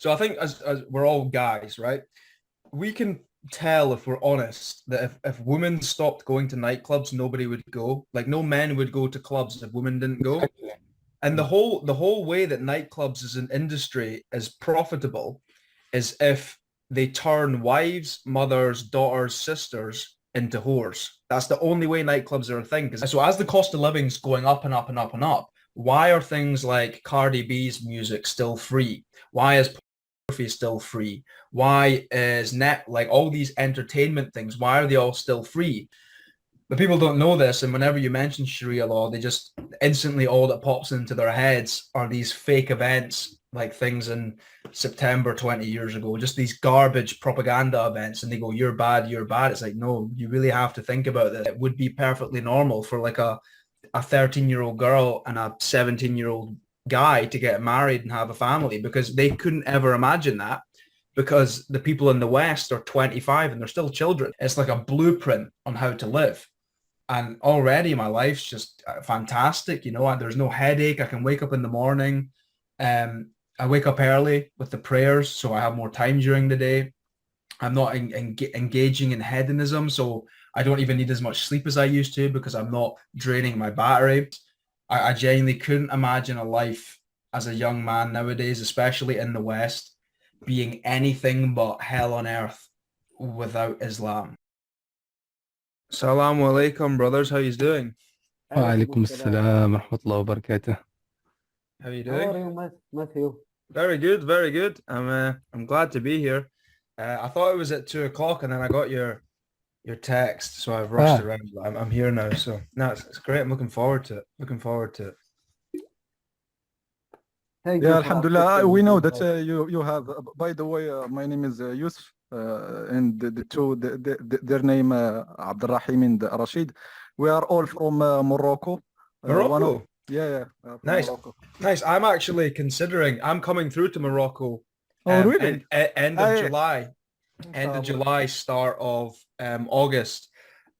So I think as we're all guys, right? We can tell if we're honest that if women stopped going to nightclubs, nobody would go. Like no men would go to clubs if women didn't go. Exactly. And the Mm. whole way that nightclubs as an industry is profitable is if they turn wives, mothers, daughters, sisters into whores. That's the only way nightclubs are a thing. So as the cost of living's going up and up and up and up, why are things like Cardi B's music still free? Why is pornography still free? Why is net like all these entertainment things? Why are they all still free? But people don't know this, and whenever you mention Sharia law, they just instantly all that pops into their heads are these fake events, like things in September 20 years ago, just these garbage propaganda events, and they go, "You're bad, you're bad." It's like, no, you really have to think about this. It would be perfectly normal for like a 13-year-old girl and a 17-year-old guy to get married and have a family because they couldn't ever imagine that because the people in the West are 25 and they're still children. It's like a blueprint on how to live. And already my life's just fantastic. There's no headache. I can wake up in the morning. I wake up early with the prayers, so I have more time during the day. I'm not engaging in hedonism, so I don't even need as much sleep as I used to because I'm not draining my battery. I genuinely couldn't imagine a life as a young man nowadays, especially in the West, being anything but hell on earth without Islam. Assalamu alaikum, brothers. How you doing? وعليكم عليكم السلام. السلام ورحمة الله وبركاته. How you How are doing? you, Matthew? Very good, very good. I'm glad to be here. I thought it was at 2 o'clock, and then I got your text, so I've rushed Ah, around. But I'm here now, so no, it's great. I'm looking forward to it. Looking forward to it. Thank yeah, you for Alhamdulillah. accepting We this know that invite. you have. By the way, my name is Yusuf, and their name Abdurrahim and Rashid. We are all from Morocco. One of Morocco, from nice, Morocco. nice. I'm actually considering. I'm coming through to Morocco, Oh, really? end of I, July, inshallah. start of August.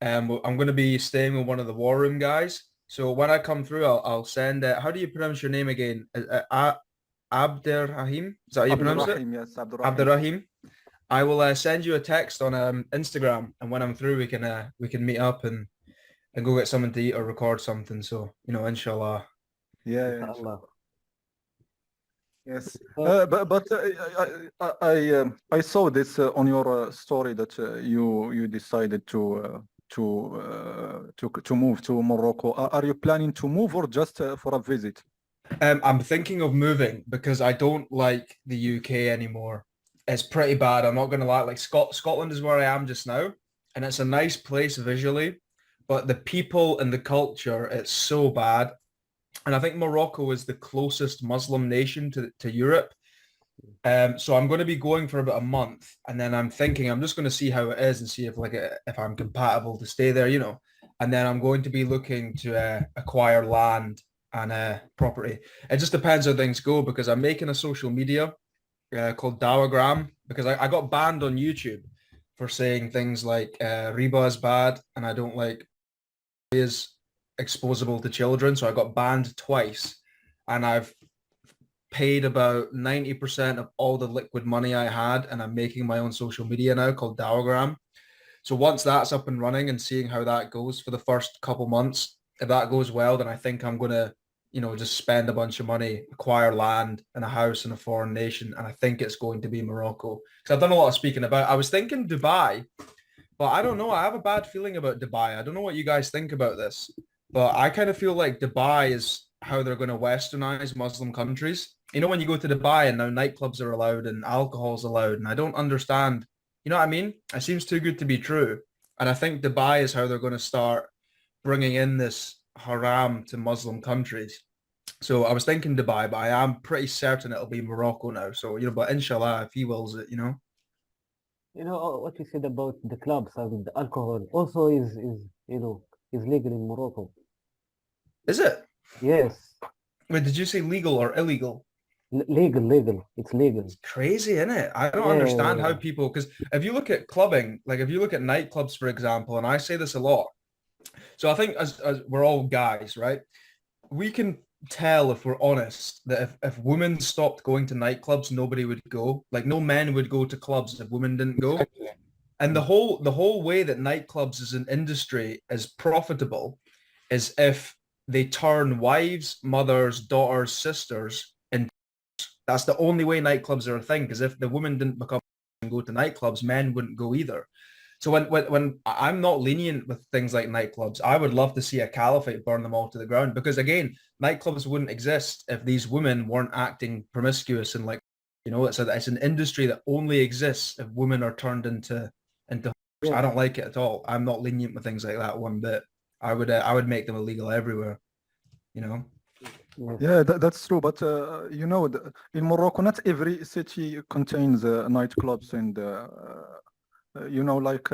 I'm going to be staying with one of the War Room guys. So when I come through, I'll send. How do you pronounce your name again? Abderrahim? Is that how you pronounce it? Abdurrahim, yes, Abdurrahim. Abderrahim. I will send you a text on Instagram, and when I'm through, we can meet up and go get something to eat or record something. So inshallah. Yeah, Inshallah. yes. So, I saw this on your story that you decided to move to Morocco. Are you planning to move or just for a visit? I'm thinking of moving because I don't like the UK anymore. It's pretty bad. I'm not gonna lie. Like Scotland is where I am just now, and it's a nice place visually, but the people and the culture, it's so bad. And I think Morocco is the closest Muslim nation to Europe. So I'm going to be going for about a month, and then I'm thinking I'm just going to see how it is and see if I'm compatible to stay there. And then I'm going to be looking to acquire land and property. It just depends how things go because I'm making a social media called Dawagram because I got banned on YouTube for saying things like riba is bad and I don't like is exposable to children. So I got banned twice, and I've paid about 90% of all the liquid money I had, and I'm making my own social media now called Dawagram. So once that's up and running and seeing how that goes for the first couple months, if that goes well, then I think I'm gonna, just spend a bunch of money, acquire land and a house in a foreign nation, and I think it's going to be Morocco. Because I've done a lot of speaking about. I was thinking Dubai, but I don't know. I have a bad feeling about Dubai. I don't know what you guys think about this, but I kind of feel like Dubai is how they're going to westernize Muslim countries. When you go to Dubai and now nightclubs are allowed and alcohol's allowed, and I don't understand. You know what I mean? It seems too good to be true. And I think Dubai is how they're going to start bringing in this haram to Muslim countries. So I was thinking Dubai, but I am pretty certain it'll be Morocco now. So, but inshallah, if he wills it. what you said about the clubs and the alcohol also is legal in Morocco. Is it? Yes, Wait, did you say legal or illegal? legal. It's legal. Crazy, isn't it? I don't Yeah, understand how yeah, people, because if you look at clubbing, like if you look at nightclubs, for example, and I say this a lot, so I think as we're all guys, right? We can tell, if we're honest, that if women stopped going to nightclubs, nobody would go. Like no men would go to clubs if women didn't go. Exactly. And the whole way that nightclubs as an industry is profitable is if they turn wives, mothers, daughters, sisters into. That's the only way nightclubs are a thing. Because if the women didn't become and go to nightclubs, men wouldn't go either. So when I'm not lenient with things like nightclubs, I would love to see a caliphate burn them all to the ground. Because again, nightclubs wouldn't exist if these women weren't acting promiscuous and like, it's an industry that only exists if women are turned into. Yeah. I don't like it at all. I'm not lenient with things like that one bit. I would make them illegal everywhere. Yes. Yeah, that's true. But in Morocco, not every city contains nightclubs, and like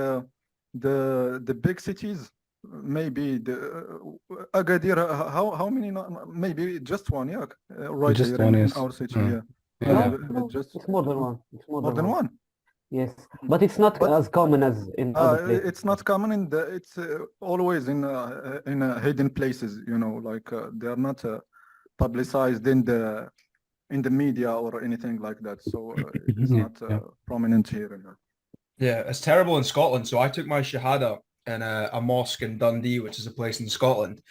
the big cities, maybe the Agadir. How many? Maybe just one. Yeah, right Just here one, in yes. our city. Mm. Yeah, Yeah. No, just it's more than one. It's more than one. Yes, but it's not But- as common as in other places. It's not common it's always in hidden places, like they are not publicized in the media or anything like that. So it's Yeah, not yeah. prominent here. Yeah, it's terrible in Scotland. So I took my shahada in a mosque in Dundee, which is a place in Scotland.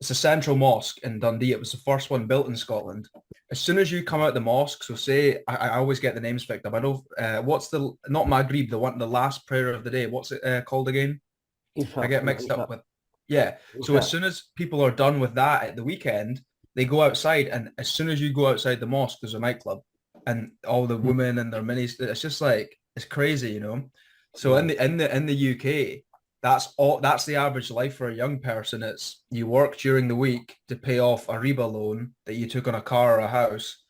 It's a central mosque in Dundee. It was the first one built in Scotland. As soon as you come out the mosque, so say I always get the names picked up. I know what's not Maghrib, the last prayer of the day. What's it called again? I get mixed up with. Yeah. So as soon as people are done with that at the weekend, they go outside, and as soon as you go outside the mosque, there's a nightclub, and all the women and their minis. It's just like it's crazy, So in the UK, that's the average life for a young person. It's you work during the week to pay off a riba loan that you took on a car or a house,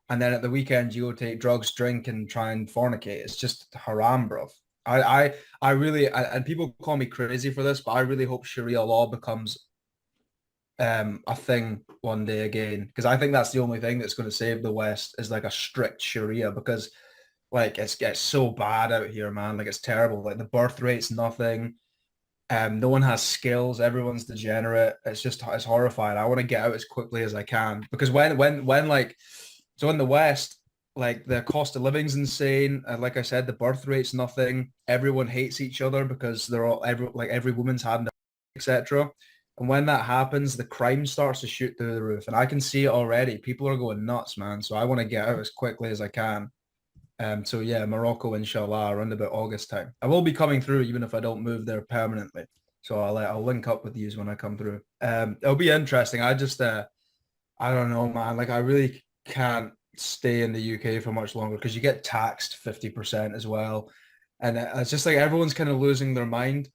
and then at the weekend you go take drugs, drink, and try and fornicate. It's just haram, bro. I really and people call me crazy for this, but I really hope Sharia law becomes a thing one day again, because I think that's the only thing that's going to save the West is like a strict Sharia, because like it's so bad out here, man. Like it's terrible. Like the birth rate's nothing. No one has skills. Everyone's degenerate. It's horrifying. I want to get out as quickly as I can, because when like, so in the West, like the cost of living's insane. And like I said, the birth rate's nothing. Everyone hates each other because they're all every woman's had etc. And when that happens, the crime starts to shoot through the roof. And I can see it already. People are going nuts, man. So I want to get out as quickly as I can. So yeah, Morocco, inshallah, around about August time. I will be coming through even if I don't move there permanently. So I'll link up with you when I come through. It'll be interesting. I don't know, man. Like I really can't stay in the UK for much longer because you get taxed 50% as well. And it's just like everyone's kind of losing their mind.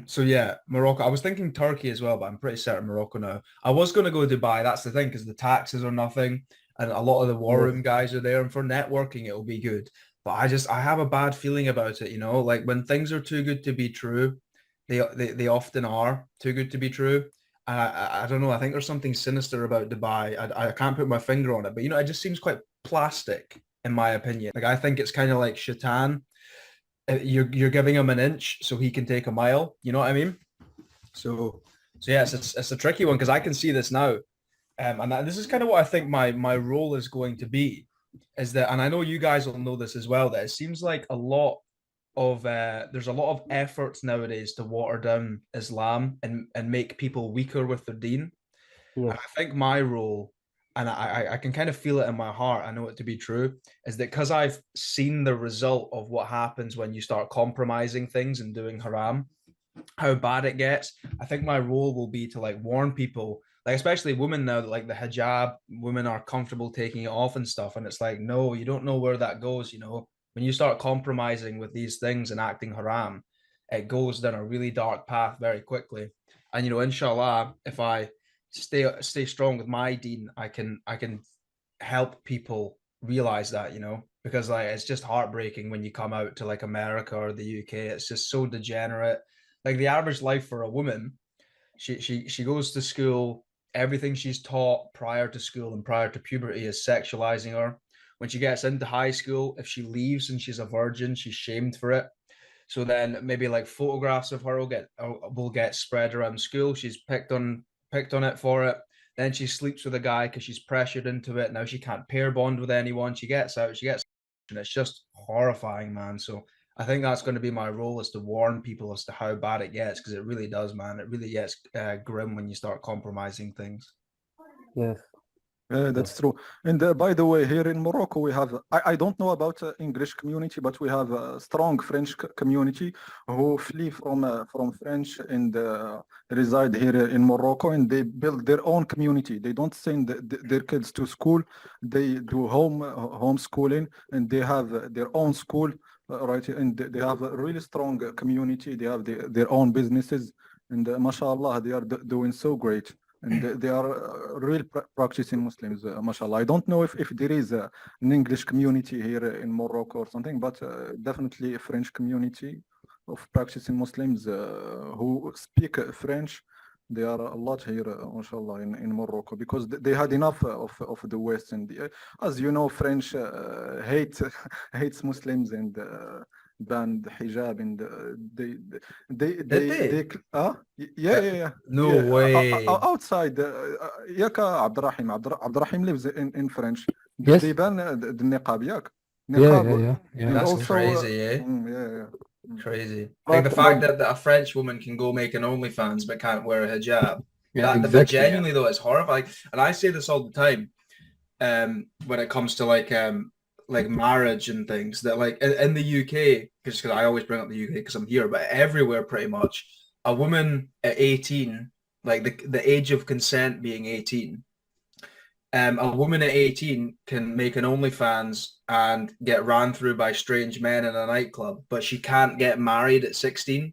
So yeah, Morocco. I was thinking Turkey as well, but I'm pretty certain Morocco now. I was going to go Dubai. That's the thing, because the taxes are nothing. And a lot of the war room guys are there, and for networking, it'll be good. But I have a bad feeling about it, like when things are too good to be true, they often are too good to be true. I don't know. I think there's something sinister about Dubai. I can't put my finger on it, but it just seems quite plastic, in my opinion. Like I think it's kind of like Shaitan. You're giving him an inch so he can take a mile. You know what I mean? So yeah, it's a tricky one because I can see this now. And this is kind of what I think my role is going to be, is that, and I know you guys will know this as well, that it seems like there's a lot of efforts nowadays to water down Islam and make people weaker with their deen. Yes. And I think my role, and I can kind of feel it in my heart, I know it to be true, is that because I've seen the result of what happens when you start compromising things and doing haram, how bad it gets. I think my role will be to like warn people, like especially women now, that like the hijab, women are comfortable taking it off and stuff. And it's like, no, you don't know where that goes. When you start compromising with these things and acting haram, it goes down a really dark path very quickly. And inshallah, if I stay strong with my deen, I can help people realize that, because like it's just heartbreaking when you come out to like America or the UK. It's just so degenerate. Like the average life for a woman, she goes to school, everything she's taught prior to school and prior to puberty is sexualizing her. When she gets into high school, if she leaves and she's a virgin, she's shamed for it. So then maybe like photographs of her will get spread around school. She's picked on it for it. Then she sleeps with a guy because she's pressured into it. Now she can't pair bond with anyone. She gets out, and it's just horrifying, man. So I think that's going to be my role, is to warn people as to how bad it gets, because it really does, man. It really gets grim when you start compromising things. Yes. That's true. And by the way, here in Morocco, we have, I don't know about English community, but we have a strong French community who flee from French and reside here in Morocco, and they build their own community. They don't send their kids to school. They do homeschooling, and they have their own school, right? And they have a really strong community. They have their own businesses, and mashallah, they are doing so great. And they are real practicing Muslims, mashallah. I don't know if there is an English community here in Morocco or something, but definitely a French community of practicing Muslims who speak French. There are a lot here, mashallah, in Morocco, because they had enough of the West. And as you know, French hates Muslims and banned hijab, and they yeah. No Yeah, way. outside. ياك عبد الرحيم lives in French. Yes. They ban the niqab, yak. Yeah, Niqab. yeah. And That's also, crazy, eh? yeah. Crazy. Like the But- fact that a French woman can go make an OnlyFans but can't wear a hijab. Yeah, But exactly. genuinely though, it's horrifying. And I say this all the time, when it comes to like marriage and things, that like in the UK, because I always bring up the UK because I'm here, but everywhere pretty much, a woman at 18, like the age of consent being 18, a woman at 18 can make an OnlyFans and get ran through by strange men in a nightclub, but she can't get married at 16.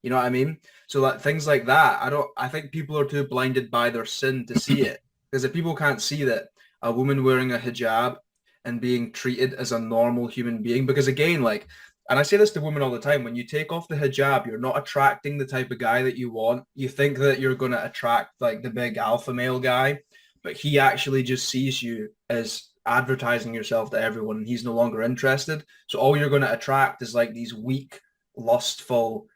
You know what I mean? So like things like that, I think people are too blinded by their sin to see it. Because if people can't see that a woman wearing a hijab and being treated as a normal human being, because again, like, and I say this to women all the time, when you take off the hijab, you're not attracting the type of guy that you want. You think that you're going to attract like the big alpha male guy, but he actually just sees you as advertising yourself to everyone, and he's no longer interested. So all you're going to attract is like these weak, lustful,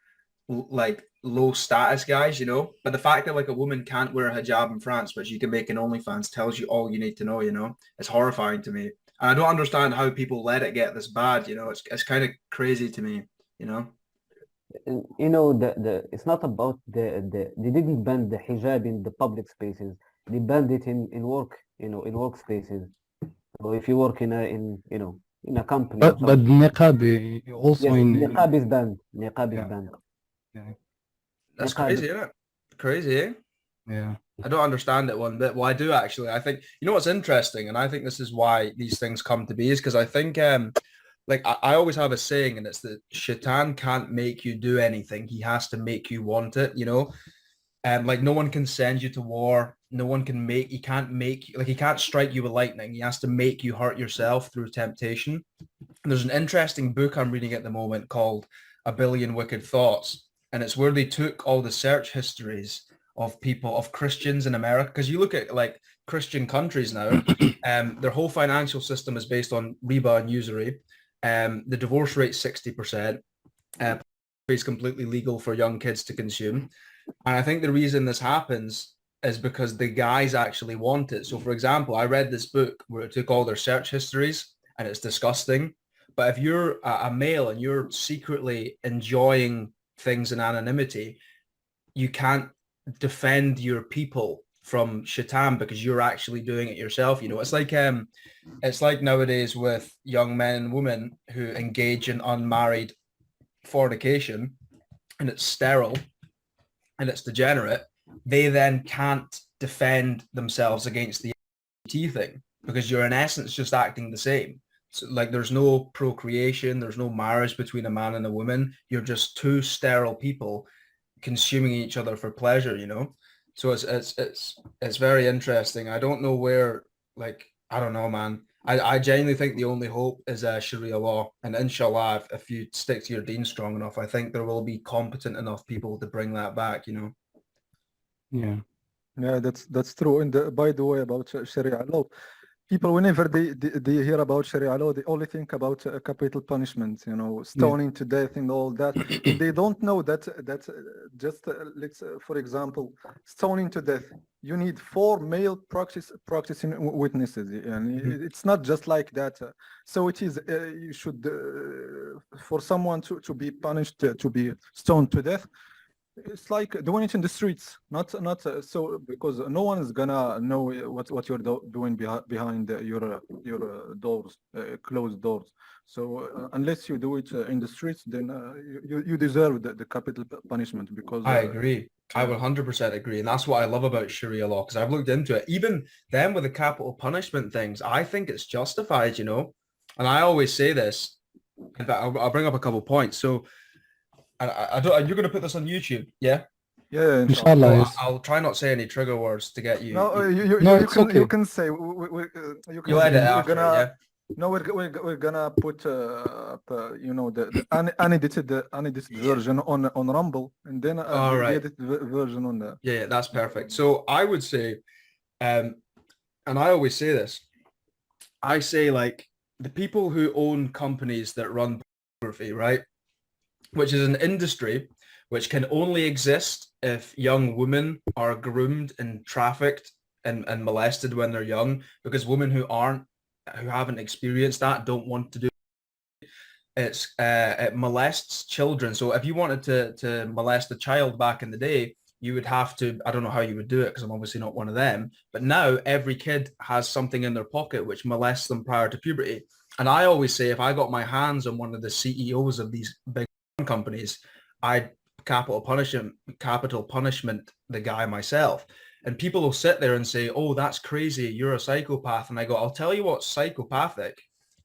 like low status guys, you know. But the fact that like a woman can't wear a hijab in France, but she can make an OnlyFans, tells you all you need to know, you know. It's horrifying to me. And I don't understand how people let it get this bad, you know. It's kind of crazy to me, you know. You know, it's not about they didn't ban the hijab in the public spaces. They banned it in work, you know, in workspaces. So if you work in a company, or But something. niqab also Yes, in niqab is banned. Niqab is Yeah. banned. That's Niqab. crazy, isn't it? Crazy, eh? yeah. I don't understand it one bit. Well, I do actually. I think, you know what's interesting, and I think this is why these things come to be, is because I think like I always have a saying, and it's that Shaitan can't make you do anything. He has to make you want it, you know? Like no one can send you to war. No one can he can't strike you with lightning. He has to make you hurt yourself through temptation. And there's an interesting book I'm reading at the moment called A Billion Wicked Thoughts. And it's where they took all the search histories of people, of Christians in America. Because you look at like Christian countries now, their whole financial system is based on riba and usury. The divorce rate's 60%. Is completely legal for young kids to consume. And I think the reason this happens is because the guys actually want it. So for example, I read this book where it took all their search histories, and it's disgusting. But if you're a male and you're secretly enjoying things in anonymity, you can't defend your people from Shaitan because you're actually doing it yourself. You know, it's like nowadays with young men and women who engage in unmarried fornication, and it's sterile and it's degenerate. They then can't defend themselves against the LGBT thing because you're in essence just acting the same. So like there's no procreation, there's no marriage between a man and a woman. You're just two sterile people consuming each other for pleasure, you know. So it's very interesting. I don't know where, like, I don't know, man. I genuinely think the only hope is Sharia law, and inshallah, if you stick to your deen strong enough, I think there will be competent enough people to bring that back, you know. Yeah. Yeah, that's true. And by the way, about Sharia law, people, whenever they hear about Sharia law, they only think about capital punishment, you know, stoning to death and all that. And they don't know that just let's for example, stoning to death, you need 4 male practicing witnesses, and it's not just like that. So it is you should for someone to be punished, to be stoned to death. It's like doing it in the streets, not so, because no one is gonna know what you're doing behind your doors, closed doors. So unless you do it in the streets, then you deserve the capital punishment, because I agree. I would 100% agree. And that's what I love about Sharia law, because I've looked into it. Even then with the capital punishment things, I think it's justified, you know? And I always say this. In fact, I'll bring up a couple points. So I don't, you're going to put this on YouTube, yeah? Yeah, Inshallah, So yes. I'll try not say any trigger words to get you. No, No, you it's can okay. you can say you can You'll say edit we're after, gonna yeah? no we're gonna put you know the unedited version on Rumble, and then All the right. edited version on the Yeah, that's perfect. So I would say, and I always say this, I say like the people who own companies that run pornography, right? Which is an industry which can only exist if young women are groomed and trafficked and molested when they're young, because women who haven't experienced that don't want to do it molests children. So if you wanted to molest a child back in the day, you would have to, I don't know how you would do it because I'm obviously not one of them, but now every kid has something in their pocket which molests them prior to puberty. And I always say, if I got my hands on one of the CEOs of these big companies, I'd capital punishment the guy myself. And people will sit there and say, oh, that's crazy, you're a psychopath. And I go, I'll tell you what's psychopathic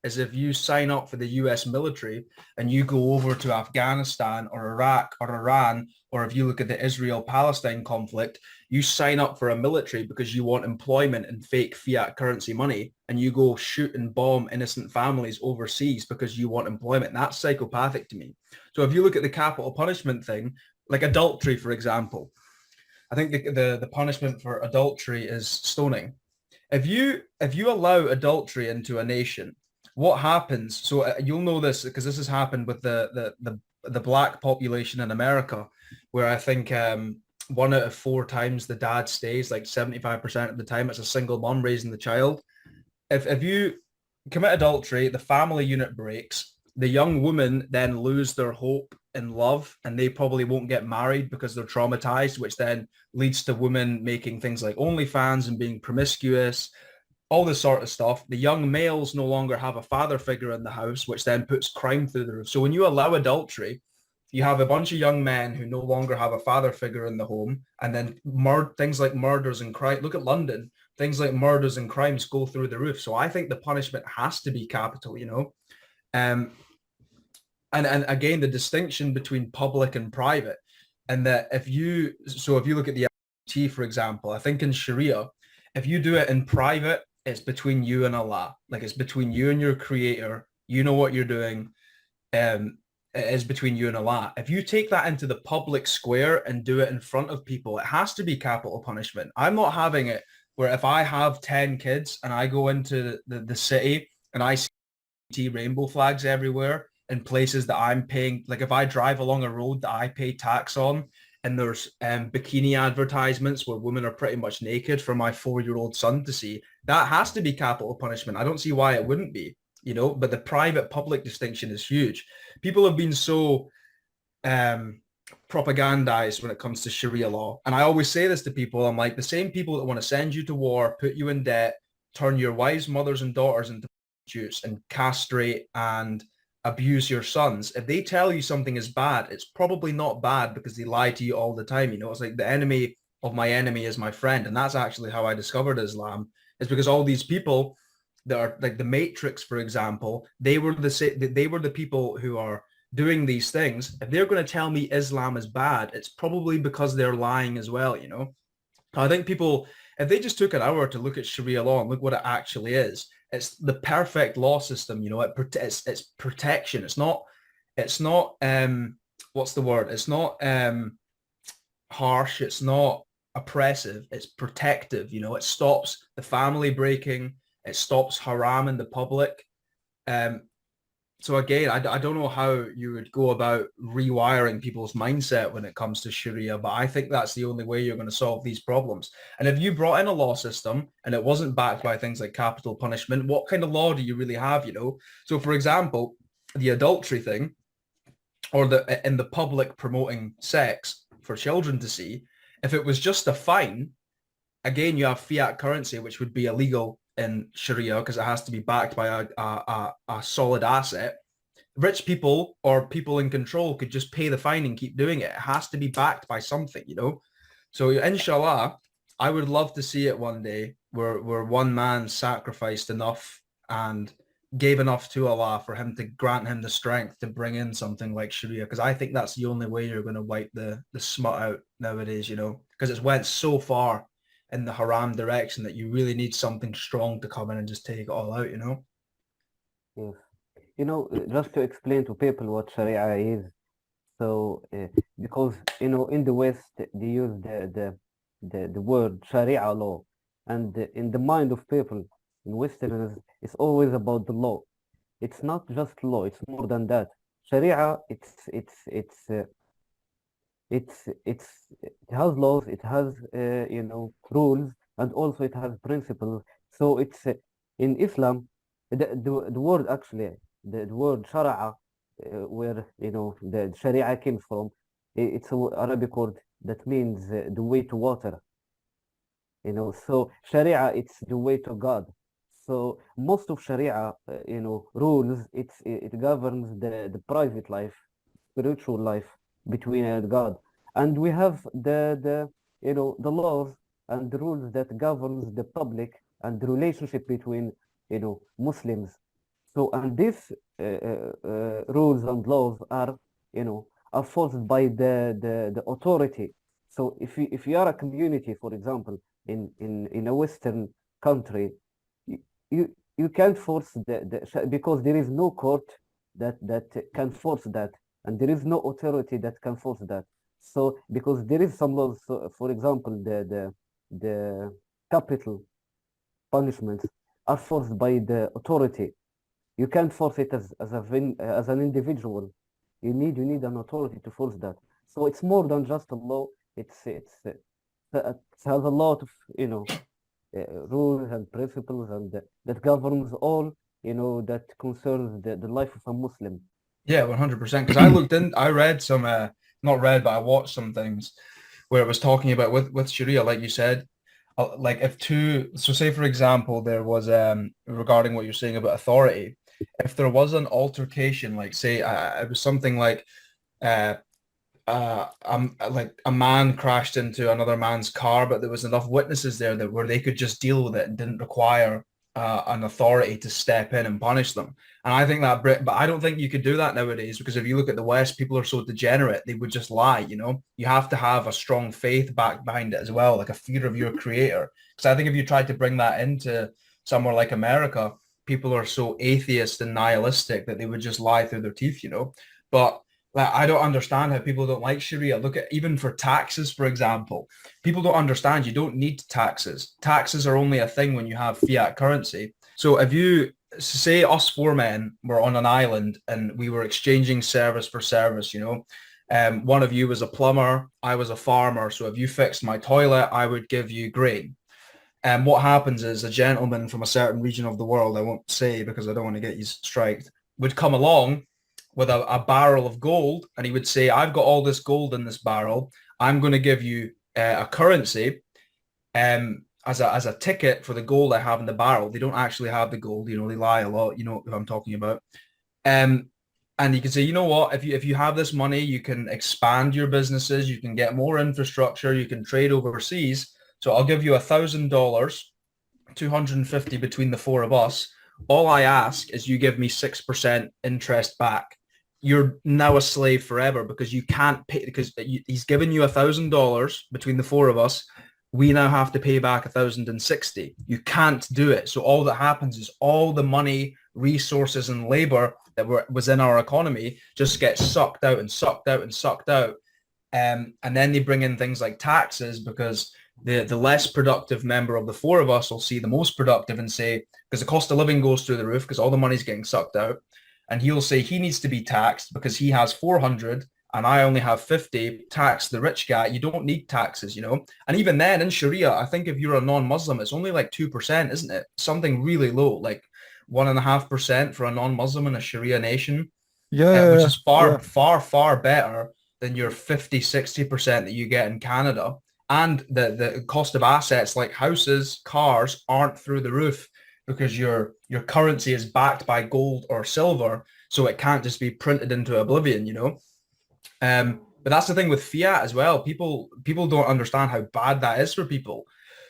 is if you sign up for the US military and you go over to Afghanistan or Iraq or Iran, or if you look at the Israel-Palestine conflict, you sign up for a military because you want employment and fake fiat currency money, and you go shoot and bomb innocent families overseas because you want employment. That's psychopathic to me. So if you look at the capital punishment thing, like adultery, for example, I think the punishment for adultery is stoning. If you allow adultery into a nation, what happens? So you'll know this because this has happened with the black population in America, where I think 1 out of 4 times the dad stays, like 75% of the time it's a single mom raising the child. If you commit adultery, the family unit breaks. The young women then lose their hope in love, and they probably won't get married because they're traumatized, which then leads to women making things like OnlyFans and being promiscuous, all this sort of stuff. The young males no longer have a father figure in the house, which then puts crime through the roof. So when you allow adultery, you have a bunch of young men who no longer have a father figure in the home, and then things like murders and crime. Look at London. Things like murders and crimes go through the roof. So I think the punishment has to be capital, you know. And again, the distinction between public and private, and that if you look at the LGBT, for example, I think in Sharia, if you do it in private, it's between you and Allah. Like, it's between you and your creator. You know what you're doing. It is between you and Allah. If you take that into the public square and do it in front of people, it has to be capital punishment. I'm not having it where if I have 10 kids and I go into the city and I see rainbow flags everywhere in places that I'm paying, like if I drive along a road that I pay tax on, and there's bikini advertisements where women are pretty much naked for my 4-year-old son to see, that has to be capital punishment. I don't see why it wouldn't be, you know, but the private public distinction is huge. People have been so propagandized when it comes to Sharia law. And I always say this to people, I'm like, the same people that want to send you to war, put you in debt, turn your wives, mothers, and daughters into prostitutes and castrate and abuse your sons, if they tell you something is bad, it's probably not bad because they lie to you all the time. You know, it's like the enemy of my enemy is my friend. And that's actually how I discovered Islam, is because all these people that are like the Matrix, for example, they were the people who are doing these things. If they're going to tell me Islam is bad, it's probably because they're lying as well, you know. I think people, if they just took an hour to look at Sharia law and look what it actually is, it's the perfect law system, you know. It's protection. It's not what's the word? It's not harsh. It's not oppressive. It's protective, you know. It stops the family breaking. It stops haram in the public. So again, I don't know how you would go about rewiring people's mindset when it comes to Sharia, but I think that's the only way you're going to solve these problems. And if you brought in a law system and it wasn't backed by things like capital punishment, what kind of law do you really have, you know? So for example, the adultery thing, or in the public promoting sex for children to see, if it was just a fine, again, you have fiat currency, which would be illegal in Sharia because it has to be backed by a solid asset. Rich people or people in control could just pay the fine and keep doing it. It has to be backed by something, you know? So inshallah, I would love to see it one day where one man sacrificed enough and gave enough to Allah for him to grant him the strength to bring in something like Sharia, because I think that's the only way you're going to wipe the smut out nowadays, you know, because it's went so far in the haram direction that you really need something strong to come in and just take it all out, you know? Yes. You know, just to explain to people what Sharia is. So, because, you know, in the West, they use the word Sharia law. And in the mind of people, in Westerners, it's always about the law. It's not just law, it's more than that. Sharia, it has laws, it has you know, rules, and also it has principles. So it's in Islam, the word actually, the word shari'a, where, you know, the sharia came from, it's an Arabic word that means the way to water. You know, so sharia, it's the way to God. So most of sharia, you know, rules, it governs the private life, spiritual life between God. And we have the you know, the laws and the rules that governs the public and the relationship between, you know, Muslims. So, and these rules and laws are, you know, are forced by the authority. So if you are a community, for example, in a Western country, you can't force because there is no court that can force that, and there is no authority that can force that. So because there is some laws, so for example, the capital punishments are forced by the authority. You can't force it as an individual. You need an authority to force that. So it's more than just a law. It has a lot of, you know, rules and principles, and that governs all, you know, that concerns the life of a Muslim. Yeah, 100%. Because I read some, not read, but I watched some things where it was talking about with Sharia, like you said, like so say for example, there was regarding what you're saying about authority, if there was an altercation, like say it was something like like a man crashed into another man's car, but there was enough witnesses there that where they could just deal with it and didn't require an authority to step in and punish them. And I think but I don't think you could do that nowadays, because if you look at the West, people are so degenerate, they would just lie, you know? You have to have a strong faith back behind it as well, like a fear of your creator. Because I think if you tried to bring that into somewhere like America, people are so atheist and nihilistic that they would just lie through their teeth, you know? But like, I don't understand how people don't like Sharia. Look at, even for taxes, for example, people don't understand you don't need taxes. Taxes are only a thing when you have fiat currency. So if you say us four men were on an island and we were exchanging service for service, you know, one of you was a plumber, I was a farmer. So if you fixed my toilet, I would give you grain. And what happens is a gentleman from a certain region of the world, I won't say because I don't want to get you striked, would come along with a barrel of gold, and he would say, I've got all this gold in this barrel. I'm going to give you a currency as a ticket for the gold I have in the barrel. They don't actually have the gold, you know, they lie a lot, you know what I'm talking about. And you can say, you know what, if you have this money, you can expand your businesses, you can get more infrastructure, you can trade overseas. So I'll give you $1,000, 250 between the four of us. All I ask is you give me 6% interest back. You're now a slave forever because you can't pay, because he's given you $1,000 between the four of us. We now have to pay back 1,060. You can't do it. So all that happens is all the money, resources, and labor that was in our economy just gets sucked out and sucked out and sucked out. And then they bring in things like taxes because the less productive member of the four of us will see the most productive and say, because the cost of living goes through the roof because all the money's getting sucked out, and he'll say he needs to be taxed because he has 400 and I only have 50, tax the rich guy. You don't need taxes, you know? And even then in Sharia, I think if you're a non-Muslim, it's only like 2%, isn't it? Something really low, like 1.5% for a non-Muslim in a Sharia nation, which is far better than your 50-60% that you get in Canada. And the cost of assets like houses, cars aren't through the roof because your currency is backed by gold or silver, so it can't just be printed into oblivion, you know? But that's the thing with fiat as well. People don't understand how bad that is for people.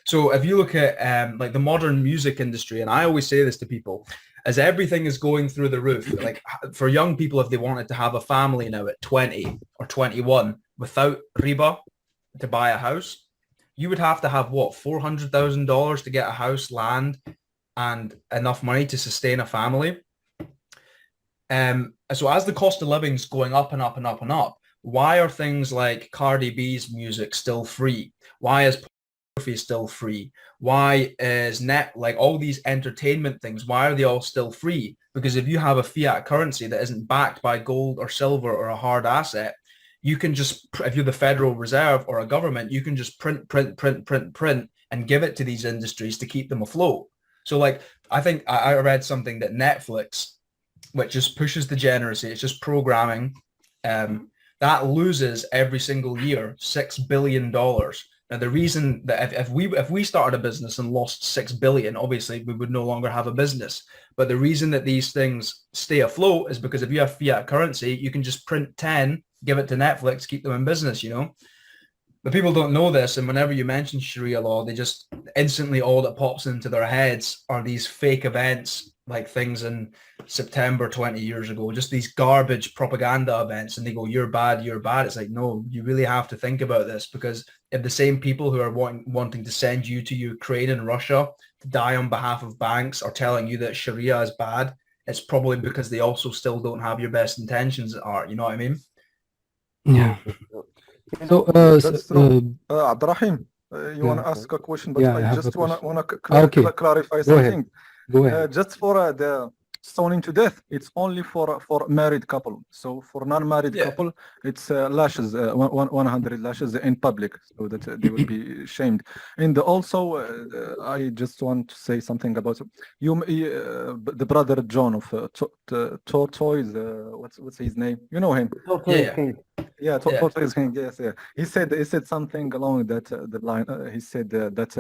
So if you look at like the modern music industry, and I always say this to people, as everything is going through the roof, like for young people, if they wanted to have a family now at 20 or 21 without riba to buy a house, you would have to have what, $400,000 to get a house, land, and enough money to sustain a family. So as the cost of living is going up and up and up and up, why are things like Cardi B's music still free? Why is pornography still free? Why is like all these entertainment things, why are they all still free? Because if you have a fiat currency that isn't backed by gold or silver or a hard asset, you can just, if you're the Federal Reserve or a government, you can just print and give it to these industries to keep them afloat. So like, I think I read something that Netflix, which just pushes degeneracy, it's just programming, that loses every single year $6 billion. Now, the reason that if we started a business and lost $6 billion, obviously we would no longer have a business. But the reason that these things stay afloat is because if you have fiat currency, you can just print 10, give it to Netflix, keep them in business, you know? But people don't know this, and whenever you mention Sharia law, they just instantly, all that pops into their heads are these fake events, like things in September 20 years ago, just these garbage propaganda events, and they go, you're bad, you're bad. It's like, no, you really have to think about this, because if the same people who are wanting to send you to Ukraine and Russia to die on behalf of banks are telling you that Sharia is bad, it's probably because they also still don't have your best intentions at heart. You know what I mean? Yeah. So, That's true. Abdurrahim, you want to ask a question, but Yeah, I I have just a want question. to Okay. clarify Go ahead. something. Go ahead. Just for the stoning to death, it's only for married couple. So for non-married Yeah. couple, it's lashes, 100 lashes in public, so that they will be shamed. And also, I just want to say something about the brother John of Tortoise. What's his name? You know him. Yeah. Yeah, Yeah. Tortoise King. Yes, yeah. He said something along the line. He said that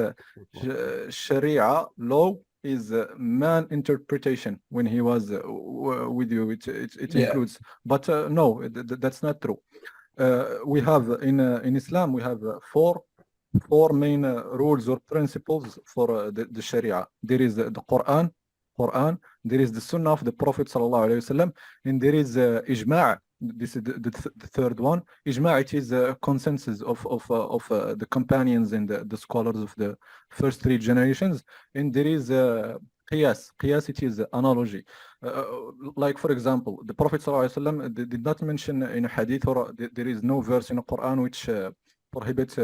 Sharia law is man interpretation. When he was with you, it Yeah. includes, but no, that's not true. We have in Islam we have four main rules or principles for the Sharia. There is the Quran, there is the Sunnah of the Prophet sallallahu alaihi wasallam, and there is ijma'. This is the third one. Ijma', it is a consensus of the companions and the scholars of the first three generations. And there is qiyas. Qiyas, it is analogy. Like for example, the Prophet ﷺ did not mention in a hadith, or there is no verse in the Quran which prohibits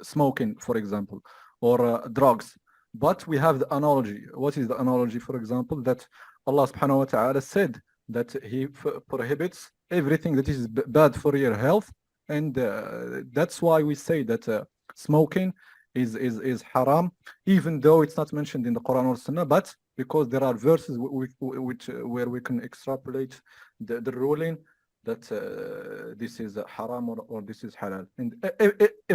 smoking, for example, or drugs. But we have the analogy. What is the analogy? For example, that Allah subhanahu wa ta'ala said that he prohibits everything that is bad for your health, and that's why we say that smoking is haram, even though it's not mentioned in the Quran or Sunnah, but because there are verses where we can extrapolate the ruling that this is haram or this is halal. And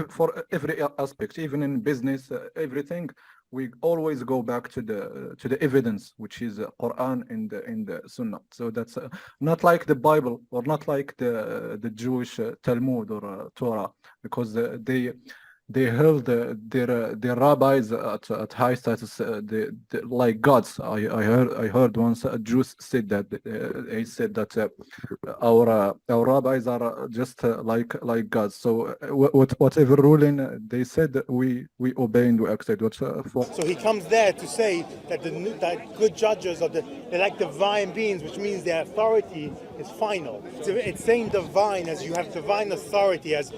for every aspect, even in business, everything, we always go back to the evidence, which is Quran and the Sunnah. So that's not like the Bible, or not like the Jewish Talmud or Torah, because they held their rabbis at high status, like gods. I heard once a Jew said that he said that our rabbis are just like gods. So whatever ruling they said, we obey and we accept. So he comes there to say that that good judges they're like divine beings, which means their authority is final. It's saying divine as you have divine authority as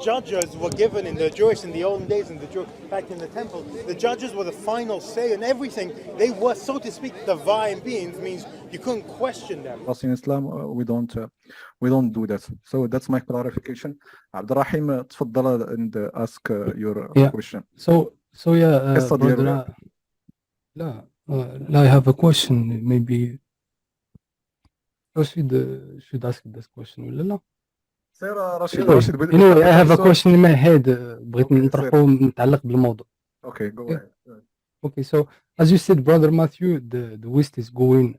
judges. judges were given in the Jewish in the olden days, in the back in the temple, the judges were the final say on everything. They were, so to speak, divine beings. Means you couldn't question them. Us in Islam, we don't do that. So that's my clarification. Abdurrahim, تفضل and ask your question. So yeah, قصة ديالو. brother, I have a question. Maybe I should ask this question ولا لا؟ سير رشيد Anyway, I have a question in my head. بغيت نطرحه متعلق بالموضوع. Okay, go ahead. Okay, so as you said, Brother Matthew, the West is going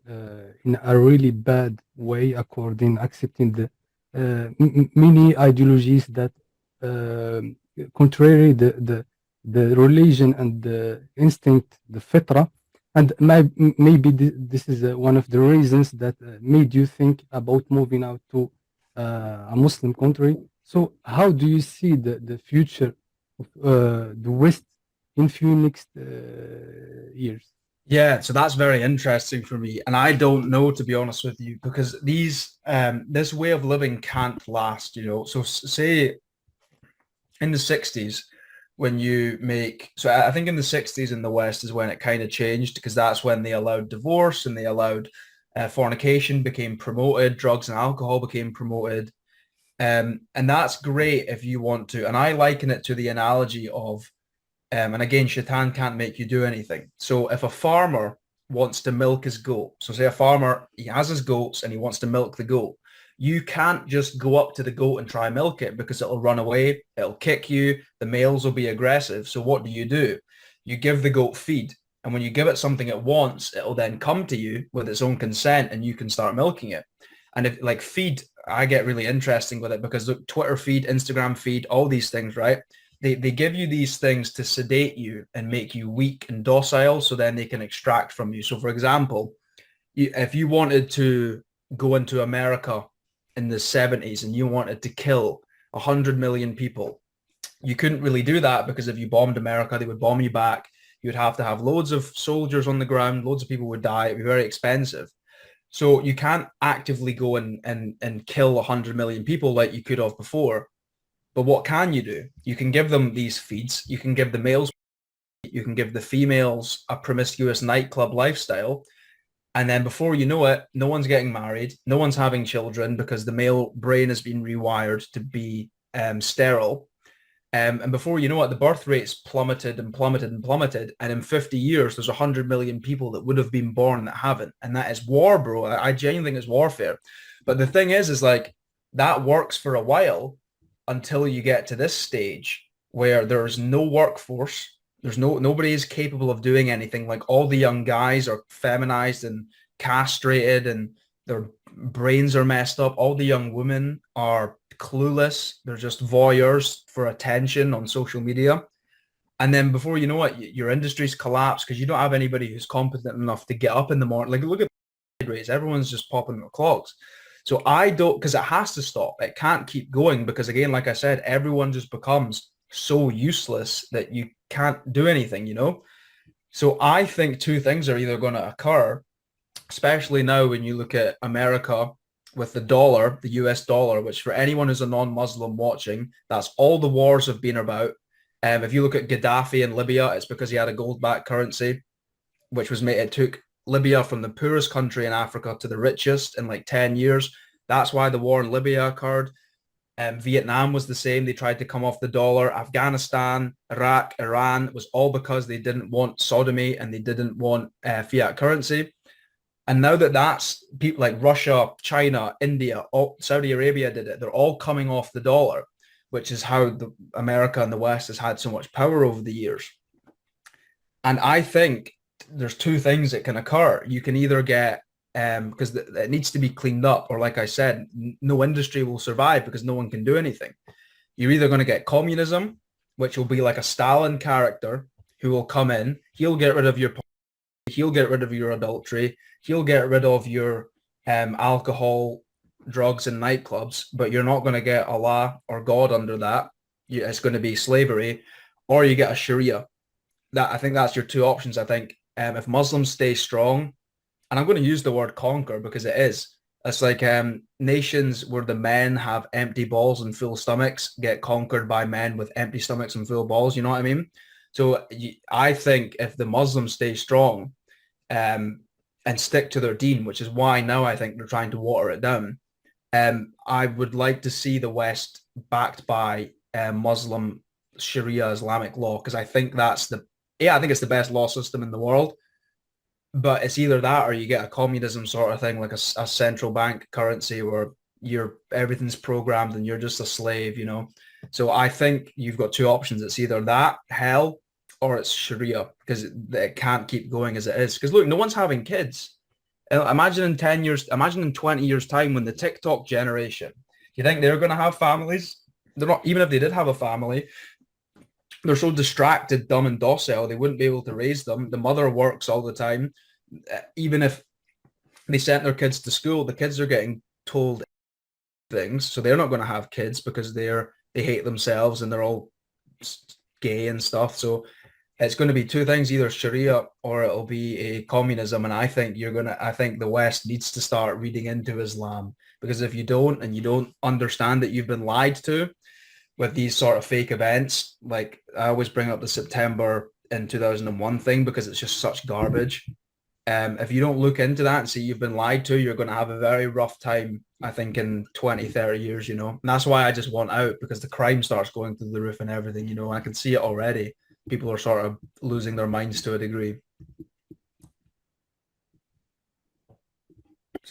in a really bad way, accepting the many ideologies that contrary the religion and the instinct, the fitra, and maybe this is one of the reasons that made you think about moving out to a Muslim country. So how do you see the future of the West in few next years? Yeah, so that's very interesting for me, and I don't know, to be honest with you, because this way of living can't last, you know. So say in the 60s, when you make, so I think in the 60s in the West is when it kind of changed, because that's when they allowed divorce and they allowed fornication became promoted, drugs and alcohol became promoted, and that's great if you want to. And I liken it to the analogy of and again, Shaitan can't make you do anything. So if a farmer wants to milk his goat, so say a farmer, he has his goats and he wants to milk the goat, you can't just go up to the goat and try milk it, because it'll run away, it'll kick you, the males will be aggressive. So what do? You give the goat feed, and when you give it something it wants, it'll then come to you with its own consent and you can start milking it. And if like feed, I get really interesting with it, because look, Twitter feed, Instagram feed, all these things, right? They give you these things to sedate you and make you weak and docile, so then they can extract from you. So for example, if you wanted to go into America in the 70s and you wanted to kill 100 million people, you couldn't really do that, because if you bombed America, they would bomb you back. You'd have to have loads of soldiers on the ground, loads of people would die, it'd be very expensive. So you can't actively go and kill 100 million people like you could have before. But what can you do? You can give them these feeds. You can give the males, you can give the females a promiscuous nightclub lifestyle. And then before you know it, no one's getting married. No one's having children, because the male brain has been rewired to be sterile. And before you know it, the birth rate's plummeted and plummeted and plummeted. And in 50 years, there's 100 million people that would have been born that haven't. And that is war, bro. I genuinely think it's warfare. But the thing is like, that works for a while, until you get to this stage where there's no workforce, there's nobody is capable of doing anything. Like, all the young guys are feminized and castrated and their brains are messed up. All the young women are clueless. They're just voyeurs for attention on social media. And then before you know it, your industry's collapsed, because you don't have anybody who's competent enough to get up in the morning. Like, look at the rates. Everyone's just popping their clogs. So I don't, because it has to stop. It can't keep going, because again, like I said, everyone just becomes so useless that you can't do anything, you know? So I think two things are either going to occur, especially now when you look at America with the dollar, the US dollar, which for anyone who's a non-Muslim watching, that's all the wars have been about. If you look at Gaddafi in Libya, it's because he had a gold-backed currency, which was made, it took Libya from the poorest country in Africa to the richest in like 10 years. That's why the war in Libya occurred. Vietnam was the same. They tried to come off the dollar. Afghanistan, Iraq, Iran, it was all because they didn't want sodomy and they didn't want fiat currency. And now that's people like Russia, China, India, Saudi Arabia did it. They're all coming off the dollar, which is how America and the West has had so much power over the years. And I think there's two things that can occur. You can either get, because it needs to be cleaned up, or like I said, no industry will survive because no one can do anything. You're either going to get communism, which will be like a Stalin character who will come in. He'll get rid of your, he'll get rid of your adultery. He'll get rid of your alcohol, drugs and nightclubs, but you're not going to get Allah or God under that. It's going to be slavery, or you get a Sharia. That, I think that's your two options. I think if Muslims stay strong, and I'm going to use the word conquer because it is, It's like nations where the men have empty balls and full stomachs get conquered by men with empty stomachs and full balls. You know what I mean? So I think if the Muslims stay strong and stick to their deen, which is why now I think they're trying to water it down, I would like to see the West backed by Muslim Sharia Islamic law, because I think that's I think it's the best law system in the world. But it's either that or you get a communism sort of thing, like a central bank currency where everything's programmed and you're just a slave, you know. So I think you've got two options. It's either that, hell, or it's Sharia, because it can't keep going as it is. Because look, no one's having kids. Imagine in 10 years, imagine in 20 years time when the TikTok generation, you think they're going to have families? They're not, even if they did have a family, they're so distracted, dumb and docile, they wouldn't be able to raise them. The mother works all the time. Even if they sent their kids to school, the kids are getting told things. So they're not going to have kids because they hate themselves and they're all gay and stuff. So it's going to be two things, either Sharia or it'll be a communism. And I think I think the West needs to start reading into Islam, because if you don't, and you don't understand that you've been lied to with these sort of fake events, like I always bring up the September in 2001 thing because it's just such garbage. If you don't look into that and see you've been lied to, you're going to have a very rough time, I think, in 20, 30 years, you know. And that's why I just want out, because the crime starts going through the roof and everything, you know. I can see it already. People are sort of losing their minds to a degree.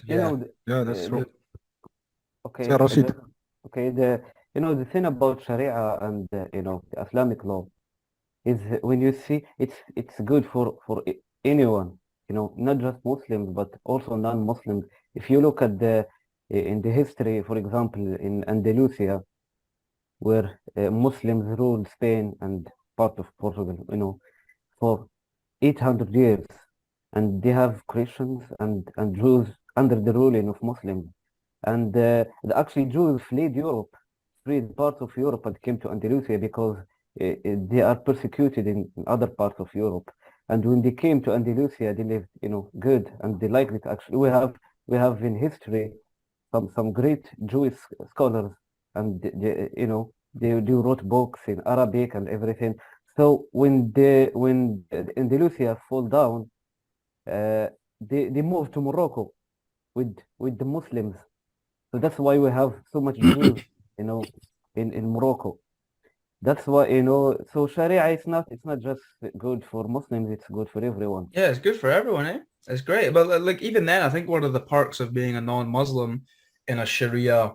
You know, that's true. okay, Yeah, Rashid. okay. The thing about Sharia and the Islamic law is when you see it's good for anyone, not just Muslims but also non-Muslims. If you look at in the history, for example, in Andalusia, where Muslims ruled Spain and part of Portugal, for 800 years, and they have Christians and Jews under the ruling of Muslims, and actually Jews fled Europe, freed parts of Europe, and came to Andalusia because they are persecuted in other parts of Europe. And when they came to Andalusia, they lived, good, and they liked it. Actually, we have in history some great Jewish scholars, and they wrote books in Arabic and everything. So when Andalusia fall down, they moved to Morocco with the Muslims. So that's why we have so much Jews, in Morocco. That's why, so Sharia it's not just good for Muslims, it's good for everyone. Yeah, it's good for everyone, eh? It's great. But like even then, I think one of the perks of being a non-Muslim in a Sharia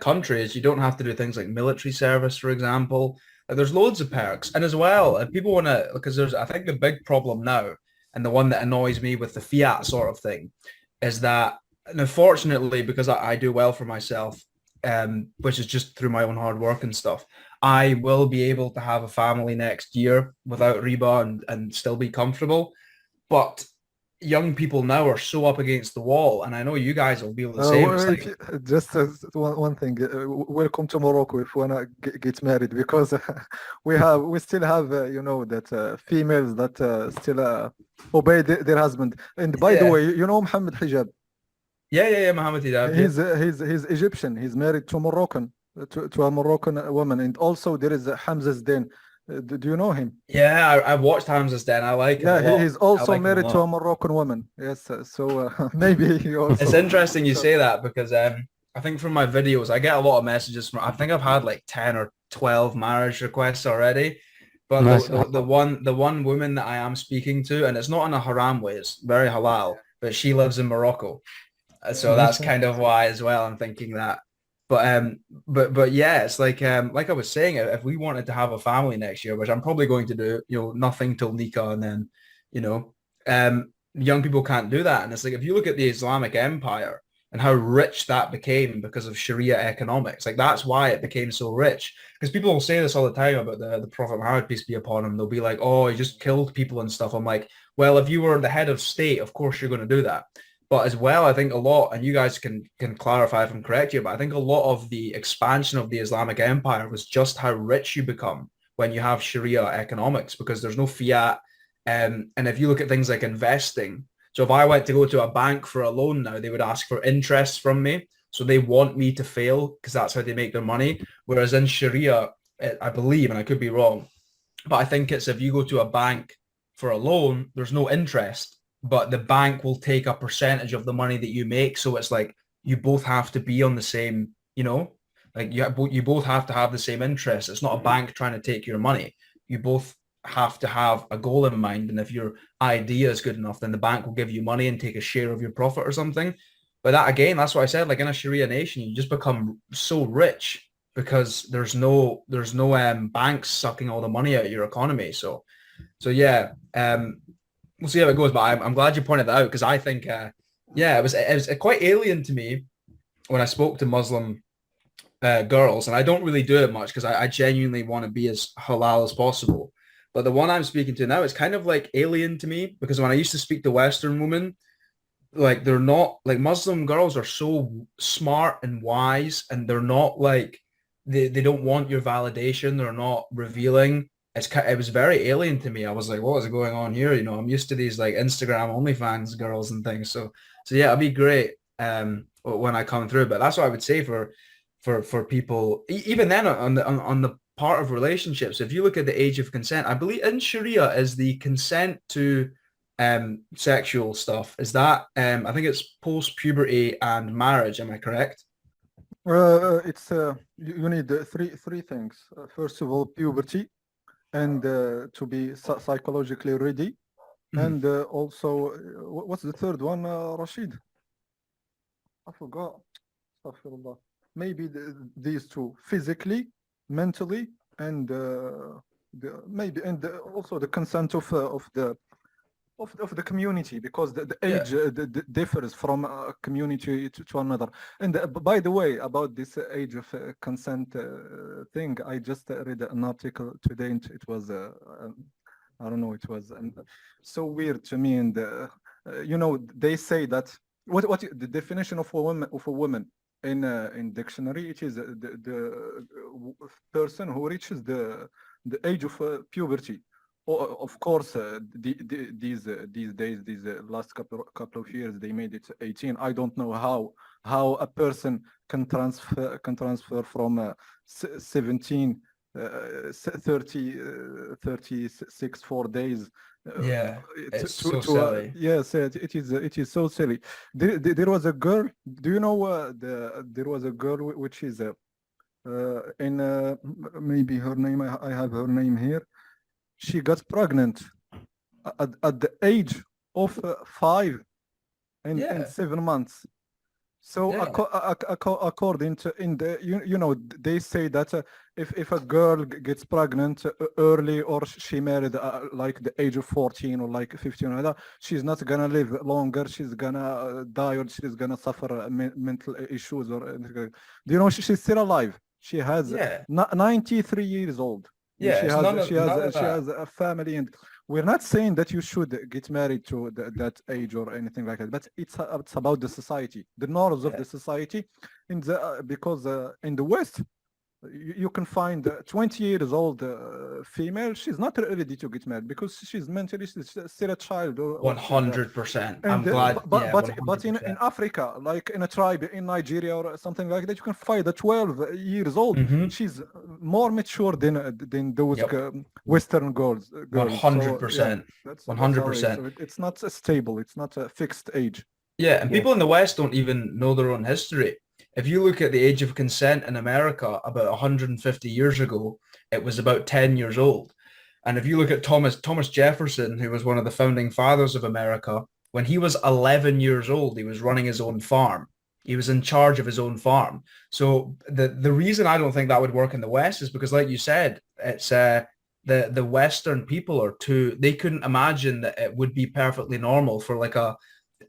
country is you don't have to do things like military service, for example. Like, there's loads of perks. And as well, if people want to, because I think the big problem now, and the one that annoys me with the fiat sort of thing, is that, and unfortunately, because I do well for myself, which is just through my own hard work and stuff, I will be able to have a family next year without riba and still be comfortable. But young people now are so up against the wall, and I know you guys will be able to say just one thing. Welcome to Morocco if you wanna get married, because we still have that females that still obey their husband. And by the way, Muhammad Hijab. Yeah, Muhammad Hijab. He's Egyptian. He's married to a Moroccan woman, and also there is Hamza Zden. Do you know him? Yeah, I've watched Hamza's Den. I like him. Yeah, he's also married to a Moroccan woman. Yes, so maybe he also. It's interesting you say that, because I think from my videos I get a lot of messages from. I think I've had like 10 or 12 marriage requests already. But nice. the one woman that I am speaking to, and it's not in a haram way, it's very halal, but she lives in Morocco, so that's kind of why as well I'm thinking that. But yeah, it's like I was saying, if we wanted to have a family next year, which I'm probably going to do, nothing till nikah, and then young people can't do that. And it's like, if you look at the Islamic Empire and how rich that became because of Sharia economics, like that's why it became so rich. Because people will say this all the time about the Prophet Muhammad, peace be upon him. They'll be like, oh, he just killed people and stuff. I'm like, well, if you were the head of state, of course you're going to do that. But as well, I think a lot, and you guys can clarify if I'm correct here, but I think a lot of the expansion of the Islamic Empire was just how rich you become when you have Sharia economics, because there's no fiat. And if you look at things like investing, So if I went to go to a bank for a loan now, they would ask for interest from me. So they want me to fail because that's how they make their money. Whereas in Sharia, I believe, and I could be wrong, but I think it's if you go to a bank for a loan, there's no interest, but the bank will take a percentage of the money that you make. So it's like you both have to be on the same, like you both have to have the same interest. It's not a bank trying to take your money. You both have to have a goal in mind. And if your idea is good enough, then the bank will give you money and take a share of your profit or something. But that again, that's what I said, like in a Sharia nation, you just become so rich because there's no banks sucking all the money out of your economy. So yeah, we'll see how it goes. But I'm glad you pointed that out because I think it was quite alien to me when I spoke to Muslim girls, and I don't really do it much because I genuinely want to be as halal as possible. But the one I'm speaking to now is kind of like alien to me because when I used to speak to Western women, like they're not like Muslim girls are so smart and wise, and they're not like they don't want your validation. They're not revealing. It was very alien to me. I was like, what is going on here? I'm used to these like Instagram OnlyFans girls and things. So yeah, it'd be great when I come through. But that's what I would say for people. Even then on the part of relationships, if you look at the age of consent, I believe in Sharia is the consent to sexual stuff. Is that I think it's post-puberty and marriage. Am I correct? It's you need three things. First of all, puberty, and to be psychologically ready, and also what's the third one, Rashid? I forgot. Astaghfirullah. Maybe these two: physically, mentally, and also the consent of the community, because the age differs from a community to another. And by the way, about this age of consent thing, I just read an article today, and it was I don't know, it was so weird to me. And they say that what the definition of a woman in dictionary, it is the person who reaches the age of puberty. Of course, these days, these last couple of years, they made it 18. I don't know how a person can transfer from 17, 36 4 days. It's so silly. Yes, it is so silly. There was a girl. Do you know there was a girl which is in maybe her name. I have her name here. She got pregnant at the age of 5 and 7 months. So according to they say that if a girl gets pregnant early, or she married like the age of 14 or like 15 or that, she's not gonna live longer. She's gonna die, or she's gonna suffer mental issues. Or do you know she's still alive? She has 93 years old. Yeah, she has a family, and we're not saying that you should get married to that age or anything like that, but it's about the society, the norms of the society, because in the West you can find 20 years old female. She's not ready to get married because she's mentally still a child. 100%. I'm glad. But in Africa, like in a tribe in Nigeria or something like that, you can find a 12 years old. She's more mature than those Western girls. 100%. 100%. So it's not stable. It's not a fixed age. Yeah, and people in the West don't even know their own history. If you look at the age of consent in America about 150 years ago, it was about 10 years old. And if you look at Thomas Jefferson, who was one of the founding fathers of America, when he was 11 years old, he was running his own farm. He was in charge of his own farm. So the reason I don't think that would work in the West is because, like you said, it's the Western people are they couldn't imagine that it would be perfectly normal for like a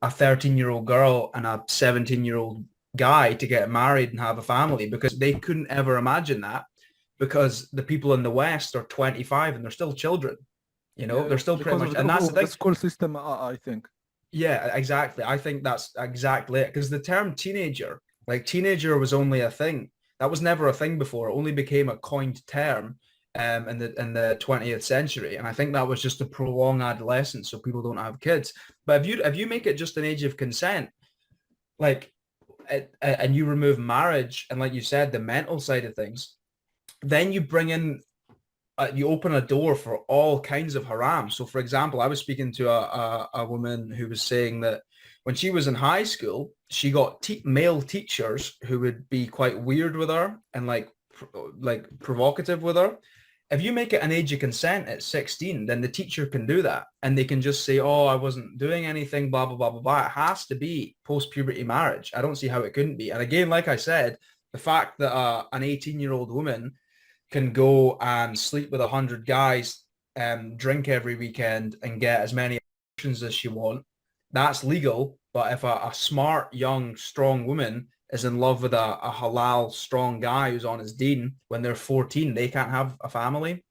13-year-old girl and a 17-year-old guy to get married and have a family, because they couldn't ever imagine that, because the people in the West are 25 and they're still children. They're still pretty much, and that's the school system, I think. Yeah, exactly. I think that's exactly it, because the term teenager was only a thing. That was never a thing before. It only became a coined term in the 20th century, and I think that was just to prolong adolescence so people don't have kids. But if you make it just an age of consent, like, and you remove marriage and, like you said, the mental side of things, then you bring in you open a door for all kinds of haram. So, for example, I was speaking to a woman who was saying that when she was in high school, she got male teachers who would be quite weird with her and like provocative with her. If you make it an age of consent at 16, then the teacher can do that. And they can just say, oh, I wasn't doing anything, blah, blah, blah, blah, blah. It has to be post-puberty marriage. I don't see how it couldn't be. And again, like I said, the fact that an 18-year-old woman can go and sleep with 100 guys, drink every weekend and get as many options as she wants, that's legal. But if a smart, young, strong woman is in love with a halal, strong guy who's on his deen when they're 14, they can't have a family.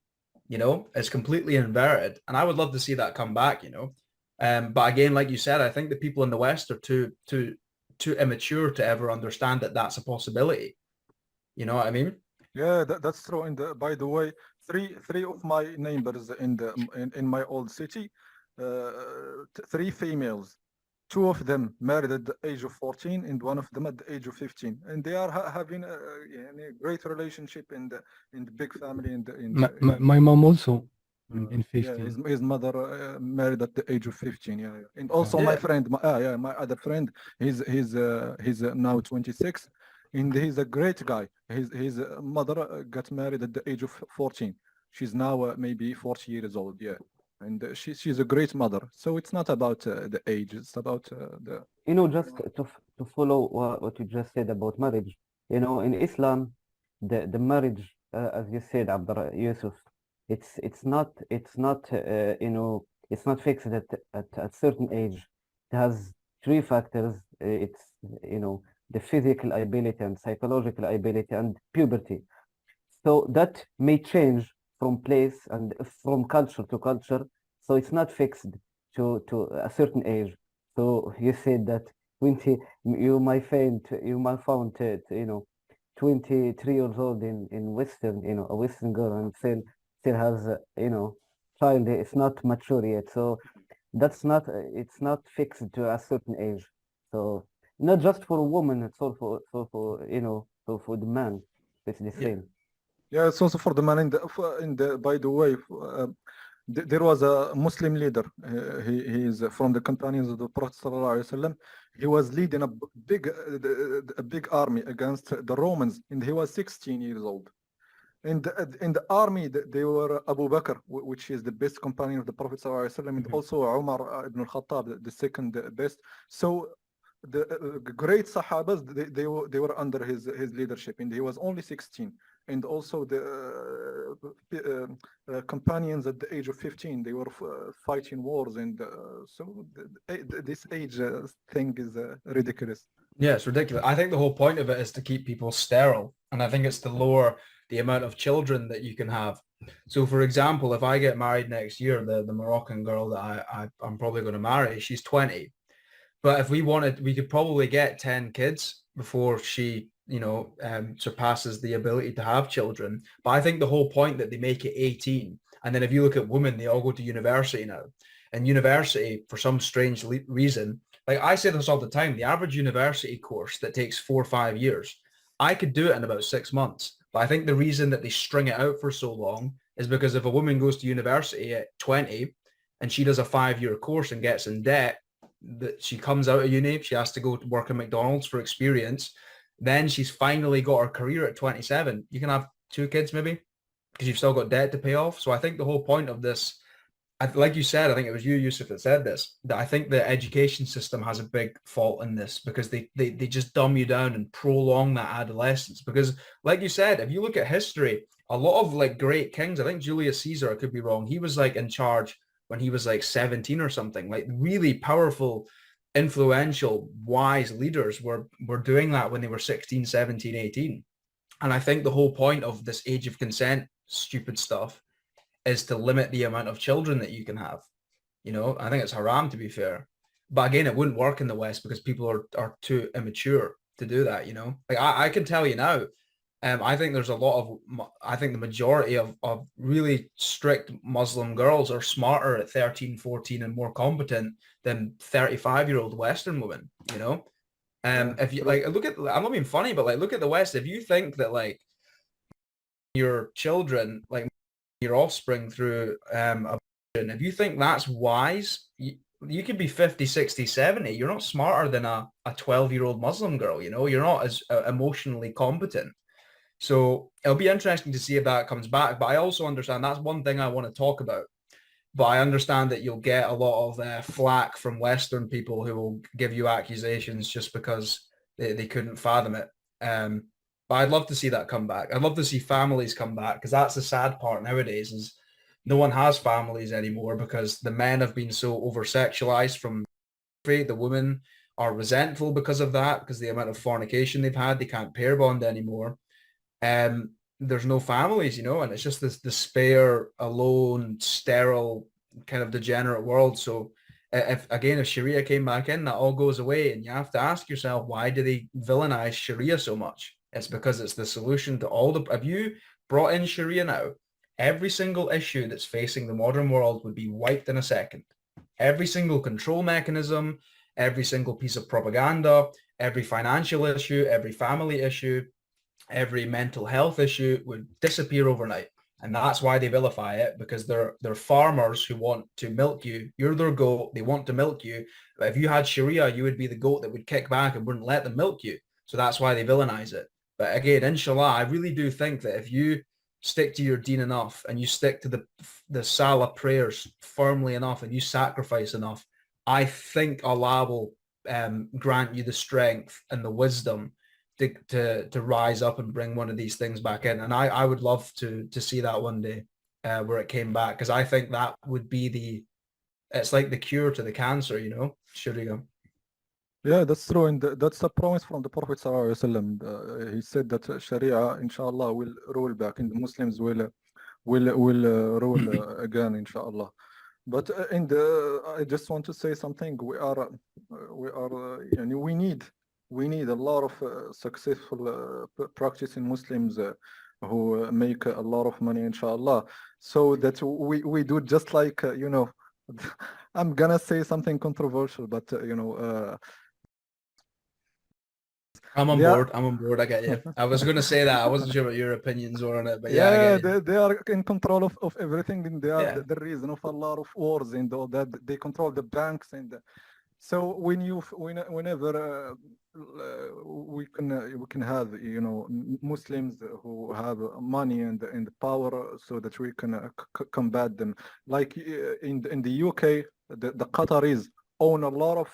You know, it's completely inverted. And I would love to see that come back, you know. But again, like you said, I think the people in the West are too immature to ever understand that that's a possibility. You know what I mean? Yeah, that's true. And by the way, three of my neighbors in my old city, three females. Two of them married at the age of 14 and one of them at the age of 15. And they are having a great relationship in the big family. My mom also in Yeah, 15. his mother married at the age of 15. Yeah, yeah. And also my friend, my other friend, he's now 26, and he's a great guy. His mother got married at the age of 14. She's now maybe 40 years old. Yeah. And she's a great mother. So it's not about the age. It's about the. You know, just to follow what you just said about marriage. You know, in Islam, the marriage, as you said, Abdul Yusuf, it's not you know, it's not fixed at certain age. It has three factors. It's, you know, the physical ability and psychological ability and puberty. So that may change from place and from culture to culture. So it's not fixed to a certain age. So you said that 20, you might find, you know, 23 years old in Western, you know, a Western girl, and still has, you know, child. It's not mature yet. So that's not, it's not fixed to a certain age. So not just for a woman, it's also for you know, for the man. It's the same. Yeah, it's also for the man. By the way, there was a Muslim leader. He is from the companions of the Prophet ﷺ. He was leading a big army against the Romans, and he was 16 years old. And in the army, they were Abu Bakr, which is the best companion of the Prophet ﷺ, and also Umar ibn al-Khattab, the second best. So the great Sahabas, they were under his leadership, and he was only 16. And also the companions at the age of 15, they were fighting wars, and so this age thing is ridiculous. Yeah, it's ridiculous. I think the whole point of it is to keep people sterile, and I think it's to lower the amount of children that you can have. So, for example, if I get married next year, the Moroccan girl that I'm probably going to marry, she's 20. But if we wanted, we could probably get 10 kids before she, you know, surpasses the ability to have children. But I think the whole point that they make it 18. And then if you look at women, they all go to university now. And university, for some strange reason, like I say this all the time, the average university course that takes 4 or 5 years, I could do it in about 6 months. But I think the reason that they string it out for so long is because if a woman goes to university at 20 and she does a 5-year course and gets in debt, that she comes out of uni, she has to go to work at McDonald's for experience. Then she's finally got her career at 27. You can have 2 kids maybe because you've still got debt to pay off. So I think the whole point of this, like you said, I think it was you, Yusuf, that said this, that I think the education system has a big fault in this because they just dumb you down and prolong that adolescence. Because like you said, if you look at history, a lot of like great kings, I think Julius Caesar, I could be wrong, he was like in charge when he was like 17 or something. Like really powerful, influential, wise leaders were doing that when they were 16, 17, 18. And I think the whole point of this age of consent stupid stuff is to limit the amount of children that you can have. You know, I think it's haram, to be fair. But again, it wouldn't work in the West because people are too immature to do that, you know. Like I can tell you now, I think there's a lot of, I think the majority of really strict Muslim girls are smarter at 13, 14 and more competent than 35-year-old Western women, you know? If you like, look at, I'm not being funny, but like, look at the West. If you think that like your children, like your offspring through abortion, if you think that's wise, you could be 50, 60, 70. You're not smarter than a 12-year-old Muslim girl, you know? You're not as emotionally competent. So it'll be interesting to see if that comes back. But I also understand that's one thing I want to talk about. But I understand that you'll get a lot of flack from Western people who will give you accusations just because they couldn't fathom it. But I'd love to see that come back. I'd love to see families come back, because that's the sad part nowadays is no one has families anymore because the men have been so over-sexualized from the women are resentful because of that, because the amount of fornication they've had, they can't pair bond anymore. There's no families, you know, and it's just this despair, alone, sterile, kind of degenerate world. So if Sharia came back in, that all goes away, and you have to ask yourself, why do they villainize Sharia so much? It's because it's the solution to all the, if you brought in Sharia now, every single issue that's facing the modern world would be wiped in a second. Every single control mechanism, every single piece of propaganda, every financial issue, every family issue, every mental health issue would disappear overnight. And that's why they vilify it, because they're farmers who want to milk you. You're their goat. They want to milk you. But if you had Sharia, you would be the goat that would kick back and wouldn't let them milk you. So that's why they villainize it. But again, inshallah, I really do think that if you stick to your deen enough and you stick to the Salah prayers firmly enough and you sacrifice enough, I think Allah will grant you the strength and the wisdom to rise up and bring one of these things back in. And I would love to see that one day where it came back, because I think that would be it's like the cure to the cancer, you know, Sharia. Yeah, that's true, and that's a promise from the Prophet ﷺ. He said that Sharia, inshallah, will rule back, and the Muslims will rule again, inshallah. But I just want to say something. We need a lot of successful practicing Muslims who make a lot of money, inshallah, so that we do just like you know. I'm gonna say something controversial, but I'm on board. I'm on board. I get you. I was going to say that. I wasn't sure what your opinions were on it, but yeah, I get you. They are in control of everything, and they are the reason of a lot of wars and all that. They control the banks, and so whenever we can have Muslims who have money and power, so that we can combat them. Like in the UK, the Qataris own a lot of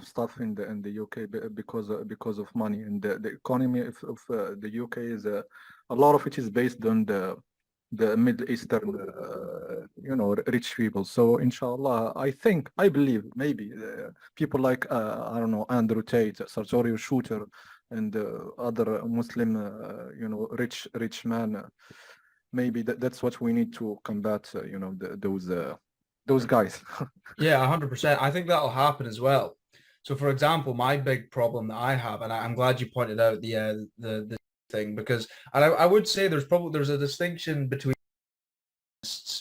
stuff in the UK because of money, and the economy of the UK is a lot of it is based on the Middle Eastern rich people. So inshallah, I believe maybe people like I don't know, Andrew Tate, Sartorius Shooter, and other Muslim rich man, maybe that's what we need to combat those guys. Yeah, 100%. I think that'll happen as well. So, for example, my big problem that I have, and I'm glad you pointed out the thing, because I would say there's a distinction between,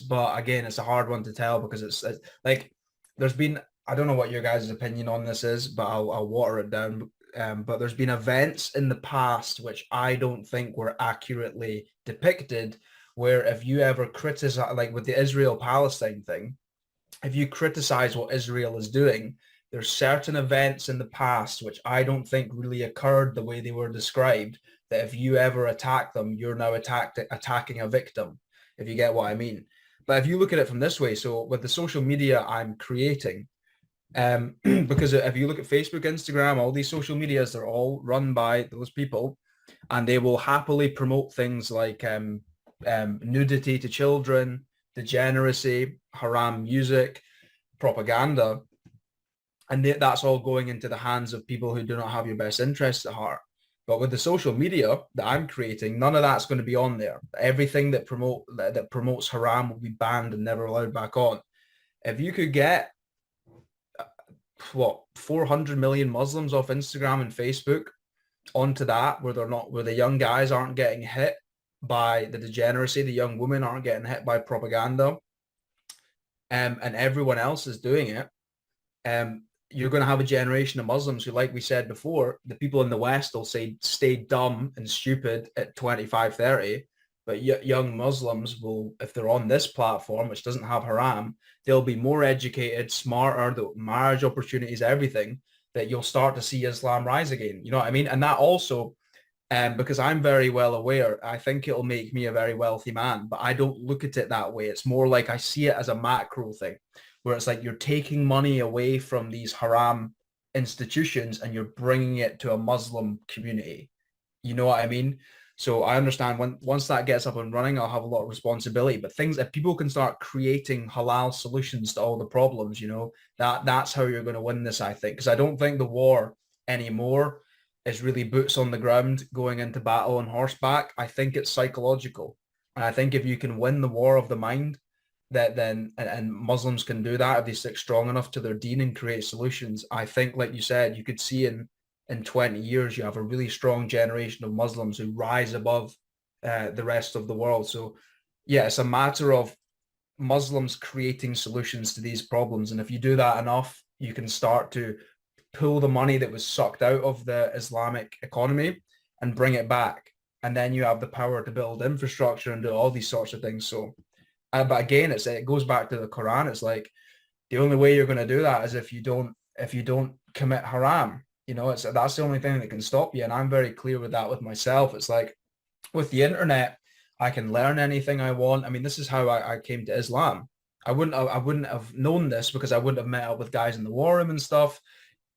but again, it's a hard one to tell, because it's like there's been, I don't know what your guys' opinion on this is, but I'll water it down. But there's been events in the past which I don't think were accurately depicted, where if you ever criticize, like with the Israel-Palestine thing, if you criticize what Israel is doing, there's certain events in the past which I don't think really occurred the way they were described, that if you ever attack them, you're now attacking a victim, if you get what I mean. But if you look at it from this way, so with the social media I'm creating, because if you look at Facebook, Instagram, all these social medias, they're all run by those people, and they will happily promote things like nudity to children, degeneracy, haram music, propaganda, and that's all going into the hands of people who do not have your best interests at heart. But with the social media that I'm creating, none of that's going to be on there. Everything that promotes haram will be banned and never allowed back on. If you could get 400 million Muslims off Instagram and Facebook, onto that, where the young guys aren't getting hit by the degeneracy, the young women aren't getting hit by propaganda, and everyone else is doing it, you're going to have a generation of Muslims who, like we said before, the people in the West will say stay dumb and stupid at 25, 30, but young Muslims will, if they're on this platform, which doesn't have haram, they'll be more educated, smarter, the marriage opportunities, everything, that you'll start to see Islam rise again. You know what I mean? And that also, because I'm very well aware, I think it'll make me a very wealthy man, but I don't look at it that way. It's more like I see it as a macro thing, where it's like you're taking money away from these haram institutions and you're bringing it to a Muslim community. You know what I mean? So I understand once that gets up and running, I'll have a lot of responsibility. But things, if people can start creating halal solutions to all the problems, you know, that's how you're going to win this, I think. Because I don't think the war anymore is really boots on the ground going into battle on horseback. I think it's psychological. And I think if you can win the war of the mind, that then and Muslims can do that if they stick strong enough to their deen and create solutions. I think, like you said, you could see in 20 years, you have a really strong generation of Muslims who rise above the rest of the world. So yeah, it's a matter of Muslims creating solutions to these problems. And if you do that enough, you can start to pull the money that was sucked out of the Islamic economy and bring it back. And then you have the power to build infrastructure and do all these sorts of things. So, but again, it goes back to the Quran. It's like the only way you're going to do that is if you don't commit haram. You know, that's the only thing that can stop you. And I'm very clear with that with myself. It's like with the internet, I can learn anything I want. I mean, this is how I came to Islam. I wouldn't have known this because I wouldn't have met up with guys in the war room and stuff.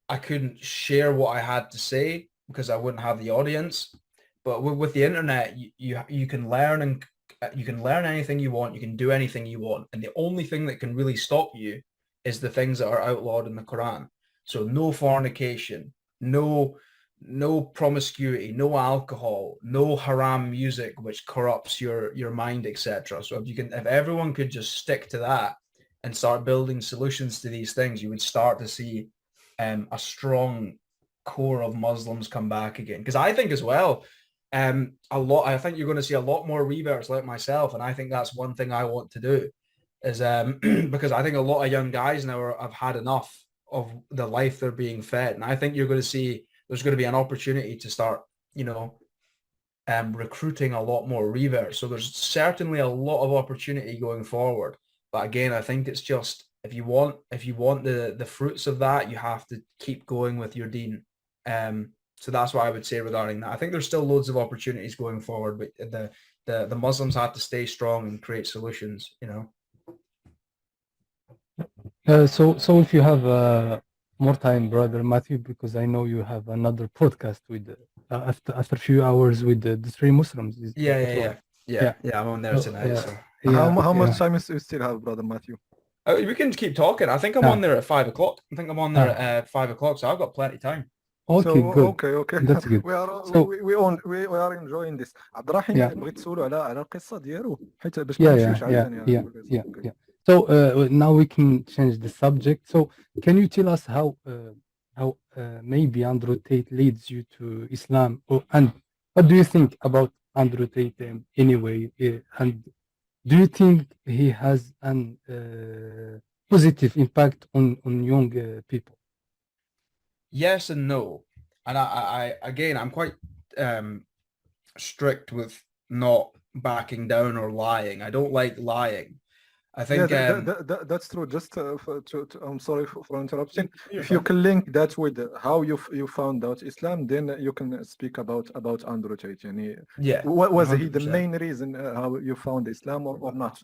I couldn't share what I had to say because I wouldn't have the audience. But with the internet, you can learn, and you can learn anything you want. You can do anything you want. And the only thing that can really stop you is the things that are outlawed in the Quran. So no fornication, no promiscuity, no alcohol, no haram music which corrupts your mind, etc. So if everyone could just stick to that and start building solutions to these things, you would start to see a strong core of Muslims come back again. Because I think as well, I think you're going to see a lot more reverts like myself, and I think that's one thing I want to do is because I think a lot of young guys now have had enough of the life they're being fed, and I think you're going to see there's going to be an opportunity to start, you know, recruiting a lot more reverts. So there's certainly a lot of opportunity going forward. But again, I think it's just if you want the fruits of that, you have to keep going with your deen. So that's what I would say regarding that. I think there's still loads of opportunities going forward, but the Muslims have to stay strong and create solutions, you know. So if you have more time, brother Matthew, because I know you have another podcast with after a few hours with the three Muslims. Yeah. I'm on there tonight. So. How much time you still have, brother Matthew? We can keep talking. I think I'm on there at 5 o'clock. I think I'm on there at 5 o'clock, so I've got plenty of time. Okay, good. Okay. That's good. we are enjoying this. عبد الرحيم بغيت تسولو على القصة ديالو حيت باش ما نمشيوش عاوتاني. So now we can change the subject. So can you tell us how maybe Andrew Tate leads you to Islam, and what do you think about Andrew Tate anyway? And do you think he has an positive impact on young people? Yes and no. And I again, I'm quite strict with not backing down or lying. I don't like lying. I think that's true. Just I'm sorry for interrupting. If you can link that with how you found out Islam, then you can speak about Andrew Tate. Yeah. Was 100%. he the main reason how you found Islam or not?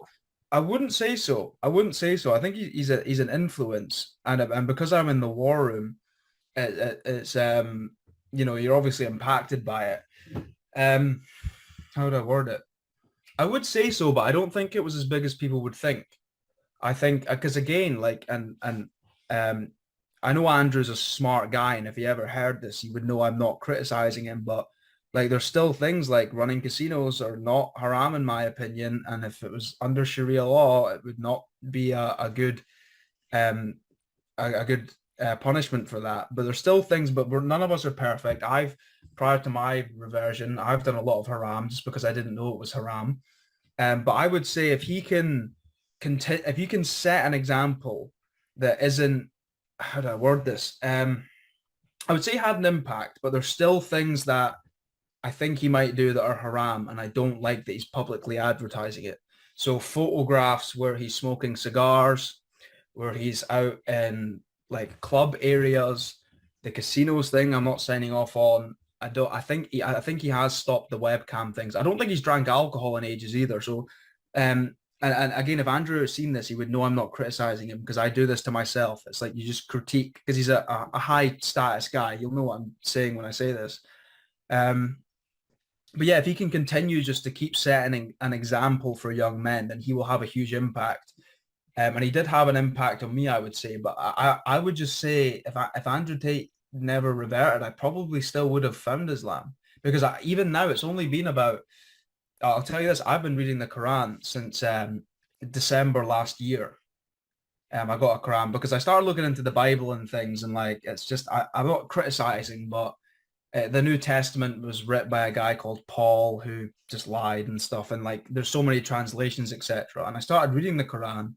I wouldn't say so. I think he's an influence, and because I'm in the war room, it's you know, you're obviously impacted by it. How do I word it? I would say so, but I don't think it was as big as people would think. I think because again, like, and I know Andrew's a smart guy, and if he ever heard this, he would know I'm not criticizing him. But like, there's still things like running casinos are not haram in my opinion, and if it was under Sharia law, it would not be a good punishment for that. But there's still things, but none of us are perfect. I've prior to my reversion, I've done a lot of haram just because I didn't know it was haram. But I would say if he can set an example that isn't, how do I word this? I would say he had an impact, but there's still things that I think he might do that are haram, and I don't like that he's publicly advertising it. So photographs where he's smoking cigars, where he's out in like club areas, the casinos thing, I'm not signing off on. I think he has stopped the webcam things. I don't think he's drank alcohol in ages either. So and again, if Andrew has seen this, he would know I'm not criticizing him because I do this to myself. It's like you just critique because he's a high status guy. You'll know what I'm saying when I say this. But yeah, if he can continue just to keep setting an example for young men, then he will have a huge impact. And he did have an impact on me, I would say. But I would just say if Andrew Tate never reverted, I probably still would have found Islam. Because even now, it's only been about, I'll tell you this, I've been reading the Quran since December last year. I got a Quran because I started looking into the Bible and things, and like, it's just, I'm not criticizing, but the New Testament was written by a guy called Paul who just lied and stuff. And like, there's so many translations, etc. And I started reading the Quran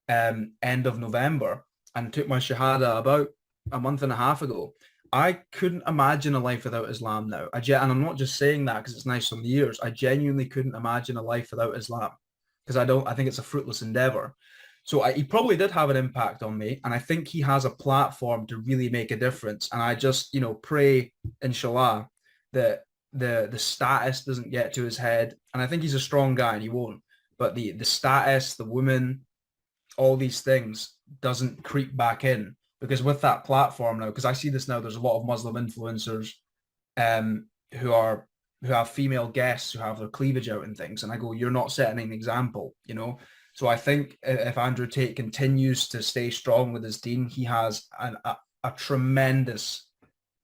end of November and took my Shahada about a month and a half ago. I couldn't imagine a life without Islam now. And I'm not just saying that because it's nice on the ears. I genuinely couldn't imagine a life without Islam because I think it's a fruitless endeavor. So he probably did have an impact on me, and I think he has a platform to really make a difference. And I just, pray, inshallah, that the status doesn't get to his head. And I think he's a strong guy, and he won't. But the status, the woman, all these things doesn't creep back in, because with that platform now, because I see this now, there's a lot of Muslim influencers who have female guests who have their cleavage out and things, and I go, you're not setting an example, So I think if Andrew Tate continues to stay strong with his deen, he has a tremendous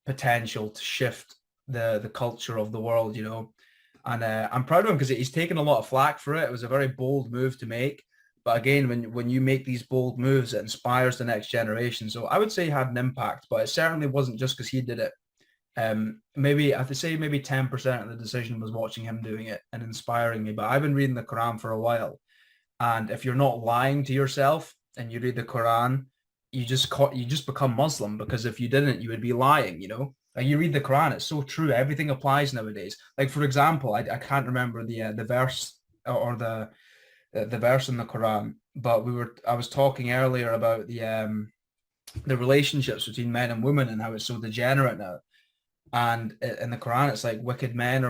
potential to shift the culture of the world, And I'm proud of him because he's taken a lot of flack for it. It was a very bold move to make. But again, when you make these bold moves, it inspires the next generation. So I would say he had an impact, but it certainly wasn't just because he did it. Maybe I have to say maybe 10% of the decision was watching him doing it and inspiring me. But I've been reading the Quran for a while. And if you're not lying to yourself and you read the Quran, you just become Muslim, because if you didn't, you would be lying, Like you read the Quran, it's so true. Everything applies nowadays. Like, for example, I can't remember the verse or the verse in the Quran, but I was talking earlier about the relationships between men and women and how it's so degenerate now. And in the Quran, it's like wicked women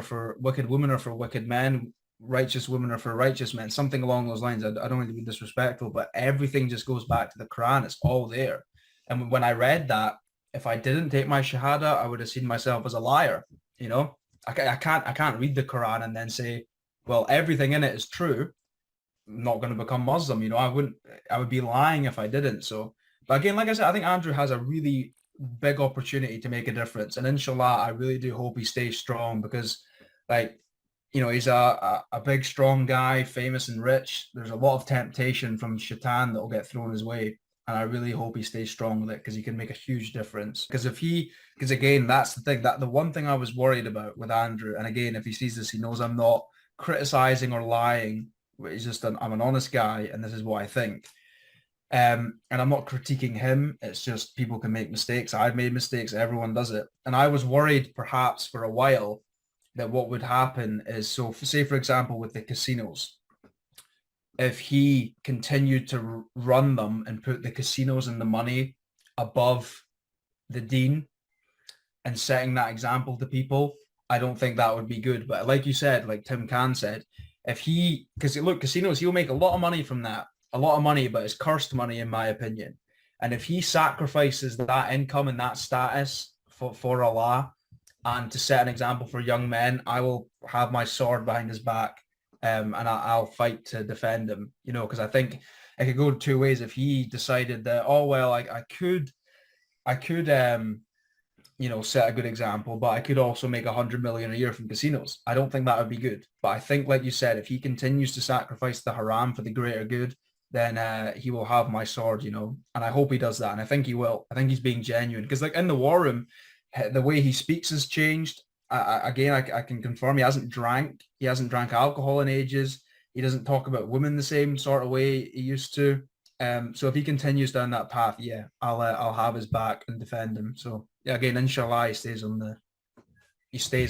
are for wicked men, righteous women are for righteous men, something along those lines. I don't want to be disrespectful, but everything just goes back to the Quran. It's all there. And when I read that, if I didn't take my Shahada, I would have seen myself as a liar. I can't read the Quran and then say, well, everything in it is true. I'm not going to become Muslim. I would be lying if I didn't. So, but again, like I said, I think Andrew has a really big opportunity to make a difference. And inshallah, I really do hope he stays strong, because like, he's a big, strong guy, famous and rich. There's a lot of temptation from shaitan that will get thrown his way. And I really hope he stays strong with it, because he can make a huge difference. Because again, that's the thing, that the one thing I was worried about with Andrew, and again, if he sees this, he knows I'm not criticizing or lying. It's just I'm an honest guy, and this is what I think. And I'm not critiquing him. It's just people can make mistakes. I've made mistakes. Everyone does it. And I was worried perhaps for a while that what would happen is, so say, for example, with the casinos, if he continued to run them and put the casinos and the money above the deen and setting that example to people, I don't think that would be good. But like you said, like Tim Khan said, because look, casinos, he'll make a lot of money from that, a lot of money, but it's cursed money in my opinion. And if he sacrifices that income and that status for Allah and to set an example for young men, I will have my sword behind his back, and I'll fight to defend him, because I think it could go two ways. If he decided that, oh, well, I could set a good example, but I could also make 100 million a year from casinos. I don't think that would be good. But I think, like you said, if he continues to sacrifice the haram for the greater good, then he will have my sword, and I hope he does that. And I think he will. I think he's being genuine, because like in the war room, the way he speaks has changed. I can confirm he hasn't drank alcohol in ages. He doesn't talk about women the same sort of way he used to. So if he continues down that path, yeah, I'll have his back and defend him. So yeah, again, inshallah, he stays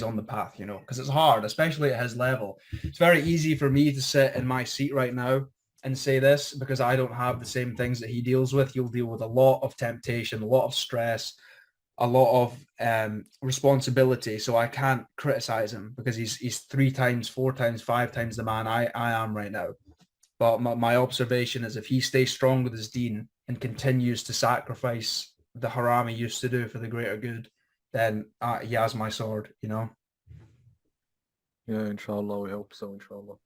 on the path, you know, because it's hard, especially at his level. It's very easy for me to sit in my seat right now and say this because I don't have the same things that he deals with. He'll deal with a lot of temptation, a lot of stress, a lot of responsibility. So I can't criticize him because he's 3 times, 4 times, 5 times the man I am right now. But my observation is if he stays strong with his deen and continues to sacrifice the haram he used to do for the greater good, then he has my sword, you know? Yeah, inshallah, we hope so, inshallah.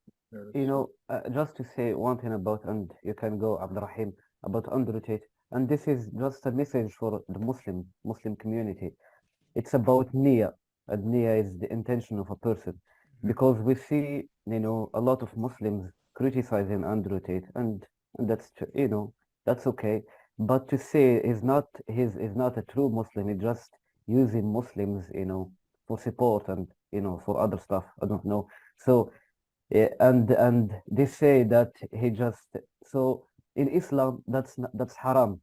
You know, just to say one thing about, and you can go, Abdurrahim, about underrotate, and this is just a message for the Muslim community. It's about niyyah, and niyyah is the intention of a person, because we see, you know, a lot of Muslims criticizing underrotate, and that's, you know, that's okay. But to say he's not a true Muslim, he's just using Muslims, you know, for support and, you know, for other stuff. I don't know. So, and they say that he just, so in Islam that's haram.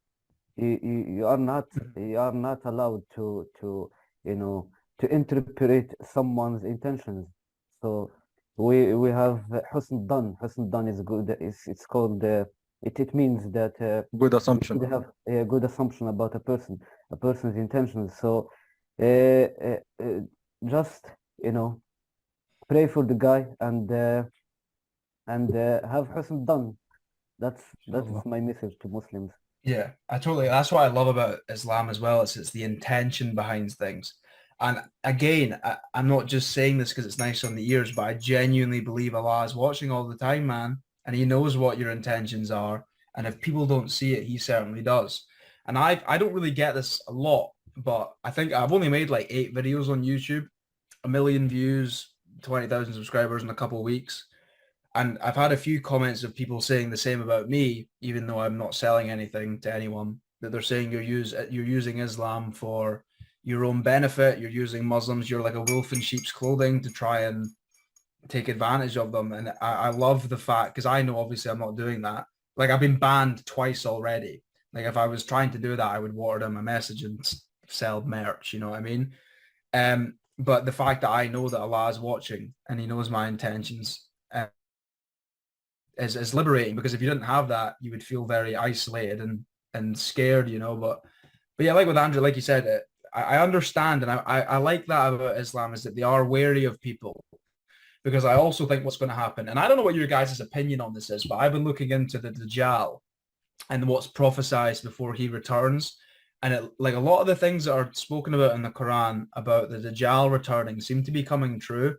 You are not allowed to you know, to interpret someone's intentions. So we have husn dhan. Husn dhan is good. It's called it means that Good you assumption. should have a good assumption about a person's intentions. So just, you know, pray for the guy and have husn dhan. That's Inshallah. my message to Muslims. Yeah, that's what I love about Islam as well. It's the intention behind things. And again, I'm not just saying this because it's nice on the ears, but I genuinely believe Allah is watching all the time, man. And he knows what your intentions are. And if people don't see it, he certainly does. And I don't really get this a lot, but I think I've only made like 8 videos on YouTube, 1 million views, 20,000 subscribers in a couple of weeks. And I've had a few comments of people saying the same about me, even though I'm not selling anything to anyone, that they're saying you're using Islam for your own benefit. You're using Muslims. You're like a wolf in sheep's clothing to try and take advantage of them. And I love the fact, because I know obviously I'm not doing that. Like I've been banned twice already. Like if I was trying to do that, I would water down my message and sell merch. You know what I mean? But the fact that I know that Allah is watching and he knows my intentions is liberating, because if you didn't have that, you would feel very isolated and scared, you know. But yeah, like with Andrew, like you said, I understand, and I like that about Islam, is that they are wary of people, because I also think what's going to happen, and I don't know what your guys' opinion on this is, but I've been looking into the Dajjal and what's prophesized before he returns, and like a lot of the things that are spoken about in the Quran about the Dajjal returning seem to be coming true.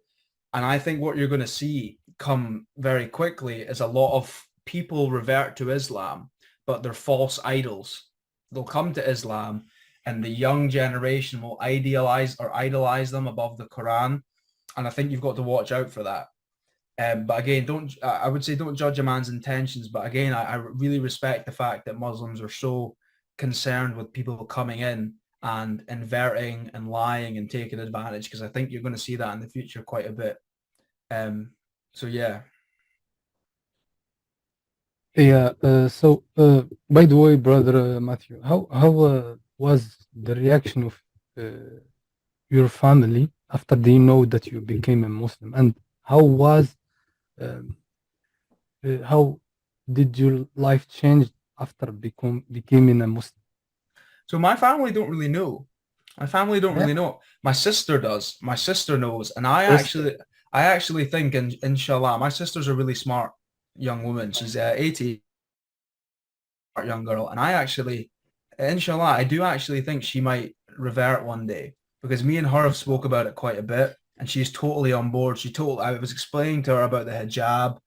And I think what you're going to see come very quickly is a lot of people revert to Islam, but they're false idols. They'll come to Islam and the young generation will idolize them above the Quran. And I think you've got to watch out for that. But again, I would say don't judge a man's intentions. But again, I really respect the fact that Muslims are so concerned with people coming in and inverting and lying and taking advantage, because I think you're going to see that in the future quite a bit. So yeah. Yeah. So, by the way, brother Matthew, how was the reaction of your family after they know that you became a Muslim, and how did your life change after becoming a Muslim? So my family don't really know. Really know. My sister does. My sister knows, and I actually think, inshallah, my sister's a really smart young woman. She's 80, young girl, and I actually, inshallah, I do actually think she might revert one day, because me and her have spoke about it quite a bit, and she's totally on board. I was explaining to her about the hijab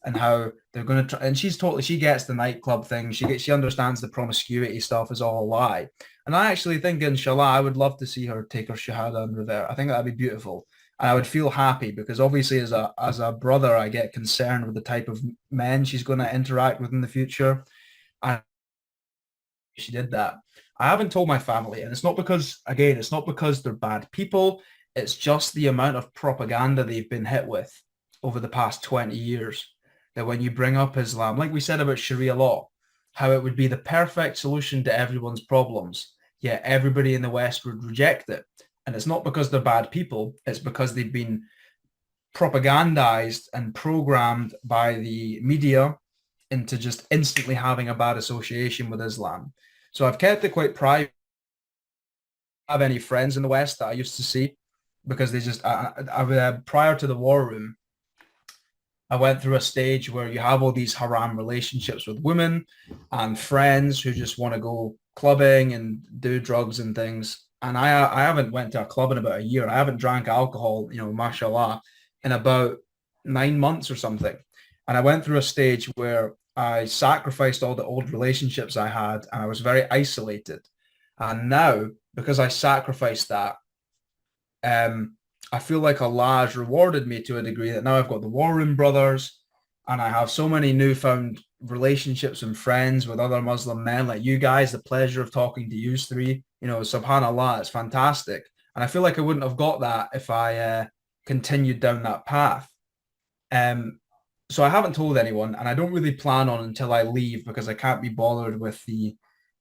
and how they're going to try, and she gets the nightclub thing. She understands the promiscuity stuff is all a lie. And I actually think, inshallah, I would love to see her take her shahada and revert. I think that'd be beautiful. And I would feel happy, because obviously as a brother, I get concerned with the type of men she's going to interact with in the future. And she did that. I haven't told my family, and it's not because they're bad people. It's just the amount of propaganda they've been hit with over the past 20 years that when you bring up Islam, like we said about Sharia law, how it would be the perfect solution to everyone's problems, yet everybody in the West would reject it. And it's not because they're bad people, it's because they've been propagandized and programmed by the media into just instantly having a bad association with Islam. So I've kept it quite private. I have any friends in the West that I used to see because they just, prior to the war room, I went through a stage where you have all these haram relationships with women and friends who just want to go clubbing and do drugs and things. And I haven't went to a club in about a year. I haven't drank alcohol, you know, mashallah, in about 9 months or something. And I went through a stage where I sacrificed all the old relationships I had and I was very isolated. And now, because I sacrificed that, I feel like Allah has rewarded me to a degree that now I've got the War Room Brothers and I have so many newfound relationships and friends with other Muslim men like you guys, the pleasure of talking to you three, you know, subhanAllah, it's fantastic. And I feel like I wouldn't have got that if I continued down that path. So I haven't told anyone and I don't really plan on until I leave because I can't be bothered with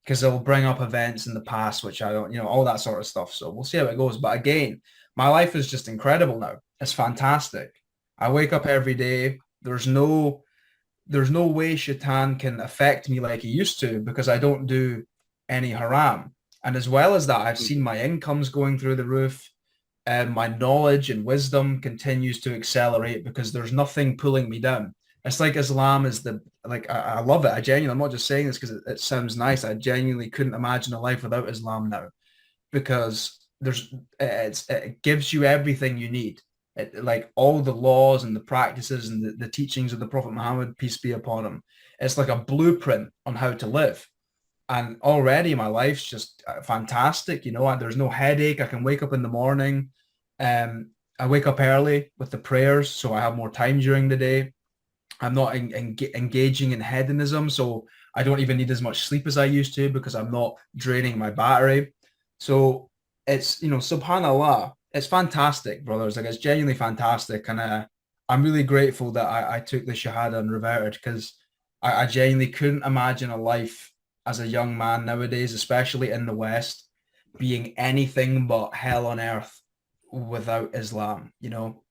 because they'll bring up events in the past, which I don't, you know, all that sort of stuff. So we'll see how it goes. But again, my life is just incredible now. It's fantastic. I wake up every day. There's no way shaitan can affect me like he used to because I don't do any haram. And as well as that, I've seen my incomes going through the roof and my knowledge and wisdom continues to accelerate because there's nothing pulling me down. It's like Islam is I love it. I'm not just saying this because it sounds nice. I genuinely couldn't imagine a life without Islam now because it gives you everything you need. Like all the laws and the practices and the teachings of the Prophet Muhammad, peace be upon him. It's like a blueprint on how to live. And already my life's just fantastic. You know, there's no headache. I can wake up in the morning. I wake up early with the prayers, so I have more time during the day. I'm not engaging in hedonism, so I don't even need as much sleep as I used to because I'm not draining my battery. So it's, you know, subhanallah, it's fantastic, brothers. Like, it's genuinely fantastic. And I'm really grateful that I took the Shahada and reverted because I genuinely couldn't imagine a life as a young man nowadays, especially in the West, being anything but hell on earth without Islam, you know?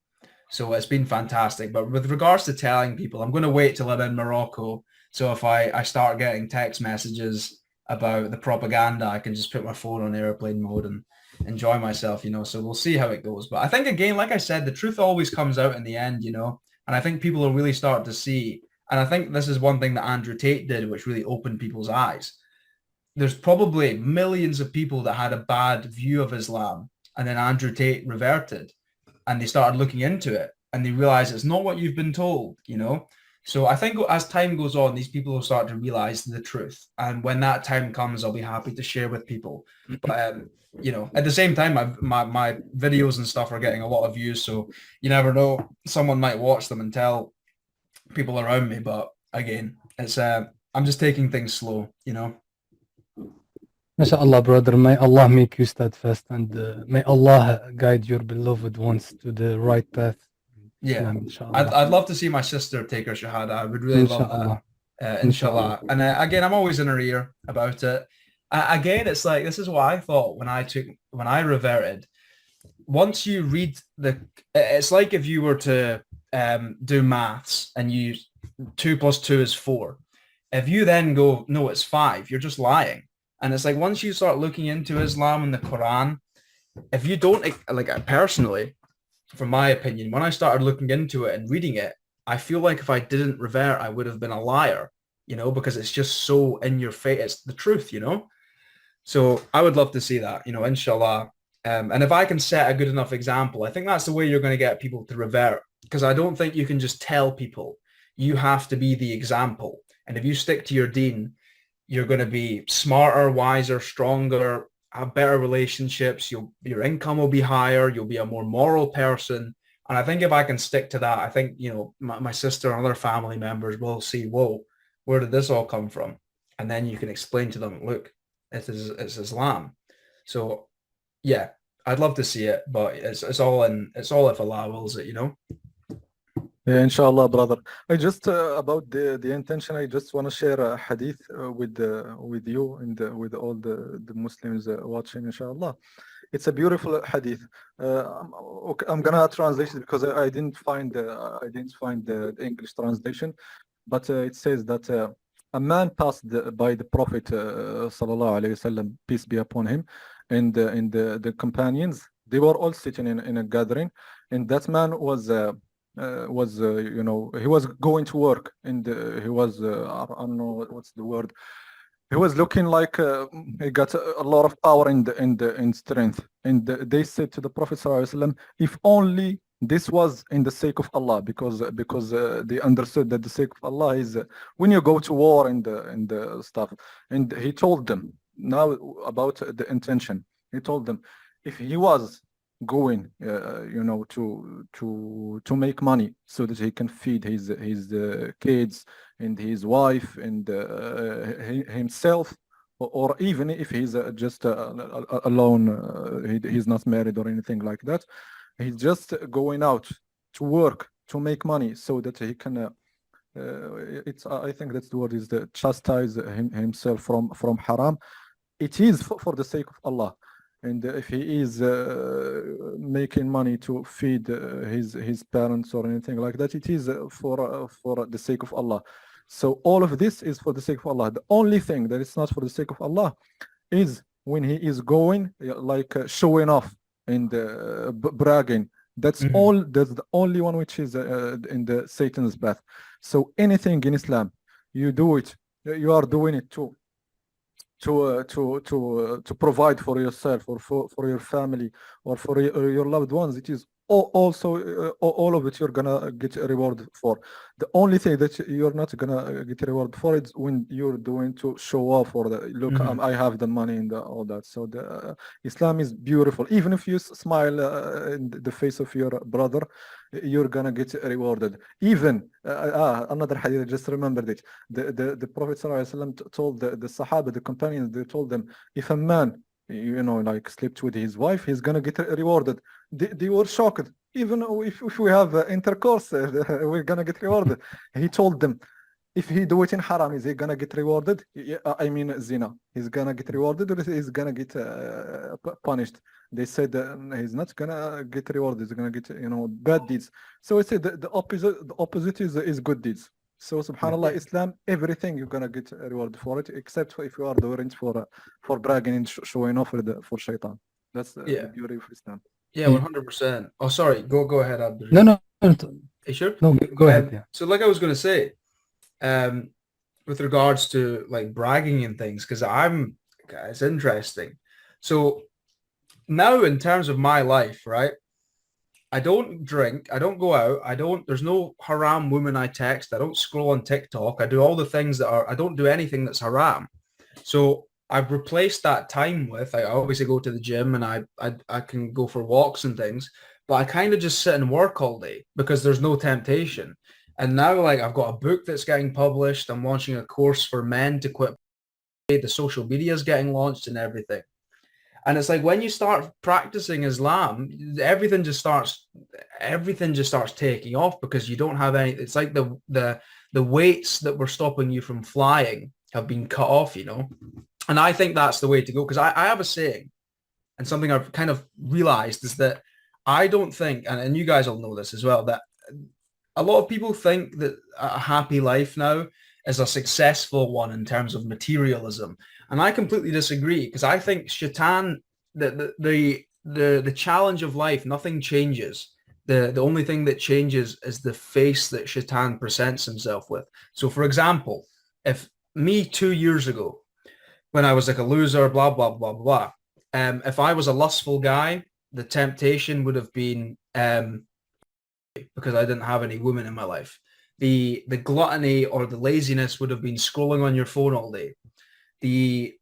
So it's been fantastic. But with regards to telling people, I'm going to wait till I'm in Morocco. So if I start getting text messages about the propaganda, I can just put my phone on airplane mode and enjoy myself, you know. So we'll see how it goes. But I think, again, like I said, the truth always comes out in the end, you know. And I think people will really start to see. And I think this is one thing that Andrew Tate did, which really opened people's eyes. There's probably millions of people that had a bad view of Islam. And then Andrew Tate reverted. And they started looking into it and they realize it's not what you've been told, you know? So I think as time goes on, these people will start to realize the truth. And when that time comes, I'll be happy to share with people. But, you know, at the same time, my videos and stuff are getting a lot of views. So you never know, someone might watch them and tell people around me. But again, it's I'm just taking things slow, you know? MashaAllah, brother. May Allah make you steadfast and may Allah guide your beloved ones to the right path. Yeah, Inshallah. I'd love to see my sister take her Shahada. I would really love that. Inshallah. And again, I'm always in her ear about it. Again, it's like, this is what I thought when I reverted. Once you read it's like if you were to do maths and 2 + 2 is 4. If you then go, no, it's 5, you're just lying. And it's like, once you start looking into Islam and the Quran, if you don't, like, personally, from my opinion, when I started looking into it and reading it, I feel like if I didn't revert, I would have been a liar, you know, because it's just so in your face. It's the truth, you know? So I would love to see that, you know, inshallah. And if I can set a good enough example, I think that's the way you're going to get people to revert, because I don't think you can just tell people. You have to be the example. And if you stick to your deen, you're going to be smarter, wiser, stronger, have better relationships. Your income will be higher. You'll be a more moral person. And I think if I can stick to that, I think, you know, my sister and other family members will see, whoa, where did this all come from? And then you can explain to them, look, it's Islam. So yeah, I'd love to see it, but it's all if Allah wills it, you know. Yeah, inshallah, brother. I just about the intention. I just want to share a hadith with you and with all the Muslims watching, inshallah. It's a beautiful hadith. Okay, I'm gonna translate it because I didn't find the English translation, but it says that a man passed by the Prophet sallallahu alaihi wasallam, peace be upon him, and the companions. They were all sitting in a gathering, and that man was you know, he was going to work, and he was I don't know what's the word. He was looking like he got a lot of power in strength. And they said to the Prophet ﷺ, if only this was in the sake of Allah, because they understood that the sake of Allah is when you go to war and the stuff. And he told them now about the intention. He told them if he was going, you know, to make money so that he can feed his kids and his wife and himself, or even if he's just alone, he's not married or anything like that. He's just going out to work to make money so that he can. I think that's the word is the chastise himself from haram. It is for the sake of Allah. And if he is making money to feed his parents or anything like that, it is for the sake of Allah. So all of this is for the sake of Allah. The only thing that is not for the sake of Allah is when he is going like showing off and bragging. That's all. That's the only one which is in the Satan's path. So anything in Islam, you do it. You are doing it to provide for yourself or for your family or for your loved ones. It is also all of it you're gonna get a reward for. The only thing that you're not gonna get a reward for is when you're doing to show off or the look, I have the money and all that. So the Islam is beautiful. Even if you smile in the face of your brother, you're gonna get rewarded. Even another hadith, I just remembered it. The Prophet ﷺ told the Sahaba, the companions, they told them, if a man, you know, like slept with his wife, he's gonna get rewarded. They were shocked. Even if we have intercourse, we're gonna get rewarded. He told them, if he do it in haram, is he gonna get rewarded? I mean zina. He's gonna get rewarded or he's gonna get punished? They said he's not gonna get rewarded. He's gonna get, you know, bad deeds. So I said the opposite is good deeds. So subhanallah, Islam, everything you're gonna get a reward for it, except for if you are doing it for bragging and showing off for shaitan. That's the beauty of Islam. Yeah, 100%. Oh, sorry. Go ahead, Abdul. No. Are you sure? No, go ahead. Yeah. So like I was going to say, with regards to like bragging and things, because it's interesting. So now in terms of my life, right? I don't drink. I don't go out. There's no haram woman I text. I don't scroll on TikTok. I do all the things I don't do anything that's haram. So I've replaced that time with, I obviously go to the gym and I can go for walks and things, but I kind of just sit and work all day because there's no temptation. And now like I've got a book that's getting published. I'm launching a course for men to quit. The social media is getting launched and everything. And it's like when you start practicing Islam, everything just starts taking off because you don't have any. It's like the weights that were stopping you from flying have been cut off, you know. And I think that's the way to go, because I have a saying, and something I've kind of realized is that I don't think, and you guys will know this as well, that a lot of people think that a happy life now is a successful one in terms of materialism. And I completely disagree, because I think shaitan, the challenge of life, nothing changes. The only thing that changes is the face that shaitan presents himself with. So for example, if me 2 years ago, when I was like a loser, blah, blah, blah, blah, if I was a lustful guy, the temptation would have been, because I didn't have any women in my life, the gluttony or the laziness would have been scrolling on your phone all day. The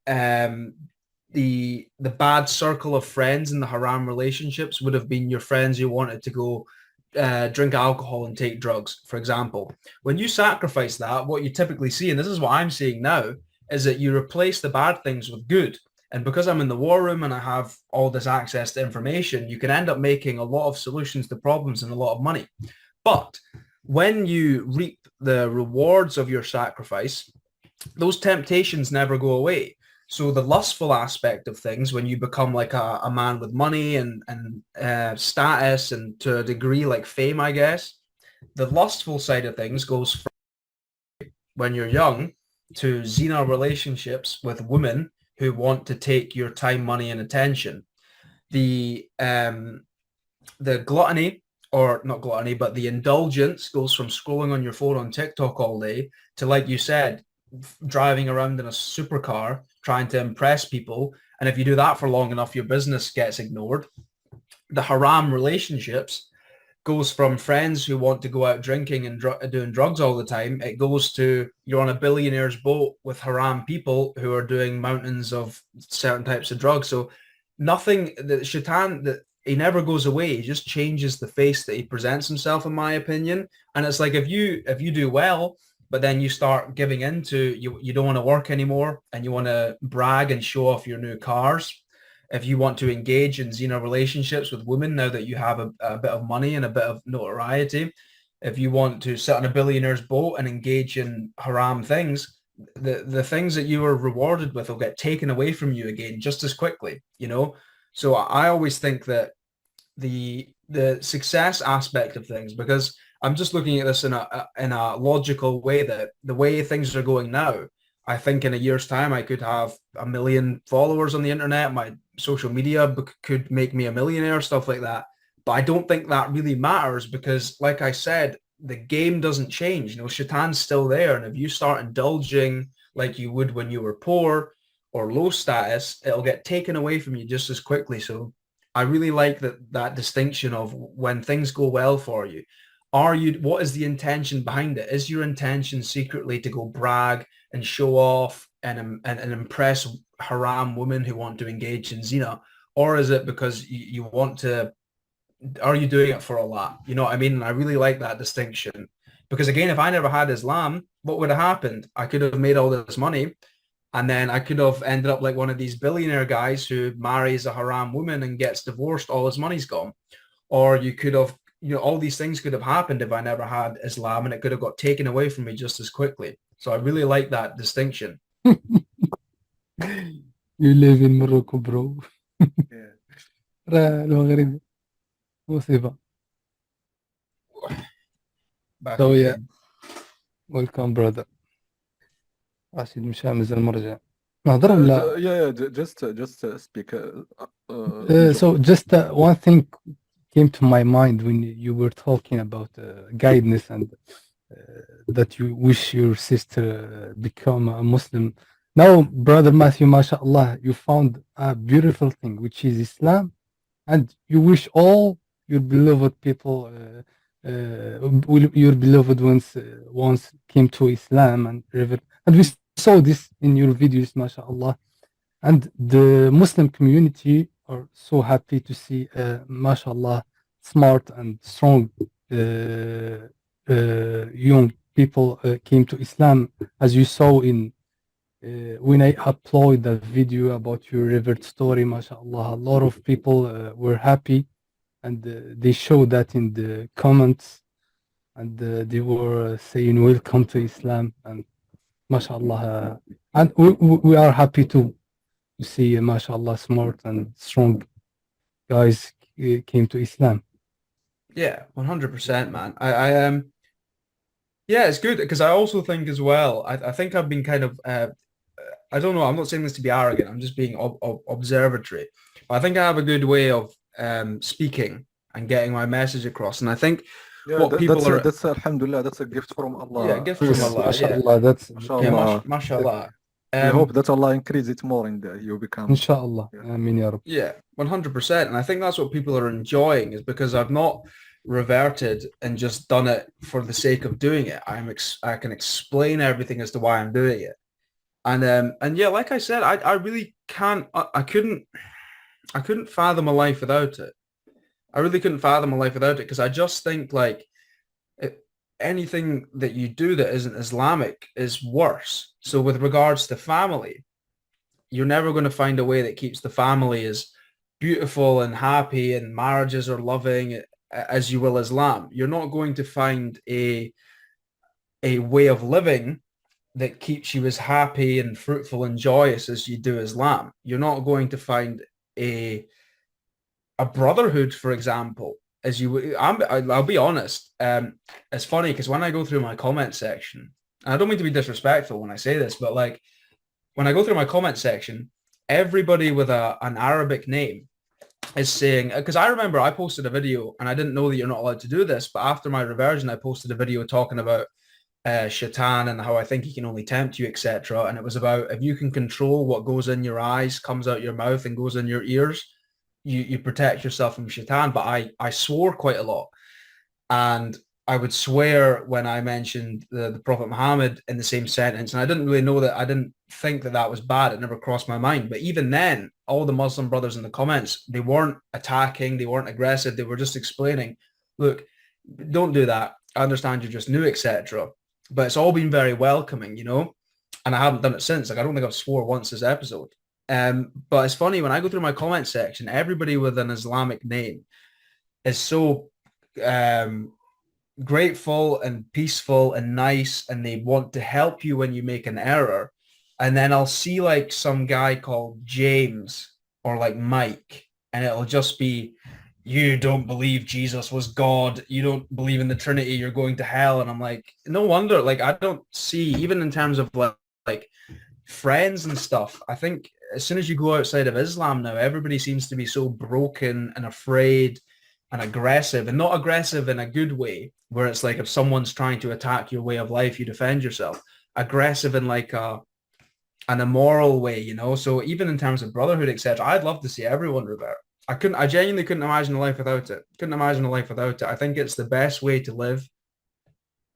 bad circle of friends in the haram relationships would have been your friends who wanted to go drink alcohol and take drugs, for example. When you sacrifice that, what you typically see, and this is what I'm seeing now, is that you replace the bad things with good. And because I'm in the war room and I have all this access to information, you can end up making a lot of solutions to problems and a lot of money. But when you reap the rewards of your sacrifice, those temptations never go away. So the lustful aspect of things, when you become like a man with money and status and to a degree like fame, I guess, the lustful side of things goes from when you're young to zina relationships with women who want to take your time, money, and attention. The gluttony, or not gluttony, but the indulgence goes from scrolling on your phone on TikTok all day to, like you said, driving around in a supercar trying to impress people. And if you do that for long enough, your business gets ignored. The haram relationships goes from friends who want to go out drinking and doing drugs all the time. It goes to you're on a billionaire's boat with haram people who are doing mountains of certain types of drugs. So nothing, the shaitan, that he never goes away. He just changes the face that he presents himself, in my opinion. And it's like if you do well, but then you start giving into you don't want to work anymore and you want to brag and show off your new cars. If you want to engage in zina relationships with women now that you have a bit of money and a bit of notoriety, if you want to sit on a billionaire's boat and engage in haram things, the things that you were rewarded with will get taken away from you again just as quickly, you know? So I always think that the success aspect of things, because I'm just looking at this in a logical way, that the way things are going now, I think in a year's time, I could have 1 million followers on the internet. My social media could make me a millionaire, stuff like that. But I don't think that really matters because, like I said, the game doesn't change. You know, shaitan's still there. And if you start indulging like you would when you were poor or low status, it'll get taken away from you just as quickly. So I really like that distinction of when things go well for you. What is the intention behind it? Is your intention secretly to go brag and show off and impress haram women who want to engage in zina? Or is it because you want to, are you doing it for Allah? You know what I mean? And I really like that distinction. Because again, if I never had Islam, what would have happened? I could have made all this money and then I could have ended up like one of these billionaire guys who marries a haram woman and gets divorced, all his money's gone. Or you could have, you know, all these things could have happened if I never had Islam and it could have got taken away from me just as quickly. So I really like that distinction. You live in Morocco, bro. Yeah. المغرب مصيبة. Back So yeah, again. welcome brother. راشد مشى مازال مرجع. نهضر ولا؟ Yeah, just speak. So just one thing came to my mind when you were talking about guidance and that you wish your sister become a Muslim. Now, brother Matthew, mashallah, you found a beautiful thing, which is Islam, and you wish all your beloved people, your beloved ones, once came to Islam and we saw this in your videos, mashallah, and the Muslim community are so happy to see, mashallah, smart and strong young people came to Islam, as you saw in when I upload the video about your revert story, mashallah, a lot of people were happy and they showed that in the comments and they were saying welcome to Islam and mashallah, and we are happy to see mashallah smart and strong guys came to Islam. Yeah, 100%, man. I yeah, it's good because I also think as well, I think I've been kind of, I don't know, I'm not saying this to be arrogant, I'm just being observatory. I think I have a good way of speaking and getting my message across. And I think what people are... That's alhamdulillah, that's a gift from Allah. Yeah, gift from Allah. Mashallah, that's... Mashallah. Yeah, mashallah. We hope that Allah increase it more and you become... Inshallah. Ameen ya Rabbi. Yeah, 100%. And I think that's what people are enjoying is because I've not reverted and just done it for the sake of doing it. I can explain everything as to why I'm doing it. And yeah, like I said, I really can't, I couldn't fathom a life without it. I really couldn't fathom a life without it because I just think like anything that you do that isn't Islamic is worse. So with regards to family, you're never going to find a way that keeps the family as beautiful and happy and marriages are loving as you will Islam. You're not going to find a way of living that keeps you as happy and fruitful and joyous as you do Islam. You're not going to find a brotherhood, for example, as you. I'll be honest. It's funny because when I go through my comment section, and I don't mean to be disrespectful when I say this, but like when I go through my comment section, everybody with an Arabic name is saying, because I remember I posted a video and I didn't know that you're not allowed to do this, but after my reversion, I posted a video talking about shaitan and how I think he can only tempt you, etc. And it was about if you can control what goes in your eyes, comes out your mouth and goes in your ears, you protect yourself from shaitan. But I swore quite a lot. And I would swear when I mentioned the Prophet Muhammad in the same sentence. And I didn't really know that. I didn't think that that was bad. It never crossed my mind. But even then, all the Muslim brothers in the comments, they weren't attacking. They weren't aggressive. They were just explaining, look, don't do that. I understand you're just new, etc. But it's all been very welcoming, you know, and I haven't done it since. Like, I don't think I've swore once this episode. But it's funny, when I go through my comment section, everybody with an Islamic name is so grateful and peaceful and nice, and they want to help you when you make an error. And then I'll see like some guy called James or like Mike, and it'll just be, you don't believe Jesus was God, you don't believe in the Trinity, you're going to hell. And I'm like, no wonder. Like, I don't see, even in terms of like friends and stuff, I think as soon as you go outside of Islam now, everybody seems to be so broken and afraid and aggressive, and not aggressive in a good way where it's like if someone's trying to attack your way of life, you defend yourself. Aggressive in like an immoral way, you know. So even in terms of brotherhood, etc., I'd love to see everyone revert. I genuinely couldn't imagine a life without it. Couldn't imagine a life without it. I think it's the best way to live.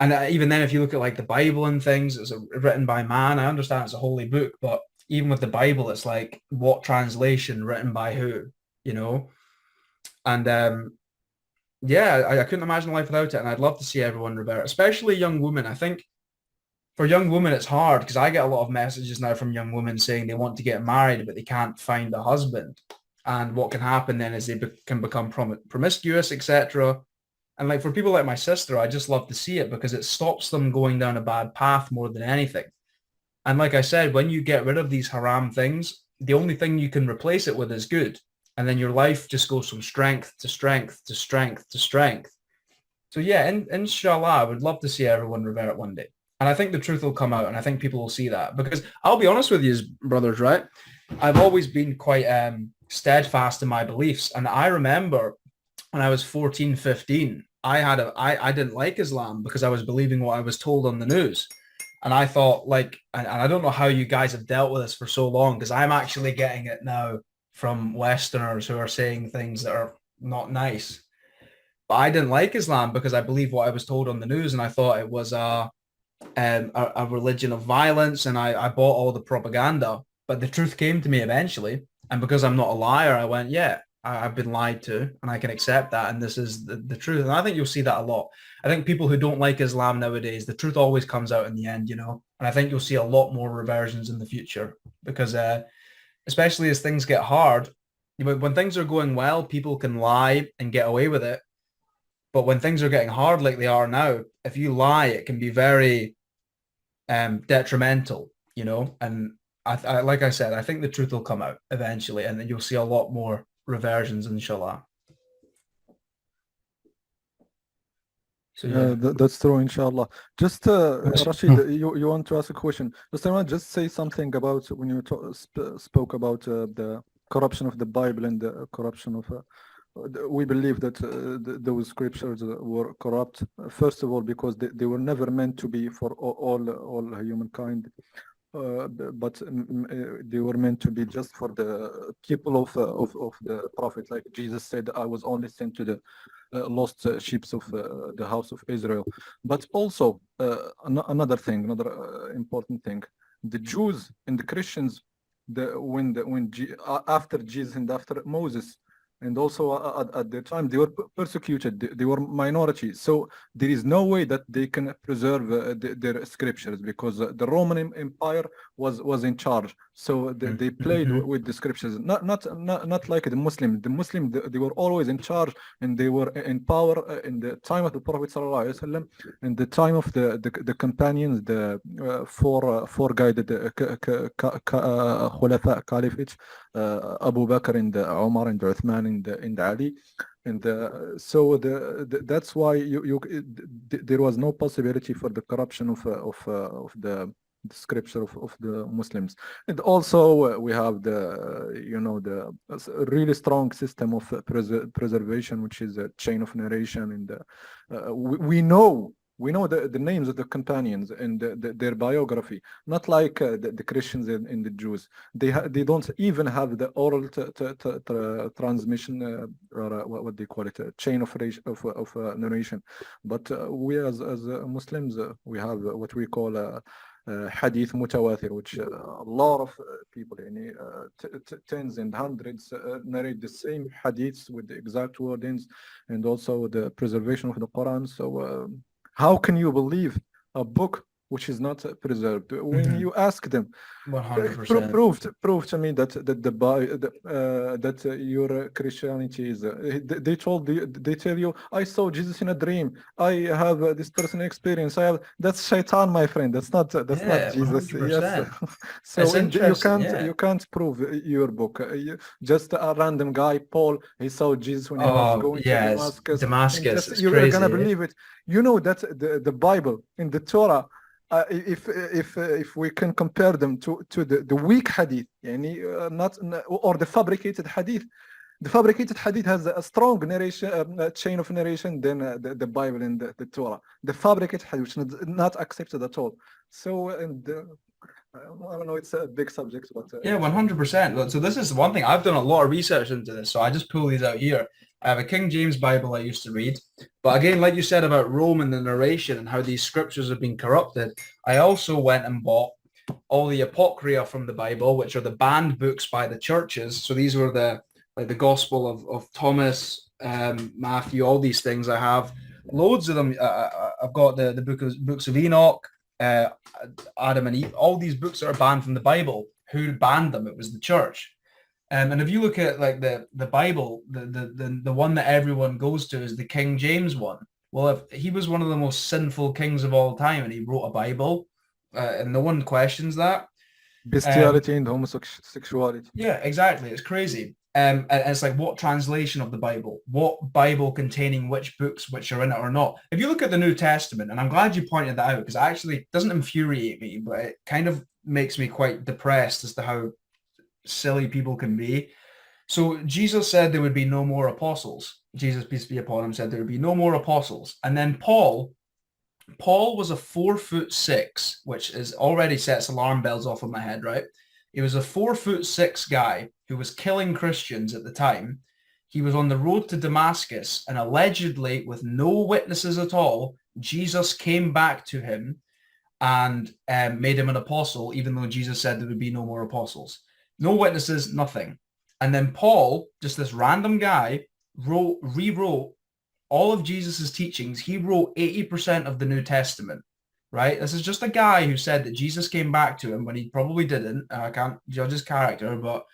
And even then, if you look at like the Bible and things, it's written by man. I understand it's a holy book, but even with the Bible, it's like, what translation written by who, you know? And yeah, I couldn't imagine a life without it. And I'd love to see everyone revert, especially young women. I think for young women, it's hard because I get a lot of messages now from young women saying they want to get married, but they can't find a husband. And what can happen then is they can become promiscuous, etc. And like for people like my sister, I just love to see it because it stops them going down a bad path more than anything. And like I said, when you get rid of these haram things, the only thing you can replace it with is good. And then your life just goes from strength to strength to strength to strength. So yeah, inshallah, I would love to see everyone revert one day. And I think the truth will come out, and I think people will see that. Because I'll be honest with you, brothers, right? I've always been quite steadfast in my beliefs. And I remember when I was 14, 15, I didn't like Islam because I was believing what I was told on the news. And I thought, like, and I don't know how you guys have dealt with this for so long, because I'm actually getting it now from Westerners who are saying things that are not nice. But I didn't like Islam because I believed what I was told on the news, and I thought it was a religion of violence, and I bought all the propaganda. But the truth came to me eventually, and because I'm not a liar, I went, yeah, I've been lied to, and I can accept that, and this is the truth. And I think you'll see that a lot. I think people who don't like Islam nowadays, the truth always comes out in the end, you know. And I think you'll see a lot more reversions in the future because especially as things get hard, when things are going well, people can lie and get away with it. But when things are getting hard like they are now, if you lie, it can be very detrimental, you know. And I like I said, I think the truth will come out eventually, and then you'll see a lot more reversions, inshallah. So yeah, that's true, inshallah. Just Rashid, you want to ask a question? Just I want to just say something about when you spoke about the corruption of the Bible and the corruption of. We believe that those scriptures were corrupt. First of all, because they were never meant to be for all humankind. But they were meant to be just for the people of the Prophet. Like Jesus said, I was only sent to the lost sheep of the house of Israel. But also another thing, another important thing, the Jews and the Christians, after Jesus and after Moses, and also at the time they were persecuted, they were minority. So there is no way that they can preserve their scriptures because the Roman Empire was in charge. So they played with the scriptures, not like the Muslim. The Muslim, they were always in charge, and they were in power in the time of the Prophet sallallahu alaihi wasallam, in the time of the companions, the four guided khulafa, caliphate, Abu Bakr and Umar and Uthman and Ali. And so that's why there was no possibility for the corruption of the scripture of the Muslims. And also we have the really strong system of preservation, which is a chain of narration, and we know the names of the companions and their biography, not like the Christians and the Jews. They don't even have the oral transmission, or what they call it, a chain of narration. But we as Muslims, we have what we call hadith mutawatir, which a lot of people, tens and hundreds, narrate the same hadiths with the exact wordings, and also the preservation of the Quran. So how can you believe a book which is not preserved? When you ask them, 100%. prove to me that that your Christianity is. They tell you, I saw Jesus in a dream. I have this personal experience. That's shaitan, my friend. That's not Jesus. 100%. Yes. So It's interesting, you can't prove your book. Just a random guy, Paul, he saw Jesus when he was going to Damascus. You're crazy, gonna believe it. You know that the Bible in the Torah, if we can compare them to the weak hadith, or the fabricated hadith. The fabricated hadith has a strong narration, chain of narration than the Bible and the Torah. The fabricated hadith, which is not accepted at all. So, I don't know, it's a big subject, but yeah, 100%. So this is one thing, I've done a lot of research into this, so I just pull these out here. I have a King James Bible I used to read. But again, like you said about Rome and the narration and how these scriptures have been corrupted, I also went and bought all the Apocrypha from the Bible, which are the banned books by the churches. So these were the Gospel of Thomas, Matthew, all these things. I have loads of them. I've got the books of Enoch, Adam and Eve. All these books that are banned from the Bible. Who banned them? It was the church. And if you look at like the Bible, the one that everyone goes to is the King James one. Well, if he was one of the most sinful kings of all time, and he wrote a Bible, and no one questions that. Bestiality and homosexuality. Yeah, exactly. It's crazy. And it's like, what translation of the Bible? What Bible containing which books which are in it or not? If you look at the New Testament, and I'm glad you pointed that out, because it actually doesn't infuriate me, but it kind of makes me quite depressed as to how silly people can be. So Jesus said there would be no more apostles. Jesus, peace be upon him, said there would be no more apostles. And then Paul was a 4'6", which is already sets alarm bells off in my head, right? He was a 4'6" guy who was killing Christians at the time. He was on the road to Damascus, and allegedly, with no witnesses at all, Jesus came back to him and made him an apostle, even though Jesus said there would be no more apostles. No witnesses, nothing. And then Paul, just this random guy, rewrote all of Jesus's teachings. He wrote 80% of the New Testament, right? This is just a guy who said that Jesus came back to him when he probably didn't. I can't judge his character, but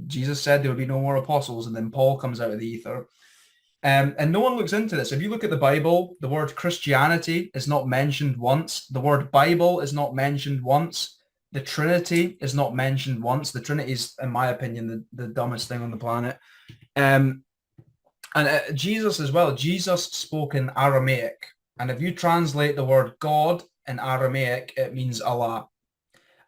Jesus said there would be no more apostles, and then Paul comes out of the ether. And no one looks into this. If you look at the Bible, the word Christianity is not mentioned once. The word Bible is not mentioned once. The Trinity is not mentioned once. The Trinity is, in my opinion, the dumbest thing on the planet. And Jesus as well. Jesus spoke in Aramaic. And if you translate the word God in Aramaic, it means Allah.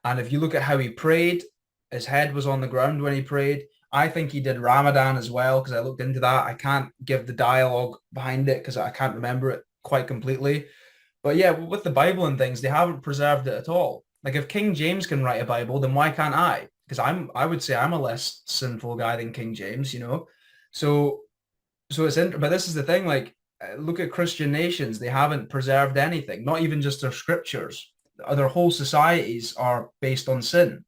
And if you look at how he prayed, his head was on the ground when he prayed. I think he did Ramadan as well, because I looked into that. I can't give the dialogue behind it because I can't remember it quite completely. But yeah, with the Bible and things, they haven't preserved it at all. Like if King James can write a Bible, then why can't I? Because I would say I'm a less sinful guy than King James, you know? So it's but this is the thing, like, look at Christian nations. They haven't preserved anything, not even just their scriptures. Their whole societies are based on sin.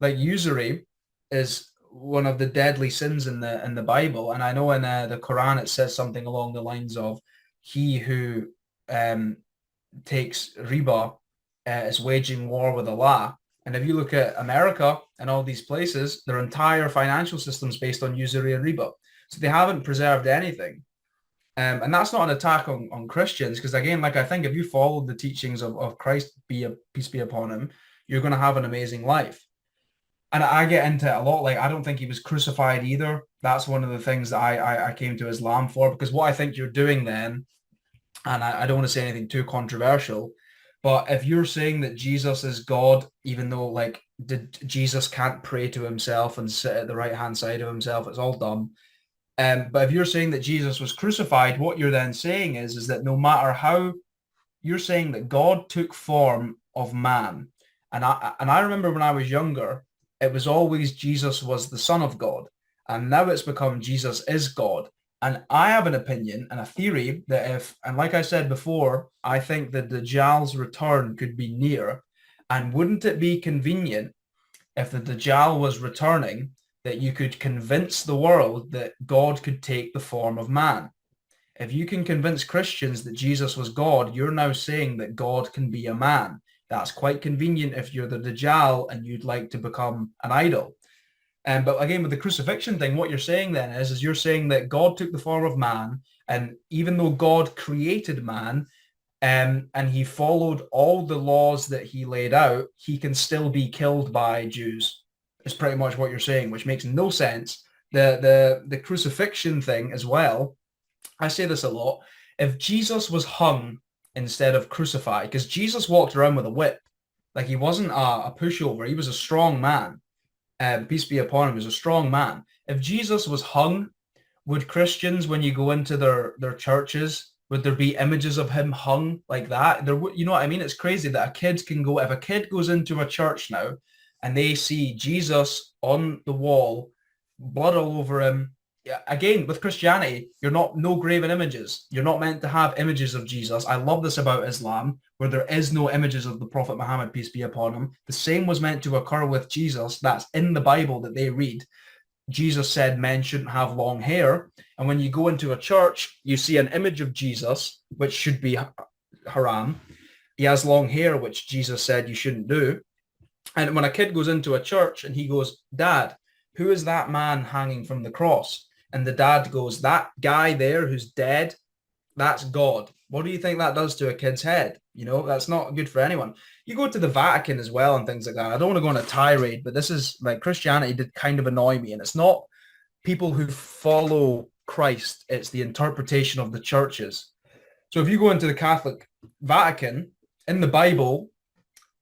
Like usury is one of the deadly sins in the Bible. And I know in the Quran, it says something along the lines of, he who takes riba is waging war with Allah. And if you look at America and all these places, their entire financial system is based on usury and riba. So they haven't preserved anything. And that's not an attack on Christians, because again, like, I think if you follow the teachings of Christ, peace be upon him, you're going to have an amazing life. And I get into it a lot. Like, I don't think he was crucified either. That's one of the things that I came to Islam for, because what I think you're doing then, and I don't want to say anything too controversial, but if you're saying that Jesus is God, even though, like, Jesus can't pray to himself and sit at the right-hand side of himself, it's all dumb. But if you're saying that Jesus was crucified, what you're then saying is that no matter how, you're saying that God took form of man. And I remember when I was younger, it was always Jesus was the Son of God. And now it's become Jesus is God. And I have an opinion and a theory that if, and like I said before, I think that Dajjal's return could be near. And wouldn't it be convenient if the Dajjal was returning, that you could convince the world that God could take the form of man? If you can convince Christians that Jesus was God, you're now saying that God can be a man. That's quite convenient if you're the Dajjal and you'd like to become an idol. But again, with the crucifixion thing, what you're saying then is you're saying that God took the form of man, and even though God created man, and he followed all the laws that he laid out, he can still be killed by Jews. Is pretty much what you're saying, which makes no sense. The crucifixion thing as well, I say this a lot. If Jesus was hung instead of crucified, because Jesus walked around with a whip, like, he wasn't a pushover, he was a strong man. Peace be upon him, he was a strong man. If Jesus was hung, would Christians, when you go into their churches, would there be images of him hung like that? There, you know what I mean? It's crazy that a kid can go, if a kid goes into a church now and they see Jesus on the wall, blood all over him. Yeah, again, with Christianity, no graven images. You're not meant to have images of Jesus. I love this about Islam, where there is no images of the Prophet Muhammad, peace be upon him. The same was meant to occur with Jesus. That's in the Bible that they read. Jesus said men shouldn't have long hair. And when you go into a church, you see an image of Jesus, which should be haram. He has long hair, which Jesus said you shouldn't do. And when a kid goes into a church and he goes, "Dad, who is that man hanging from the cross?" And the dad goes, "That guy there who's dead, that's God." What do you think that does to a kid's head? You know, that's not good for anyone. You go to the Vatican as well and things like that. I don't want to go on a tirade, but this is, like, Christianity did kind of annoy me. And it's not people who follow Christ, it's the interpretation of the churches. So if you go into the Catholic Vatican, in the Bible,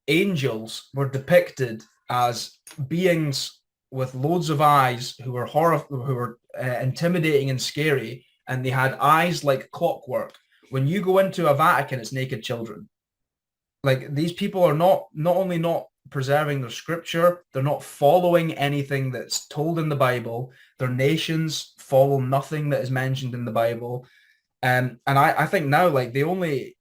angels were depicted as beings with loads of eyes who were intimidating and scary, and they had eyes like clockwork. When you go into a Vatican, it's naked children. Like, these people are not only not preserving their scripture, they're not following anything that's told in the Bible. Their nations follow nothing that is mentioned in the Bible. And I think now, like, the only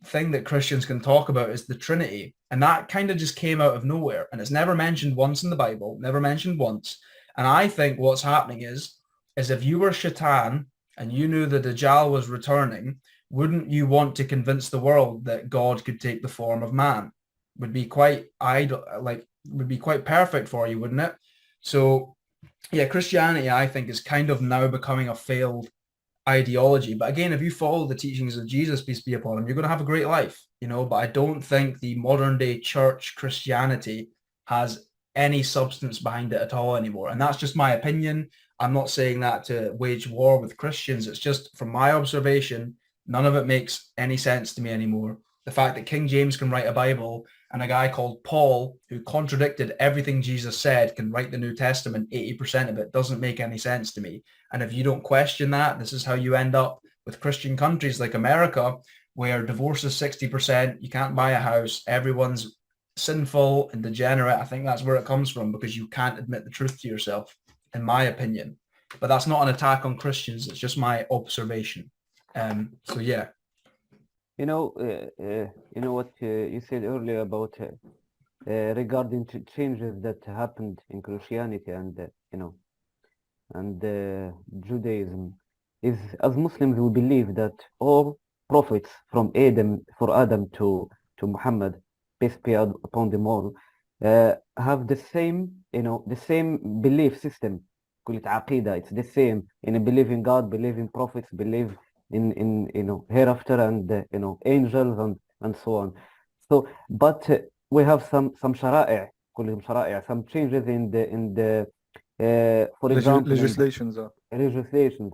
thing that Christians can talk about is the Trinity. And that kind of just came out of nowhere. And it's never mentioned once in the Bible, never mentioned once. And I think what's happening is if you were Shaitan and you knew the Dajjal was returning, wouldn't you want to convince the world that God could take the form of man? Would be quite would be quite perfect for you, wouldn't it? So yeah, Christianity, I think, is kind of now becoming a failed ideology. But again, if you follow the teachings of Jesus, peace be upon him, you're going to have a great life, you know. But I don't think the modern day church Christianity has any substance behind it at all anymore. And that's just my opinion. I'm not saying that to wage war with Christians. It's just from my observation, none of it makes any sense to me anymore. The fact that King James can write a Bible and a guy called Paul, who contradicted everything Jesus said, can write the New Testament, 80% of it doesn't make any sense to me. And if you don't question that, this is how you end up with Christian countries like America, where divorce is 60%, you can't buy a house, everyone's sinful and degenerate. I think that's where it comes from, because you can't admit the truth to yourself, in my opinion. But that's not an attack on Christians, it's just my observation. So yeah. You know what you said earlier about regarding changes that happened in Christianity and Judaism, is, as Muslims, we believe that all prophets from Adam to Muhammad, peace be upon them all, have the same, the same belief system. كلية عقيدة. It's the same. Believe in God, believe in prophets, believe in hereafter and angels and so on. So, but we have some shariaa, كلهم شرائع, some changes in the for example legislations. legislations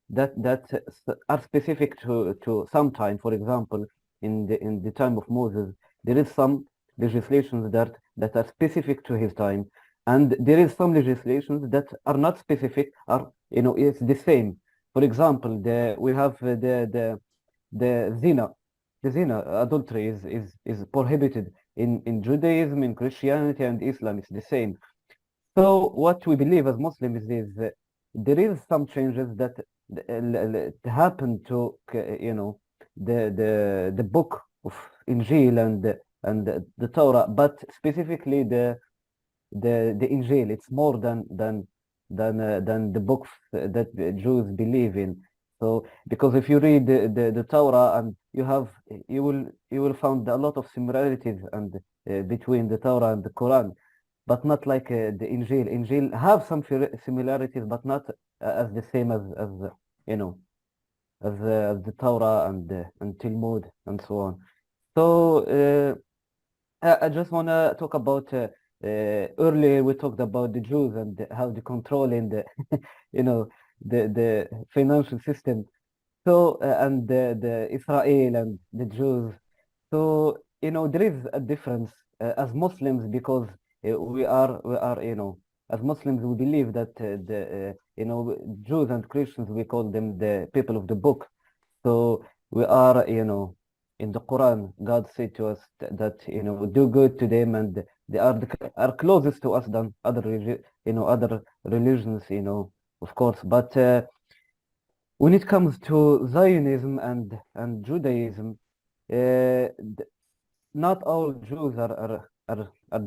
that are specific to some time. For example, in the time of Moses, there is some legislations that are specific to his time, and there is some legislations that are not specific, are it's the same. For example, we have the zina. The zina, adultery is prohibited in Judaism, in Christianity, and Islam. It's the same. So what we believe as Muslims is there is some changes that happen to the book of Injil and the Torah, but specifically the Injil. It's more than the books that the Jews believe in. So because if you read the Torah, and you will find a lot of similarities and between the Torah and the Quran, but not like the Injil. Injil have some similarities, but not as the same as the Torah and Talmud and so on. So I just want to talk about earlier we talked about the Jews and how they control in the the financial system. So and the Israel and the Jews. So there is a difference as Muslims, because we are as Muslims we believe that the Jews and Christians, we call them the people of the book. So we are in the Quran, God said to us that do good to them, and they are closest to us than other other religions, of course. But when it comes to Zionism and Judaism, not all Jews are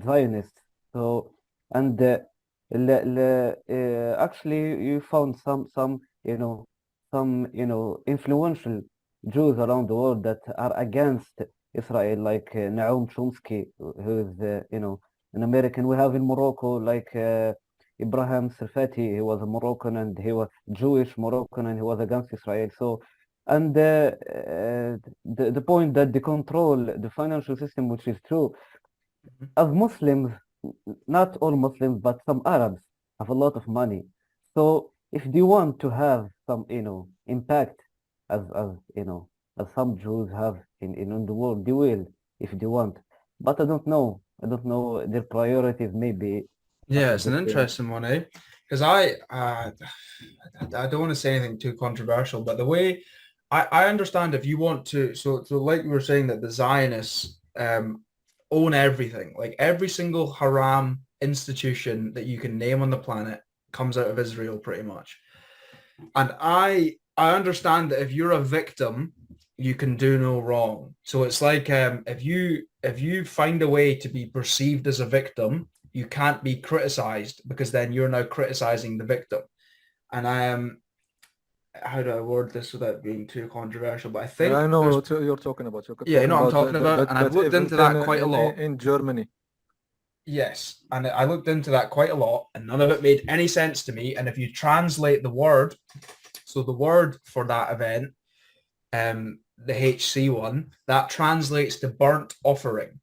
Zionists. So and actually you found some influential Jews around the world that are against Israel, like Noam Chomsky, who is an American. We have in Morocco like Ibrahim Serfati. He was a Moroccan, and he was Jewish Moroccan, and he was against Israel. So, and the point that they control the financial system, which is true. As Muslims, not all Muslims, but some Arabs have a lot of money. So if they want to have some, impact as as some Jews have in the world, they will if they want. But I don't know. Their priorities maybe. Yeah, it's an interesting one, eh? Because I don't want to say anything too controversial, but the way I understand, if you want to, so like you were saying, that the Zionists own everything, like every single haram institution that you can name on the planet comes out of Israel pretty much. And I understand that if you're a victim, you can do no wrong. So it's like if you find a way to be perceived as a victim, you can't be criticized, because then you're now criticizing the victim. And I am, how do I word this without being too controversial? But I think I know what you're talking about. Yeah, you know what I'm talking about, and I've looked into that quite a lot. In Germany. Yes, and I looked into that quite a lot, and none of it made any sense to me. And if you translate the word, so the word for that event, the HC one, that translates to burnt offering.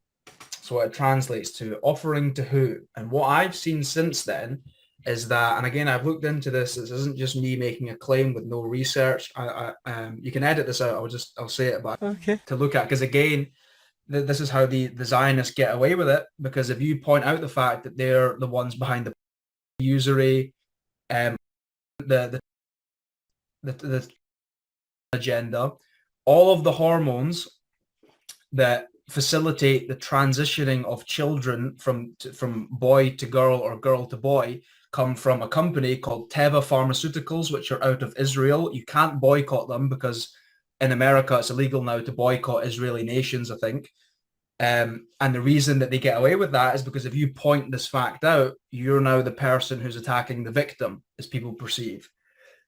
So it translates to offering to who? And what I've seen since then is that, and again, I've looked into this. This isn't just me making a claim with no research. You can edit this out. I'll say it, but Okay. to look at, because again, this is how the Zionists get away with it. Because if you point out the fact that they're the ones behind the usury, the agenda, all of the hormones that facilitate the transitioning of children from boy to girl or girl to boy come from a company called Teva Pharmaceuticals, which are out of Israel. You can't boycott them because in America it's illegal now to boycott Israeli nations, I think. And the reason that they get away with that is because if you point this fact out, you're now the person who's attacking the victim, as people perceive.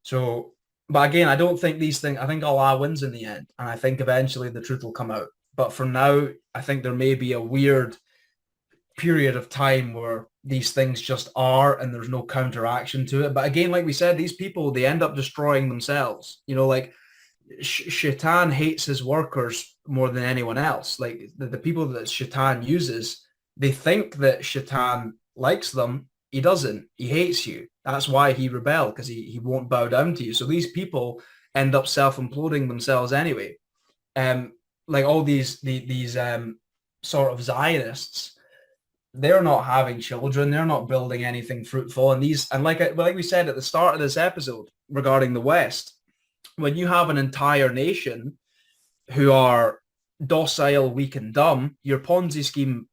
So, but again, I don't think these things, I think Allah wins in the end, and I think eventually the truth will come out. But for now, I think there may be a weird period of time where these things just are and there's no counteraction to it. But again, like we said, these people, they end up destroying themselves. You know, like Shaitan hates his workers more than anyone else. Like the people that Shaitan uses, they think that Shaitan likes them. He doesn't. He hates you. That's why he rebelled, because he won't bow down to you. So these people end up self-imploding themselves anyway. Like all these sort of Zionists, they're not having children. They're not building anything fruitful. And like we said at the start of this episode regarding the West, when you have an entire nation who are docile, weak, and dumb, your Ponzi scheme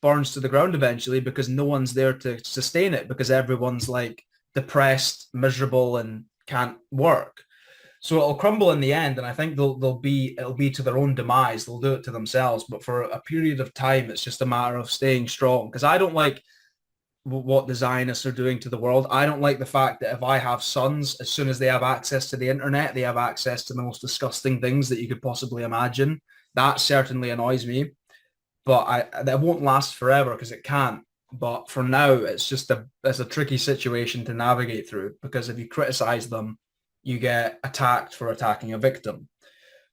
burns to the ground eventually because no one's there to sustain it, because everyone's like depressed, miserable, and can't work. So it'll crumble in the end, and I think it'll be to their own demise. They'll do it to themselves. But for a period of time, it's just a matter of staying strong. Because I don't like what the Zionists are doing to the world. I don't like the fact that if I have sons, as soon as they have access to the internet, they have access to the most disgusting things that you could possibly imagine. That certainly annoys me. But that won't last forever, because it can't. But for now, it's a tricky situation to navigate through, because if you criticize them, you get attacked for attacking a victim.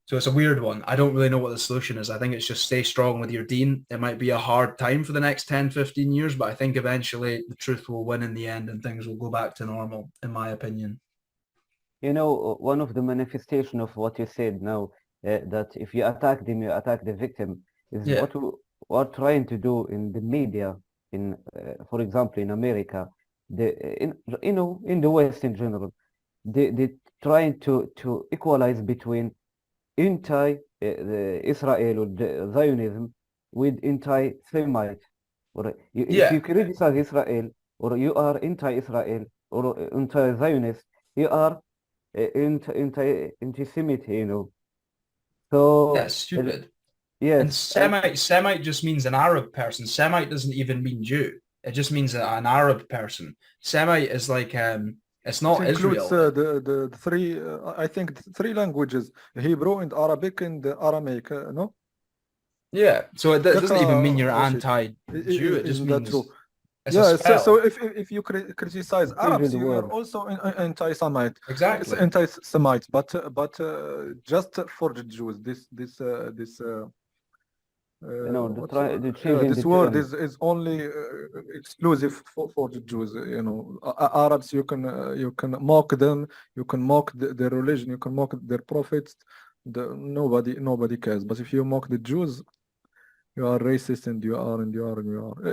So it's a weird one. I don't really know what the solution is. I think it's just stay strong with your deen. It might be a hard time for the next 10, 15 years, but I think eventually the truth will win in the end and things will go back to normal, in my opinion. You know, one of the manifestation of what you said now, that if you attack them, you attack the victim, is what we're trying to do in the media, for example, in America, in the West in general. They trying to equalize between anti-Israel or the Zionism with anti-Semite. If you criticize Israel, or you are anti-Israel or anti-Zionist, you are anti-Semite, you know. So that's stupid. Yes. And Semite just means an Arab person. Semite doesn't even mean Jew. It just means an Arab person. Semite is like it's not It includes Israel. the three, I think, three languages: Hebrew and Arabic and Aramaic. No? Yeah. So it doesn't even mean you're Rashid. anti-Jew. It just Isn't that means true? it's Yeah. a spell. So if you criticize Arabs, you are word. also anti-Semite. It's Exactly. anti-Semite, but just for the Jews, this word is only exclusive for the Jews. You know, Arabs, you can mock them, you can mock their religion, you can mock their prophets. Nobody cares. But if you mock the Jews, you are racist, and you are.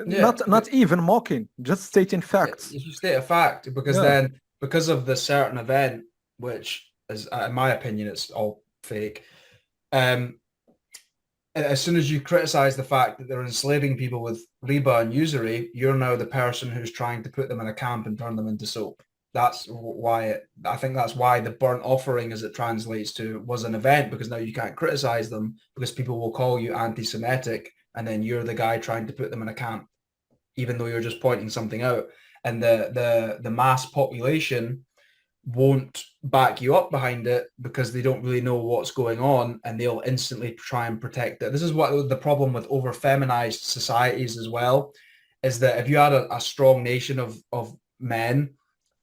Yeah. Not even mocking, just stating facts. If you state a fact, because then because of the certain event, which is, in my opinion, it's all fake. As soon as you criticize the fact that they're enslaving people with riba and usury, you're now the person who's trying to put them in a camp and turn them into soap. That's why I think that's why the burnt offering, as it translates to, was an event, because now you can't criticize them because people will call you anti-Semitic, and then you're the guy trying to put them in a camp, even though you're just pointing something out. And the mass population won't back you up behind it because they don't really know what's going on, and they'll instantly try and protect it. This is what the problem with over feminized societies as well, is that if you had a strong nation of men,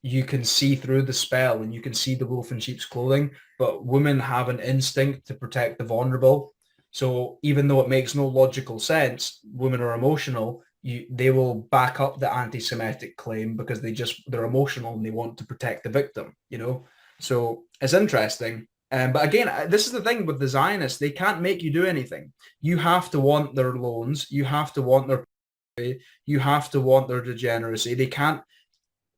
you can see through the spell and you can see the wolf in sheep's clothing, but women have an instinct to protect the vulnerable. So even though it makes no logical sense, women are emotional. They will back up the anti-Semitic claim because they're emotional and they want to protect the victim, you know? So it's interesting. But again, this is the thing with the Zionists. They can't make you do anything. You have to want their loans. You have to want their pay. You have to want their degeneracy. They can't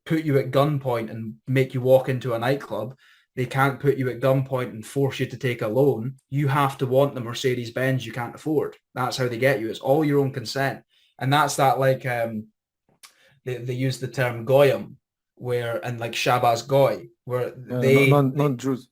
put you at gunpoint and make you walk into a nightclub. They can't put you at gunpoint and force you to take a loan. You have to want the Mercedes-Benz you can't afford. That's how they get you. It's all your own consent. And that's that, like, they use the term goyim, and like Shabbos goy, where non-Jews.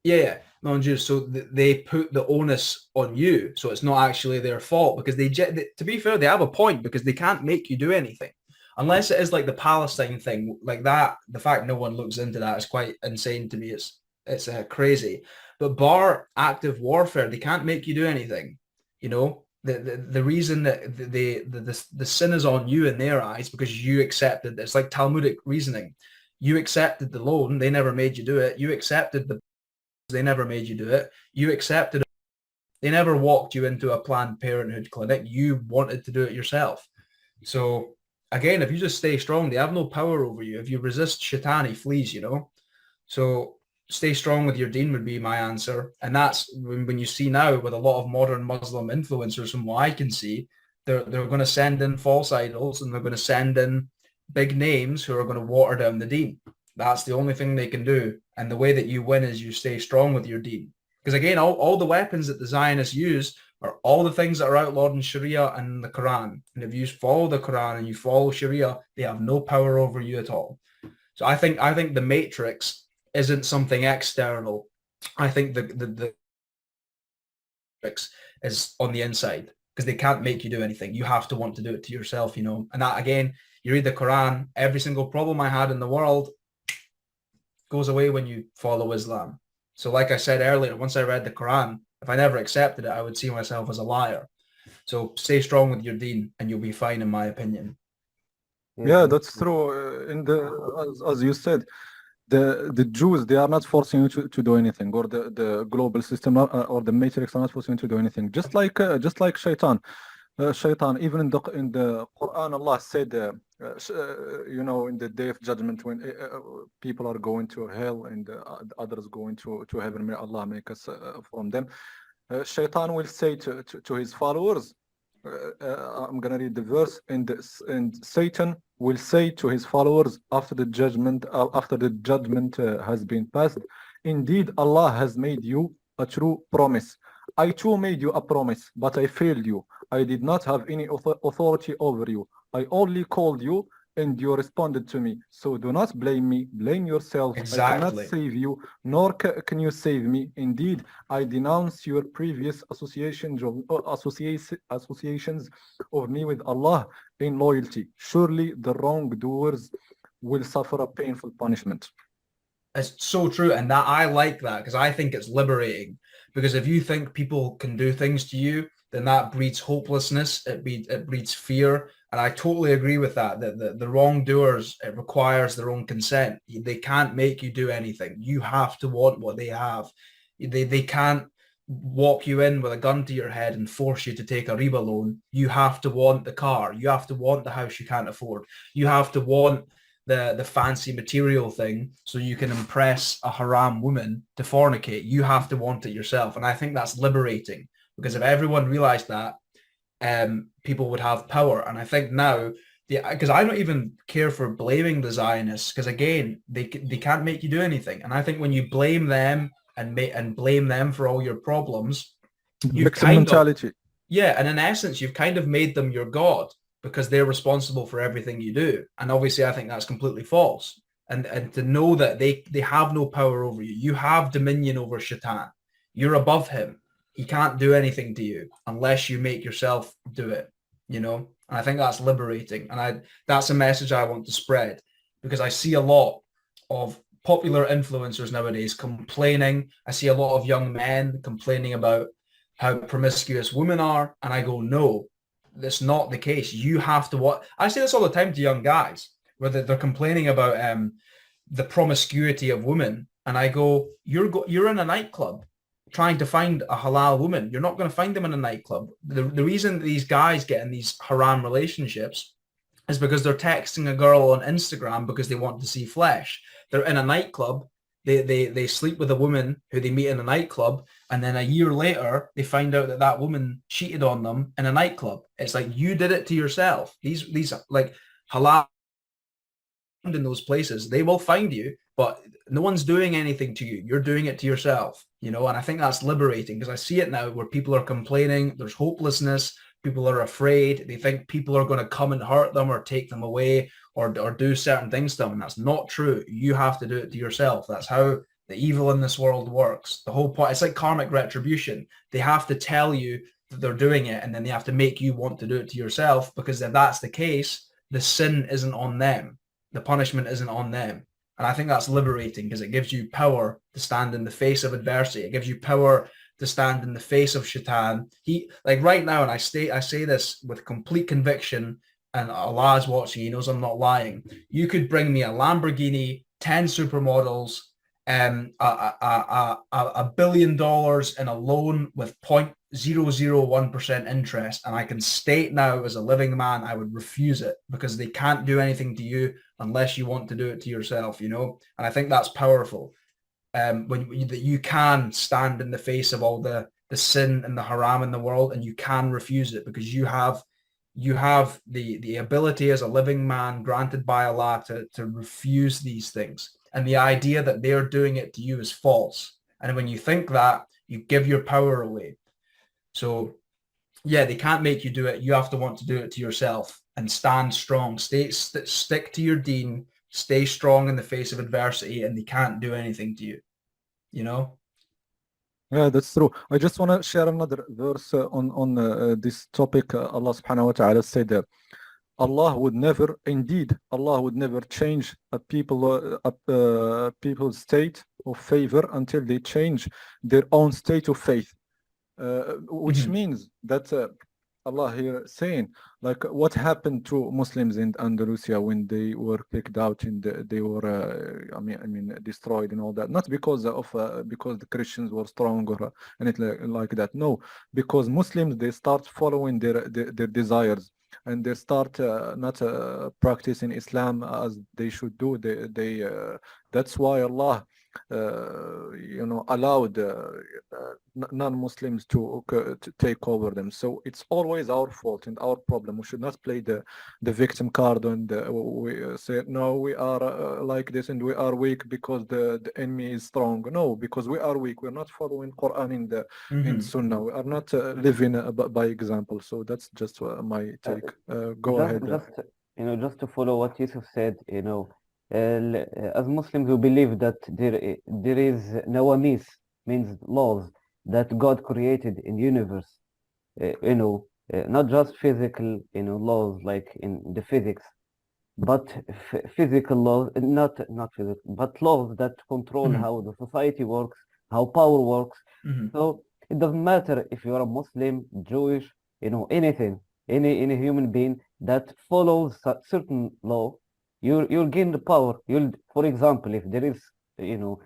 Yeah, non-Jews. So they put the onus on you. So it's not actually their fault, because to be fair, they have a point, because they can't make you do anything. Unless it is like the Palestine thing, like that. The fact no one looks into that is quite insane to me. It's crazy. But bar active warfare, they can't make you do anything. You know, the reason that the sin is on you in their eyes because you accepted. It's like Talmudic reasoning. You accepted the loan, they never made you do it. You accepted they never made you do it. You accepted it. They never walked you into a Planned Parenthood clinic. You wanted to do it yourself. So again, if you just stay strong, they have no power over you. If you resist shaitan, he flees, you know. So stay strong with your deen would be my answer. And that's when you see now with a lot of modern Muslim influencers, from what I can see, they're going to send in false idols and they're going to send in big names who are going to water down the deen. That's the only thing they can do. And the way that you win is you stay strong with your deen. Because again, all the weapons that the Zionists use are all the things that are outlawed in Sharia and the Quran. And if you follow the Quran and you follow Sharia, they have no power over you at all. So I think the matrix isn't something external. I think the matrix is on the inside because they can't make you do anything. You have to want to do it to yourself, you know. And that, again, you read the Quran, every single problem I had in the world goes away when you follow Islam. So like I said earlier, once I read the Quran, if I never accepted it, I would see myself as a liar. So stay strong with your deen and you'll be fine, in my opinion. Yeah, that's true. As you said, the Jews, they are not forcing you to do anything, or the global system or the matrix are not forcing you to do anything. Just like shaitan. Shaitan, even in the Quran, Allah said, you know, in the day of judgment when people are going to hell and others going to heaven, may Allah make us from them. Shaitan will say to his followers, I'm gonna read the verse, and Satan will say to his followers after the judgment has been passed, indeed Allah has made you a true promise. I too made you a promise, but I failed you. I did not have any authority over you. I only called you and you responded to me. So do not blame me, blame yourself. Exactly. I cannot save you, nor can you save me. Indeed, I denounce your previous associations of me with Allah in loyalty. Surely the wrongdoers will suffer a painful punishment. It's so true. And that I like that because I think it's liberating. Because if you think people can do things to you, then that breeds hopelessness. It breeds fear. And I totally agree with that. The wrongdoers, it requires their own consent. They can't make you do anything. You have to want what they have. They can't walk you in with a gun to your head and force you to take a riba loan. You have to want the car. You have to want the house you can't afford. You have to want the fancy material thing so you can impress a haram woman to fornicate. You have to want it yourself. And I think that's liberating because if everyone realized that, people would have power. And I think now, because I don't even care for blaming the Zionists, because again, they can't make you do anything. And I think when you blame them and blame them for all your problems, Victim mentality. Yeah, and in essence, you've kind of made them your God because they're responsible for everything you do. And obviously, I think that's completely false. And to know that they have no power over you. You have dominion over Shaitan. You're above him. He can't do anything to you unless you make yourself do it, you know? And I think that's liberating. And that's a message I want to spread because I see a lot of popular influencers nowadays complaining. I see a lot of young men complaining about how promiscuous women are. And I go, no, that's not the case. You have to I say this all the time to young guys, where they're complaining about the promiscuity of women. And I go, you're in a nightclub trying to find a halal woman. You're not going to find them in a nightclub. The reason these guys get in these haram relationships is because they're texting a girl on Instagram because they want to see flesh. They're in a nightclub. They sleep with a woman who they meet in a nightclub, and then a year later they find out that woman cheated on them in a nightclub. It's like you did it to yourself. These like halal in those places, they will find you, but no one's doing anything to you. You're doing it to yourself, you know. And I think that's liberating because I see it now where people are complaining. There's hopelessness. People are afraid. They think people are going to come and hurt them or take them away or do certain things to them. And that's not true. You have to do it to yourself. That's how the evil in this world works. The whole point, it's like karmic retribution. They have to tell you that they're doing it, and then they have to make you want to do it to yourself, because if that's the case, the sin isn't on them. The punishment isn't on them. And I think that's liberating because it gives you power to stand in the face of adversity. It gives you power to stand in the face of Shaitan. He, like right now, and I say this with complete conviction, and Allah's watching, he knows I'm not lying. You could bring me a Lamborghini, 10 supermodels, $1 billion in a loan with 0.001% interest, and I can state now as a living man, I would refuse it, because they can't do anything to you unless you want to do it to yourself, you know? And I think that's powerful. When you can stand in the face of all the sin and the haram in the world, and you can refuse it, because you have the ability as a living man granted by Allah to refuse these things. And the idea that they're doing it to you is false. And when you think that, you give your power away. So yeah, they can't make you do it. You have to want to do it to yourself and stand strong. Stick to your deen, stay strong in the face of adversity, and they can't do anything to you, you know? Yeah, that's true. I just want to share another verse on this topic. Allah subhanahu wa ta'ala said that Allah would never change a people's state of favor until they change their own state of faith, which means that Allah here saying, like, what happened to Muslims in Andalusia when they were kicked out and they were, destroyed and all that? Not because the Christians were strong or anything like that. No, because Muslims, they start following their desires, and they start not practicing Islam as they should do. That's why Allah allowed non-Muslims to take over them. So it's always our fault and our problem. We should not play the victim card and we say, no, we are like this and we are weak because the enemy is strong. No, because we are weak. We're not following Quran in Sunnah. We are not living by example. So that's just my take. Go ahead. Just to follow what Yusuf said, as Muslims, we believe that there is nawamis, means laws that God created in the universe. Not just physical, laws like in the physics, but physical laws, not physical, but laws that control how the society works, how power works. So it doesn't matter if you are a Muslim, Jewish, anything, any human being that follows a certain law. You'll gain the power. For example, if there is, you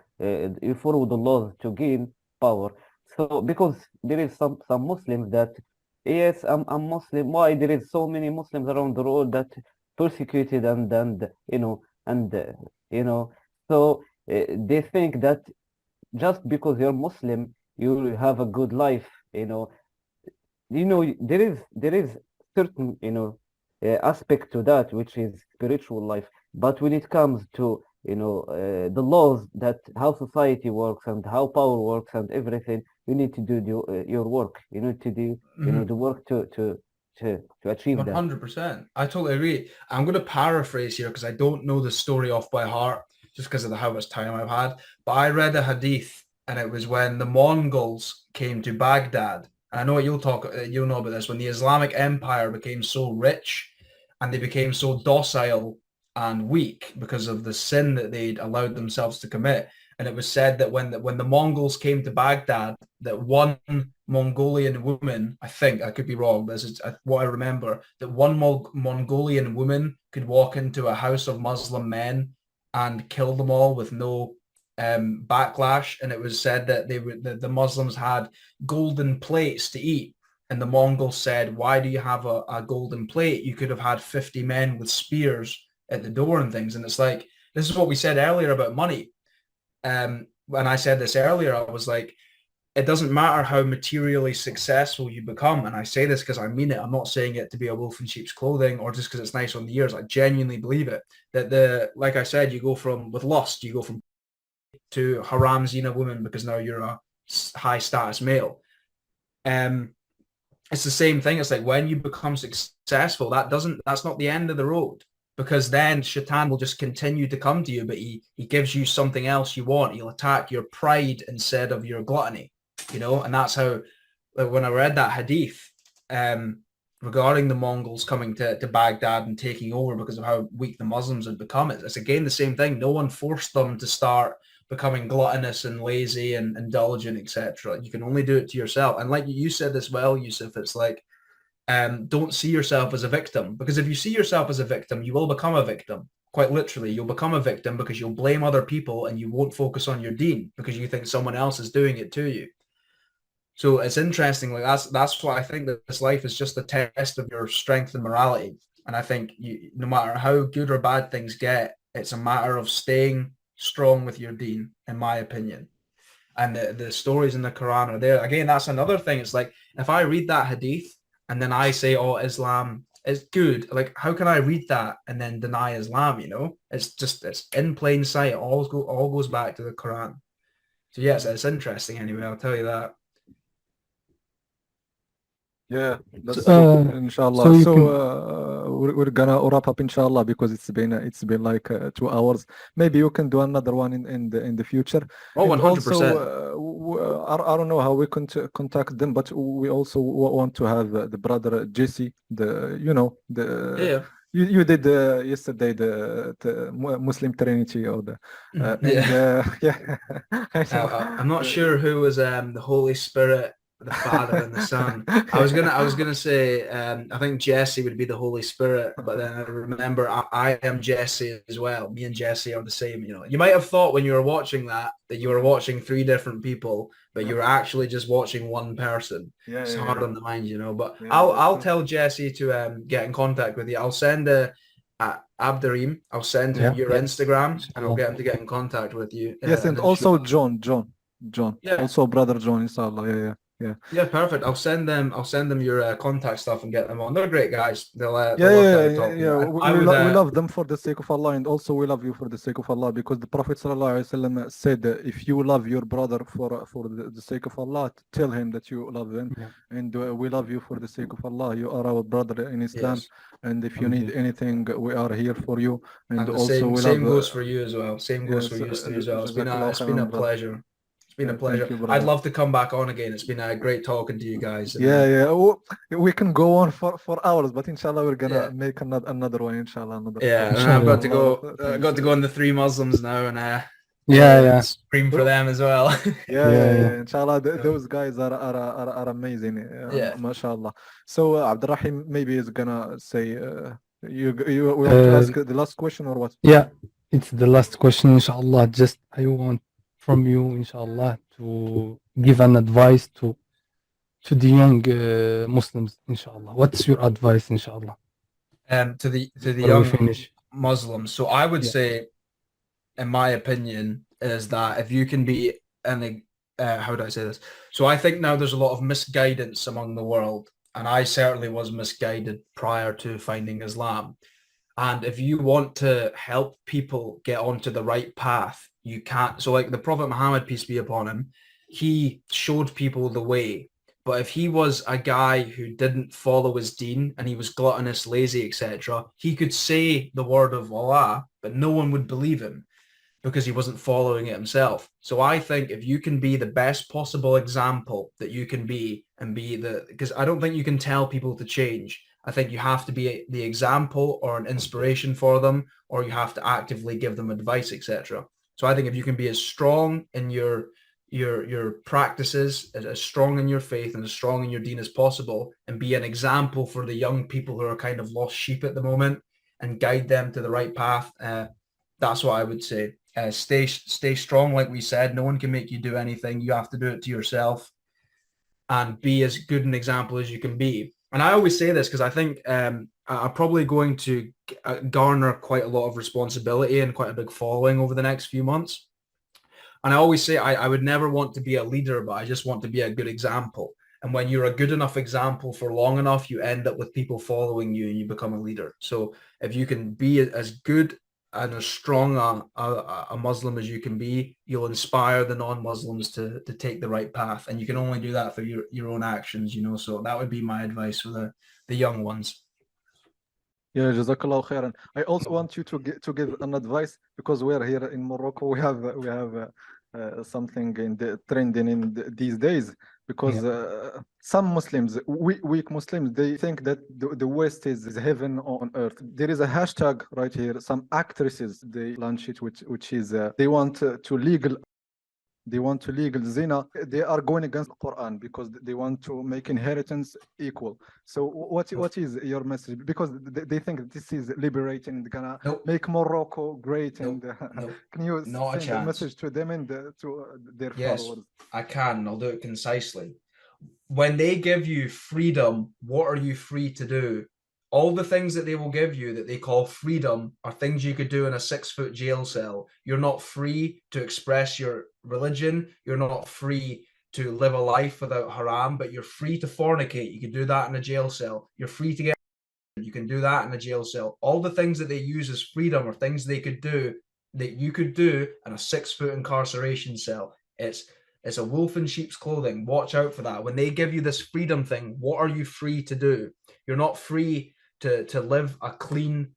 follow the laws to gain power. So because there is some Muslims that, yes, I'm Muslim. Why there is so many Muslims around the world that persecuted so they think that just because you're Muslim, you have a good life. There is certain aspect to that, which is spiritual life. But when it comes to the laws, that how society works and how power works and everything, you need to do your work. You need to do the work to achieve 100%. that. I totally agree. I'm going to paraphrase here because I don't know the story off by heart, just because of how much time I've had. But I read a hadith, and it was when the Mongols came to Baghdad. I know you'll know about this, when the Islamic Empire became so rich and they became so docile and weak because of the sin that they'd allowed themselves to commit. And it was said that when the Mongols came to Baghdad, that one Mongolian woman, I think, I could be wrong, this is what I remember, that one Mongolian woman could walk into a house of Muslim men and kill them all with no backlash. And it was said that the Muslims had golden plates to eat, and the Mongols said, why do you have a golden plate? You could have had 50 men with spears at the door and things. And it's like, this is what we said earlier about money. When I said this earlier, I was like, it doesn't matter how materially successful you become, and I say this because I mean it. I'm not saying it to be a wolf in sheep's clothing or just because it's nice on the ears. I genuinely believe it, that like I said, you go from to haram zina woman because now you're a high status male. It's the same thing. It's like when you become successful, that's not the end of the road, because then Shaitan will just continue to come to you, but he gives you something else you want. He'll attack your pride instead of your gluttony, and that's how, when I read that hadith regarding the Mongols coming to Baghdad and taking over because of how weak the Muslims had become, it's again the same thing. No one forced them to start becoming gluttonous and lazy and indulgent, etc. You can only do it to yourself. And like you said as well, Yusuf, it's like, don't see yourself as a victim, because if you see yourself as a victim, you will become a victim. Quite literally, you'll become a victim because you'll blame other people and you won't focus on your deen because you think someone else is doing it to you. So it's interesting. Like that's why I think that this life is just a test of your strength and morality. And I think no matter how good or bad things get, it's a matter of staying strong with your deen, in my opinion. And the stories in the Quran are there. Again, that's another thing. It's like, if I read that hadith and then I say, oh, Islam is good, like, how can I read that and then deny Islam? It's in plain sight. It all goes back to the Quran. So yes, it's interesting anyway, I'll tell you that. Yeah, that's So, inshallah. so We're gonna wrap up inshallah, because it's been like 2 hours. Maybe you can do another one in the future. Oh, And 100%. also, I don't know how we can contact them, but we also want to have the brother Jesse, Yeah. you did yesterday the Muslim Trinity, or the I'm not sure who was the Holy Spirit, the Father and the Son. I was gonna say I think Jesse would be the Holy Spirit, but then I remember I am Jesse as well. Me and Jesse are the same. You might have thought when you were watching that you were watching 3 different people, but you were actually just watching one person. It's hard on the mind, But I'll tell Jesse to get in contact with you. I'll send Abdarim. I'll send him your Instagram, and I'll get him to get in contact with you. Yes, and also John. Yeah. Also brother John, inshallah. Yeah, perfect. I'll send them your contact stuff and get them on. They're great guys. They'll love We love them for the sake of Allah, and also we love you for the sake of Allah, because the Prophet ﷺ said, if you love your brother for the sake of Allah, tell him that you love him, and we love you for the sake of Allah. You are our brother in Islam, yes. And if you need anything, we are here for you. And also same goes for you as well. Same goes for you as well. It's been a pleasure. Been a pleasure. I'd love to come back on again. It's been a great talking to you guys. We can go on for hours, but inshallah we're gonna make another one, inshallah. I've got to go on the 3 Muslims now, and scream for them as well. Inshallah, those guys are amazing. Mashallah. So Abdurrahim maybe is gonna say you want to ask the last question or what? Yeah, it's the last question, inshallah. Just I want from you, inshallah, to give an advice to the young Muslims, inshallah. What's your advice, inshallah? To the young Muslims. So I would say, in my opinion, is that if you can be how do I say this? So I think now there's a lot of misguidance among the world, and I certainly was misguided prior to finding Islam. And if you want to help people get onto the right path, you can't. So like the Prophet Muhammad, peace be upon him, he showed people the way. But if he was a guy who didn't follow his deen and he was gluttonous, lazy, etc., he could say the word of Allah, but no one would believe him because he wasn't following it himself. So I think if you can be the best possible example that you can be, and because I don't think you can tell people to change. I think you have to be the example or an inspiration for them, or you have to actively give them advice, etc. So I think if you can be as strong in your practices, as strong in your faith, and as strong in your deen as possible, and be an example for the young people who are kind of lost sheep at the moment, and guide them to the right path, that's what I would say. Stay strong, like we said. No one can make you do anything. You have to do it to yourself, and be as good an example as you can be. And I always say this because I think I'm probably going to garner quite a lot of responsibility and quite a big following over the next few months. And I always say I would never want to be a leader, but I just want to be a good example. And when you're a good enough example for long enough, you end up with people following you and you become a leader. So if you can be as good and as strong a Muslim as you can be, you'll inspire the non-Muslims to take the right path. And you can only do that through your own actions, So that would be my advice for the young ones. Yeah, Jazakallah khairan. I also want you to give an advice, because we're here in Morocco. We have something in the trending in these days, because some Muslims, weak Muslims, they think that the West is heaven on earth. There is a hashtag right here. Some actresses, they launch it, which is they want to legal zina. They are going against the Quran because they want to make inheritance equal. So what is your message? Because they think this is liberating and gonna make Morocco great. And can you send a message to them and to their followers? I can. I'll do it concisely. When they give you freedom, what are you free to do? All the things that they will give you that they call freedom are things you could do in a 6-foot jail cell. You're not free to express your religion. You're not free to live a life without haram, but you're free to fornicate. You can do that in a jail cell. You're free to get, you can do that in a jail cell. All the things that they use as freedom are things they could do that you could do in a 6-foot incarceration cell. It's a wolf in sheep's clothing. Watch out for that. When they give you this freedom thing, what are you free to do? You're not free to live a clean,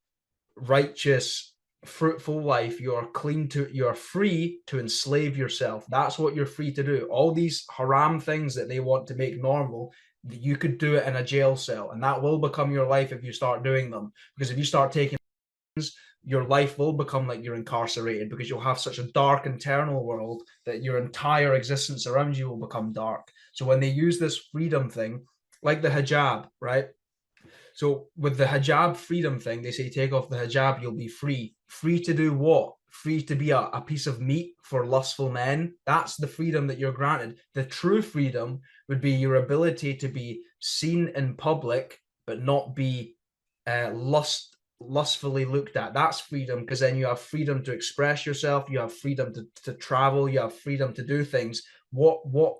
righteous, fruitful life. You're free to enslave yourself. That's what you're free to do. All these haram things that they want to make normal, you could do it in a jail cell, and that will become your life if you start doing them. Because if you start taking your life will become like you're incarcerated, because you'll have such a dark internal world that your entire existence around you will become dark. So when they use this freedom thing, like the hijab, right? So with the hijab freedom thing, they say take off the hijab, you'll be free. Free to do what? Free to be a piece of meat for lustful men. That's the freedom that you're granted. The true freedom would be your ability to be seen in public but not be lustfully looked at. That's freedom, because then you have freedom to express yourself, you have freedom to travel, you have freedom to do things. What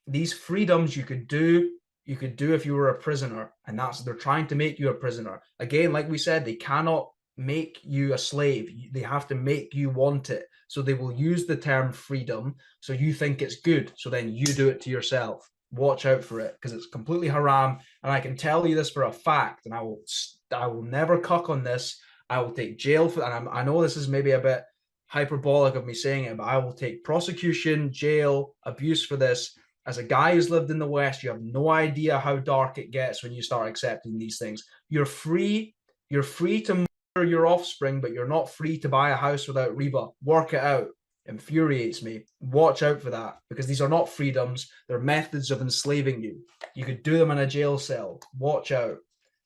these freedoms you could do if you were a prisoner, and they're trying to make you a prisoner. Again, like we said, they cannot make you a slave. They have to make you want it. So they will use the term freedom so you think it's good, so then you do it to yourself. Watch out for it, because it's completely haram. And I can tell you this for a fact, and I will never cuck on this. I will take jail for, and I know this is maybe a bit hyperbolic of me saying it, but I will take prosecution, jail, abuse for this. As a guy who's lived in the West, you have no idea how dark it gets when you start accepting these things. You're free to murder your offspring, but you're not free to buy a house without riba. Work it out. Infuriates me. Watch out for that, because these are not freedoms. They're methods of enslaving you. You could do them in a jail cell. Watch out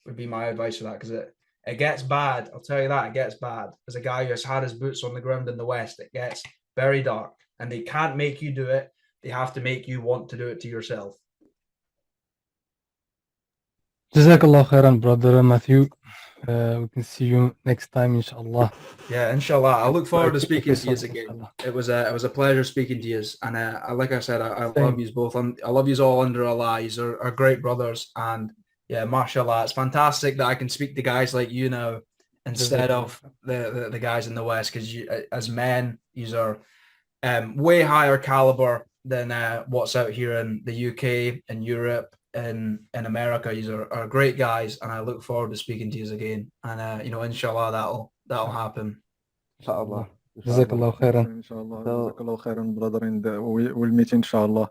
would be my advice for that, because it gets bad. I'll tell you that, it gets bad. As a guy who has had his boots on the ground in the West, it gets very dark, and they can't make you do it. They have to make you want to do it to yourself. Jazakallah khairan, brother Matthew. We can see you next time, inshallah. Yeah, inshallah. I look forward to speaking to you again. It was a pleasure speaking to you, and like I said, I love you both. I love you all under Allah. You are great brothers, and yeah, mashallah, it's fantastic that I can speak to guys like you now instead of the guys in the West, because as men, you are way higher caliber than what's out here in the UK, in Europe, in America. You are great guys, and I look forward to speaking to you again. And inshallah, that'll happen. Inshallah. Jazakallah khairan. Inshallah. Jazakallah khairan, brother, and we'll meet inshallah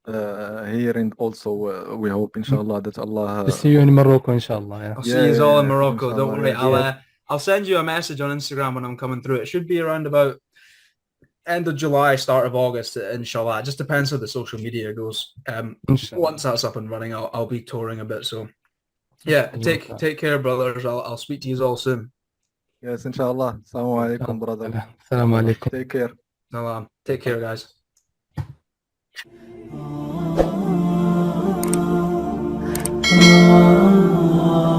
here, and also we hope inshallah that Allah We'll see you in Morocco, inshallah. Yeah. I'll see you all in Morocco. inshallah, Don't worry. I'll send you a message on Instagram when I'm coming through. It should be around about end of July, start of August, inshallah. It just depends how the social media goes. Once that's up and running, I'll be touring a bit. So yeah, take care, brothers. I'll speak to you all soon. Yes, inshallah. Assalamu alaikum, brother. Assalamu alaikum. Take care. Salam. Take care, guys. Oh